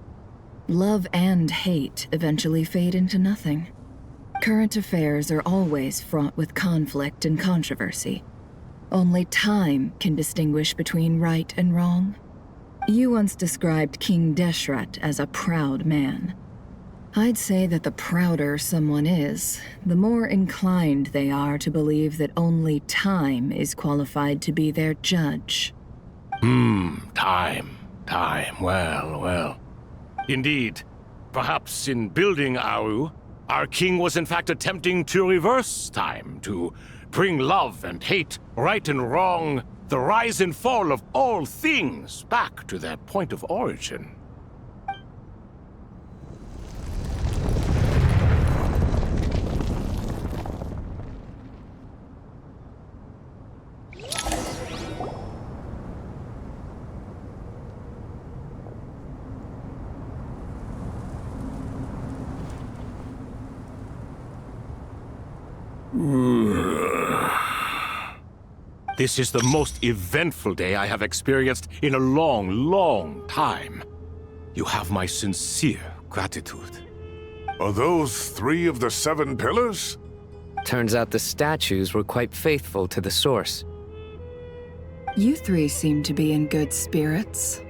Love and hate eventually fade into nothing. Current affairs are always fraught with conflict and controversy. Only time can distinguish between right and wrong. You once described King Deshret as a proud man. I'd say that the prouder someone is, the more inclined they are to believe that only time is qualified to be their judge. Time. Well. Indeed. Perhaps in building Aru, our king was in fact attempting to reverse time, to bring love and hate, right and wrong, the rise and fall of all things back to their point of origin. This is the most eventful day I have experienced in a long time. You have my sincere gratitude. Are those 3 of the 7 pillars? Turns out the statues were quite faithful to the source. You 3 seem to be in good spirits.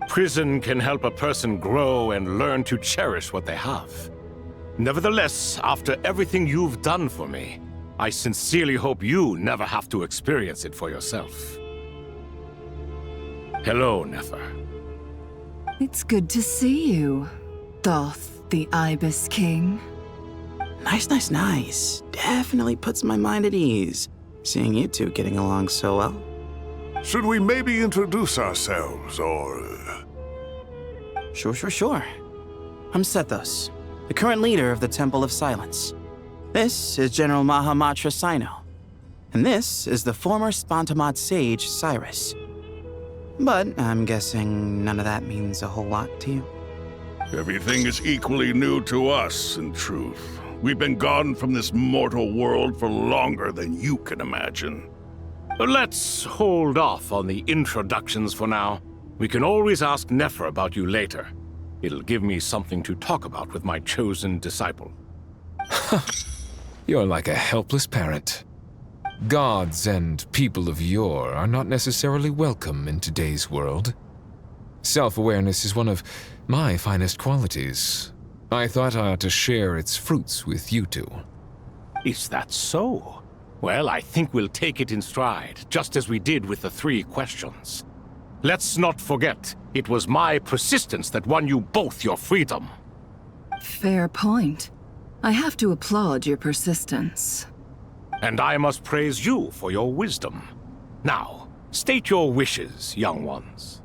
Prison can help a person grow and learn to cherish what they have. Nevertheless, after everything you've done for me, I sincerely hope you never have to experience it for yourself. Hello, Nefer. It's good to see you, Thoth the Ibis King. Nice. Definitely puts my mind at ease, seeing you 2 getting along so well. Should we maybe introduce ourselves, or... Sure. I'm Sethos, the current leader of the Temple of Silence. This is General Mahamatra Sino, and this is the former Spantamad sage, Cyrus. But I'm guessing none of that means a whole lot to you. Everything is equally new to us, in truth. We've been gone from this mortal world for longer than you can imagine. Let's hold off on the introductions for now. We can always ask Nefer about you later. It'll give me something to talk about with my chosen disciple. You're like a helpless parent. Gods and people of yore are not necessarily welcome in today's world. Self-awareness is one of my finest qualities. I thought I ought to share its fruits with you 2. Is that so? Well, I think we'll take it in stride, just as we did with the 3 questions. Let's not forget, it was my persistence that won you both your freedom. Fair point. I have to applaud your persistence. And I must praise you for your wisdom. Now, state your wishes, young ones.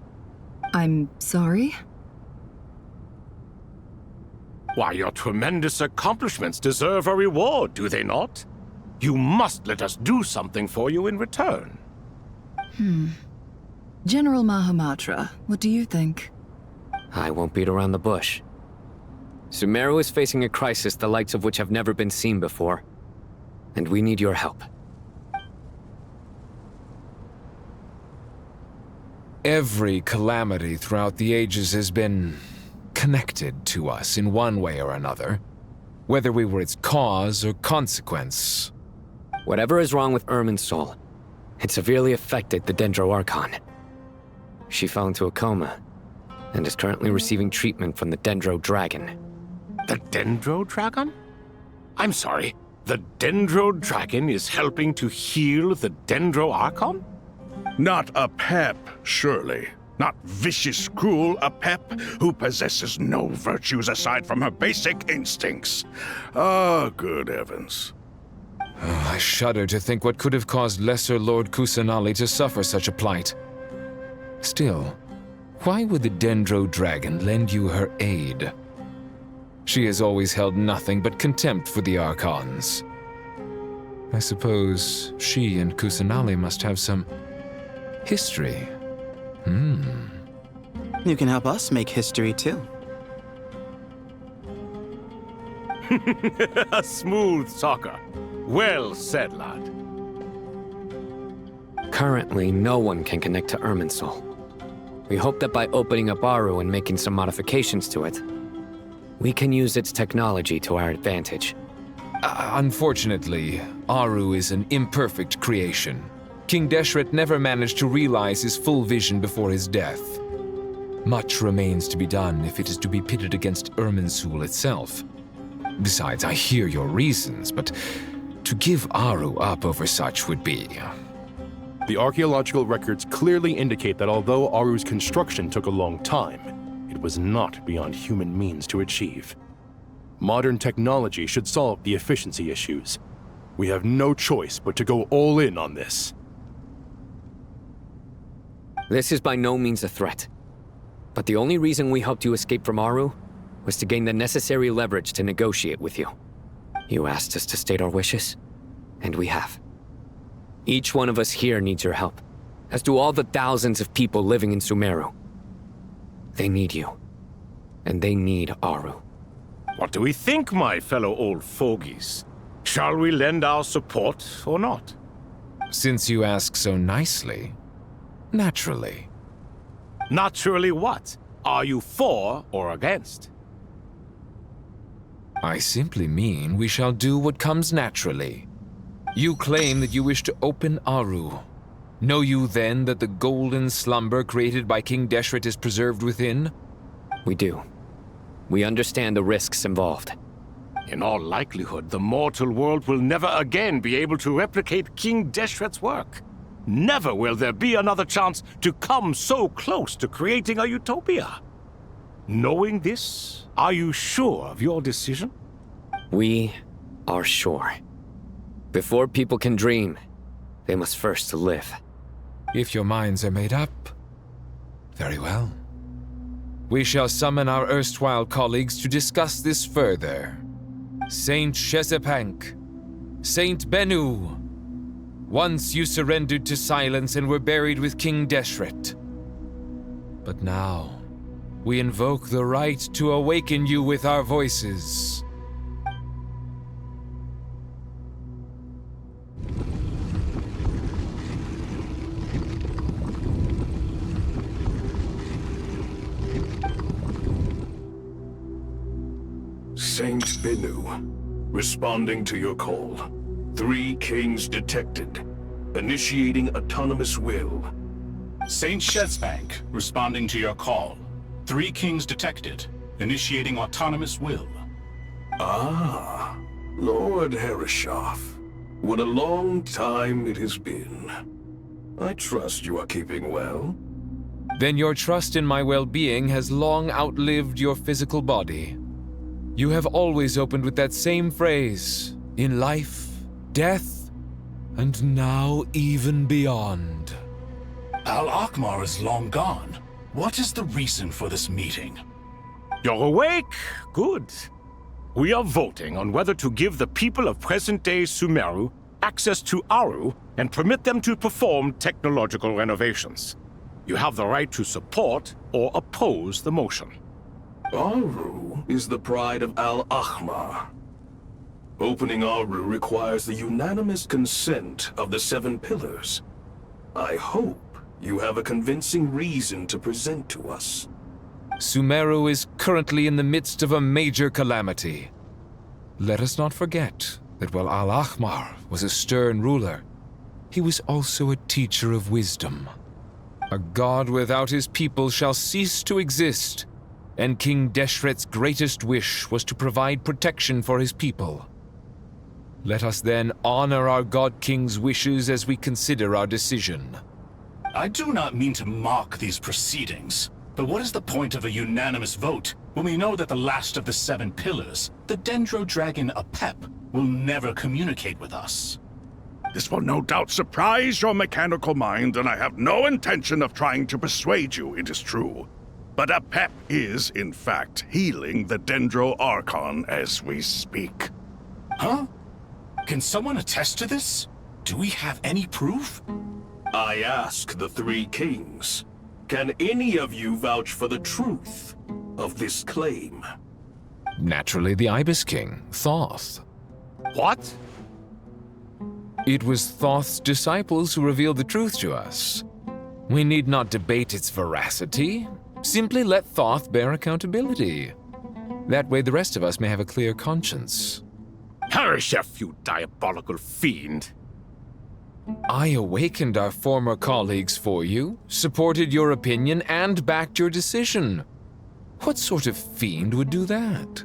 I'm sorry? Why, your tremendous accomplishments deserve a reward, do they not? You must let us do something for you in return. General Mahamatra, what do you think? I won't beat around the bush. Sumeru is facing a crisis the likes of which have never been seen before. And we need your help. Every calamity throughout the ages has been connected to us in one way or another, whether we were its cause or consequence. Whatever is wrong with Irminsul, it severely affected the Dendro Archon. She fell into a coma and is currently receiving treatment from the Dendro Dragon. The Dendro Dragon? I'm sorry, the Dendro Dragon is helping to heal the Dendro Archon? Not a pep, surely. Not vicious, cruel a pep who possesses no virtues aside from her basic instincts. Ah, good heavens. Oh, I shudder to think what could have caused Lesser Lord Kusanali to suffer such a plight. Still, why would the Dendro Dragon lend you her aid? She has always held nothing but contempt for the Archons. I suppose she and Kusanali must have some history. You can help us make history too. A smooth talker. Well said, lad. Currently, no one can connect to Irminsul. We hope that by opening up Aru and making some modifications to it, we can use its technology to our advantage. Unfortunately, Aru is an imperfect creation. King Deshret never managed to realize his full vision before his death. Much remains to be done if it is to be pitted against Irminsul itself. Besides, I hear your reasons, but to give Aru up over such would be... The archaeological records clearly indicate that although Aru's construction took a long time, it was not beyond human means to achieve. Modern technology should solve the efficiency issues. We have no choice but to go all in on this. This is by no means a threat. But the only reason we helped you escape from Aru was to gain the necessary leverage to negotiate with you. You asked us to state our wishes, and we have. Each one of us here needs your help, as do all the thousands of people living in Sumeru. They need you, and they need Aru. What do we think, my fellow old fogies? Shall we lend our support or not? Since you ask so nicely, naturally. Naturally what? Are you for or against? I simply mean we shall do what comes naturally. You claim that you wish to open Aru. Know you then that the golden slumber created by King Deshret is preserved within? We do. We understand the risks involved. In all likelihood, the mortal world will never again be able to replicate King Deshret's work. Never will there be another chance to come so close to creating a utopia. Knowing this, are you sure of your decision? We are sure. Before people can dream, they must first live. If your minds are made up, very well. We shall summon our erstwhile colleagues to discuss this further. Saint Shezepank, Saint Bennu. Once you surrendered to silence and were buried with King Deshret. But now, we invoke the right to awaken you with our voices. Saint Bennu, responding to your call. 3 kings detected. Initiating autonomous will. Saint Shezbank, responding to your call. 3 kings detected. Initiating autonomous will. Ah, Lord Herreshoff. What a long time it has been. I trust you are keeping well. Then your trust in my well-being has long outlived your physical body. You have always opened with that same phrase, in life, death, and now even beyond. Al-Akmar is long gone. What is the reason for this meeting? You're awake? Good. We are voting on whether to give the people of present-day Sumeru access to Aru and permit them to perform technological renovations. You have the right to support or oppose the motion. Aru is the pride of Al-Ahmar. Opening Aru requires the unanimous consent of the 7 pillars. I hope you have a convincing reason to present to us. Sumeru is currently in the midst of a major calamity. Let us not forget that while Al-Ahmar was a stern ruler, he was also a teacher of wisdom. A god without his people shall cease to exist, and King Deshret's greatest wish was to provide protection for his people. Let us then honor our God King's wishes as we consider our decision. I do not mean to mock these proceedings, but what is the point of a unanimous vote when we know that the last of the 7 pillars, the Dendro Dragon Apep, will never communicate with us? This will no doubt surprise your mechanical mind, and I have no intention of trying to persuade you it is true. But Apep is, in fact, healing the Dendro Archon as we speak. Huh? Can someone attest to this? Do we have any proof? I ask the 3 kings. Can any of you vouch for the truth of this claim? Naturally, the Ibis King, Thoth. What? It was Thoth's disciples who revealed the truth to us. We need not debate its veracity. Simply let Thoth bear accountability. That way the rest of us may have a clear conscience. Perish, you diabolical fiend! I awakened our former colleagues for you, supported your opinion, and backed your decision. What sort of fiend would do that?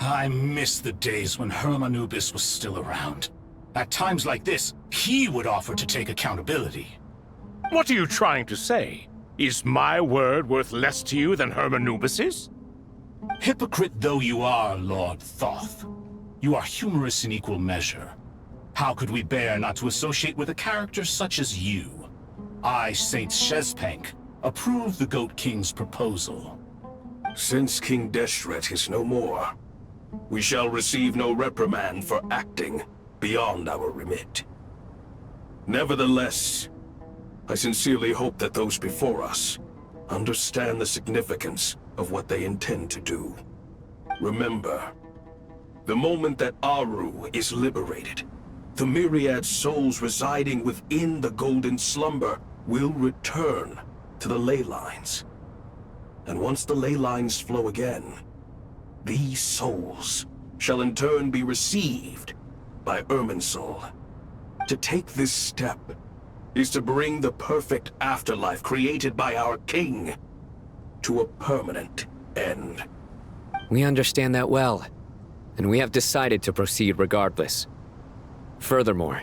I miss the days when Hermanubis was still around. At times like this, he would offer to take accountability. What are you trying to say? Is my word worth less to you than Hermanubis's? Hypocrite though you are, Lord Thoth, you are humorous in equal measure. How could we bear not to associate with a character such as you? I, Saint Shezpank, approve the Goat King's proposal. Since King Deshret is no more, we shall receive no reprimand for acting beyond our remit. Nevertheless, I sincerely hope that those before us understand the significance of what they intend to do. Remember, the moment that Aru is liberated, the myriad souls residing within the Golden Slumber will return to the ley lines. And once the ley lines flow again, these souls shall in turn be received by Irminsul. To take this step is to bring the perfect afterlife created by our king to a permanent end. We understand that well, and we have decided to proceed regardless. Furthermore,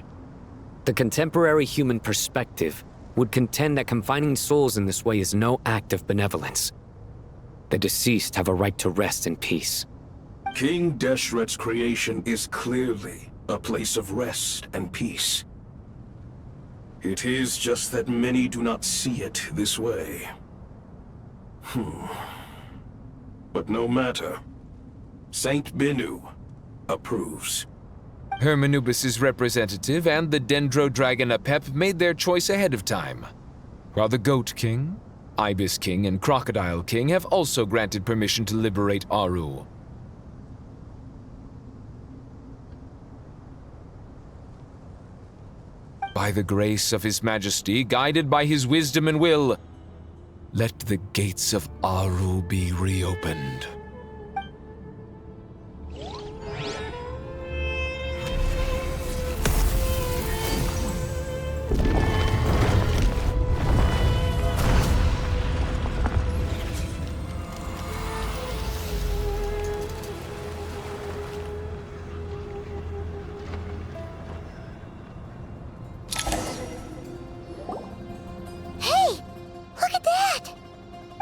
the contemporary human perspective would contend that confining souls in this way is no act of benevolence. The deceased have a right to rest in peace. King Deshret's creation is clearly a place of rest and peace. It is just that many do not see it this way. But no matter. Saint Binu approves. Hermanubis' representative and the Dendro Dragon Apep made their choice ahead of time, while the Goat King, Ibis King, and Crocodile King have also granted permission to liberate Aru. By the grace of His Majesty, guided by his wisdom and will, let the gates of Aru be reopened.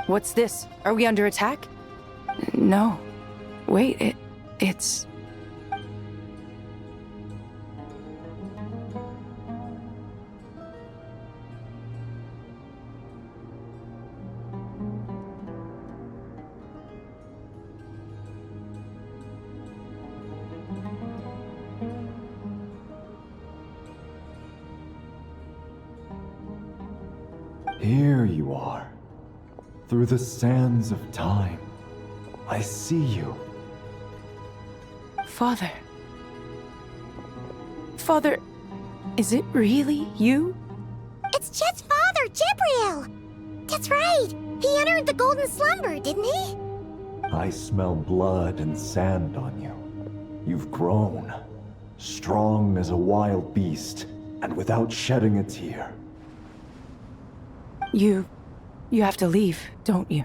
What's this? Are we under attack? No. Wait, it's... Here you are. Through the sands of time, I see you. Father. Father, is it really you? It's Jet's father, Jibriel! That's right! He entered the golden slumber, didn't he? I smell blood and sand on you. You've grown, strong as a wild beast, and without shedding a tear. You have to leave, don't you?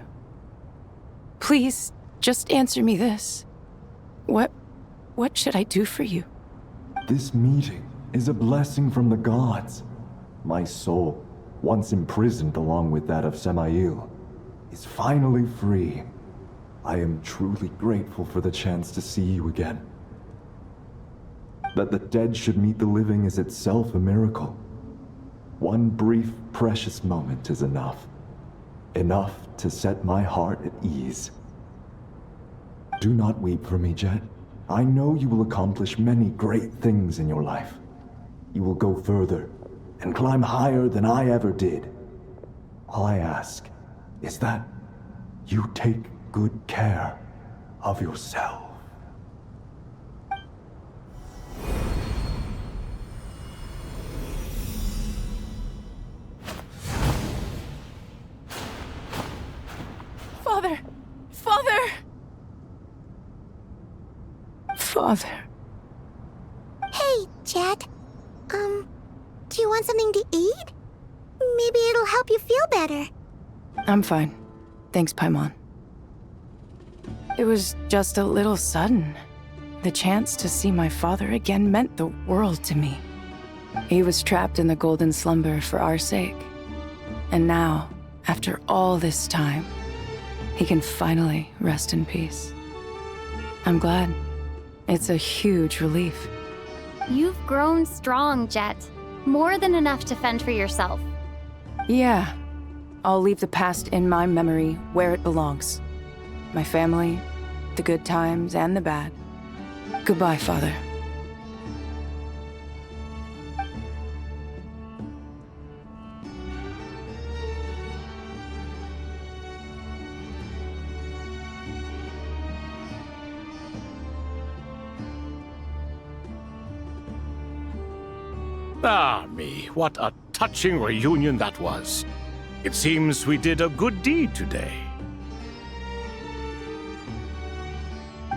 Please, just answer me this. What should I do for you? This meeting is a blessing from the gods. My soul, once imprisoned along with that of Samael, is finally free. I am truly grateful for the chance to see you again. That the dead should meet the living is itself a miracle. One brief, precious moment is enough. Enough to set my heart at ease. Do not weep for me, Jet. I know you will accomplish many great things in your life. You will go further and climb higher than I ever did. All I ask is that you take good care of yourself. Father! Father! Father. Hey, Jet. Do you want something to eat? Maybe it'll help you feel better. I'm fine. Thanks, Paimon. It was just a little sudden. The chance to see my father again meant the world to me. He was trapped in the golden slumber for our sake. And now, after all this time, he can finally rest in peace. I'm glad. It's a huge relief. You've grown strong, Jet. More than enough to fend for yourself. Yeah. I'll leave the past in my memory where it belongs. My family, the good times and the bad. Goodbye, Father. Ah, me, what a touching reunion that was. It seems we did a good deed today.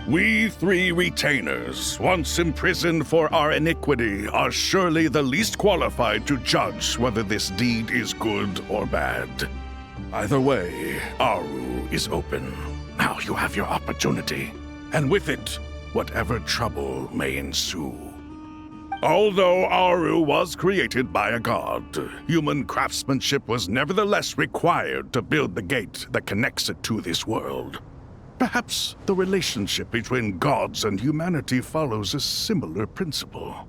We three retainers, once imprisoned for our iniquity, are surely the least qualified to judge whether this deed is good or bad. Either way, Aru is open. Now you have your opportunity, and with it, whatever trouble may ensue. Although Aru was created by a god, human craftsmanship was nevertheless required to build the gate that connects it to this world. Perhaps the relationship between gods and humanity follows a similar principle.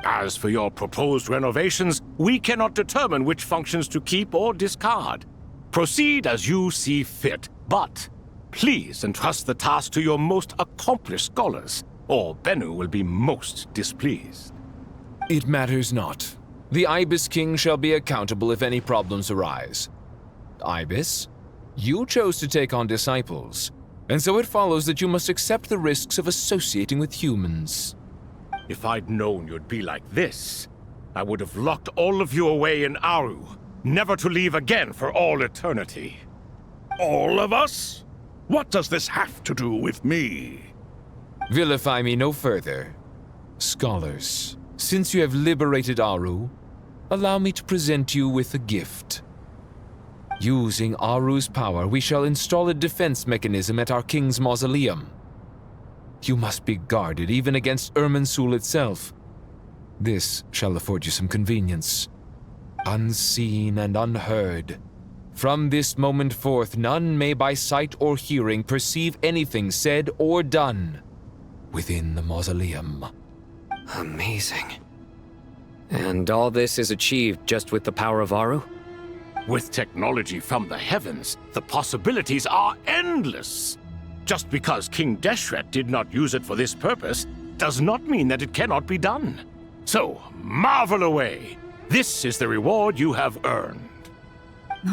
As for your proposed renovations, we cannot determine which functions to keep or discard. Proceed as you see fit, but please entrust the task to your most accomplished scholars, or Bennu will be most displeased. It matters not. The Ibis King shall be accountable if any problems arise. Ibis, you chose to take on disciples, and so it follows that you must accept the risks of associating with humans. If I'd known you'd be like this, I would have locked all of you away in Aru, never to leave again for all eternity. All of us? What does this have to do with me? Vilify me no further. Scholars, since you have liberated Aru, allow me to present you with a gift. Using Aru's power, we shall install a defense mechanism at our king's mausoleum. You must be guarded even against Irminsul itself. This shall afford you some convenience. Unseen and unheard. From this moment forth, none may by sight or hearing perceive anything said or done within the mausoleum. Amazing. And all this is achieved just with the power of Aru? With technology from the heavens, the possibilities are endless. Just because King Deshret did not use it for this purpose does not mean that it cannot be done. So, marvel away. This is the reward you have earned.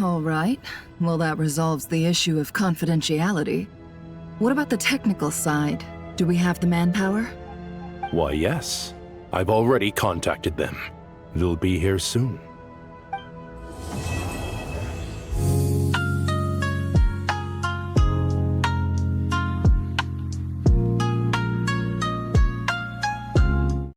All right. Well, that resolves the issue of confidentiality. What about the technical side? Do we have the manpower? Why, yes. I've already contacted them. They'll be here soon.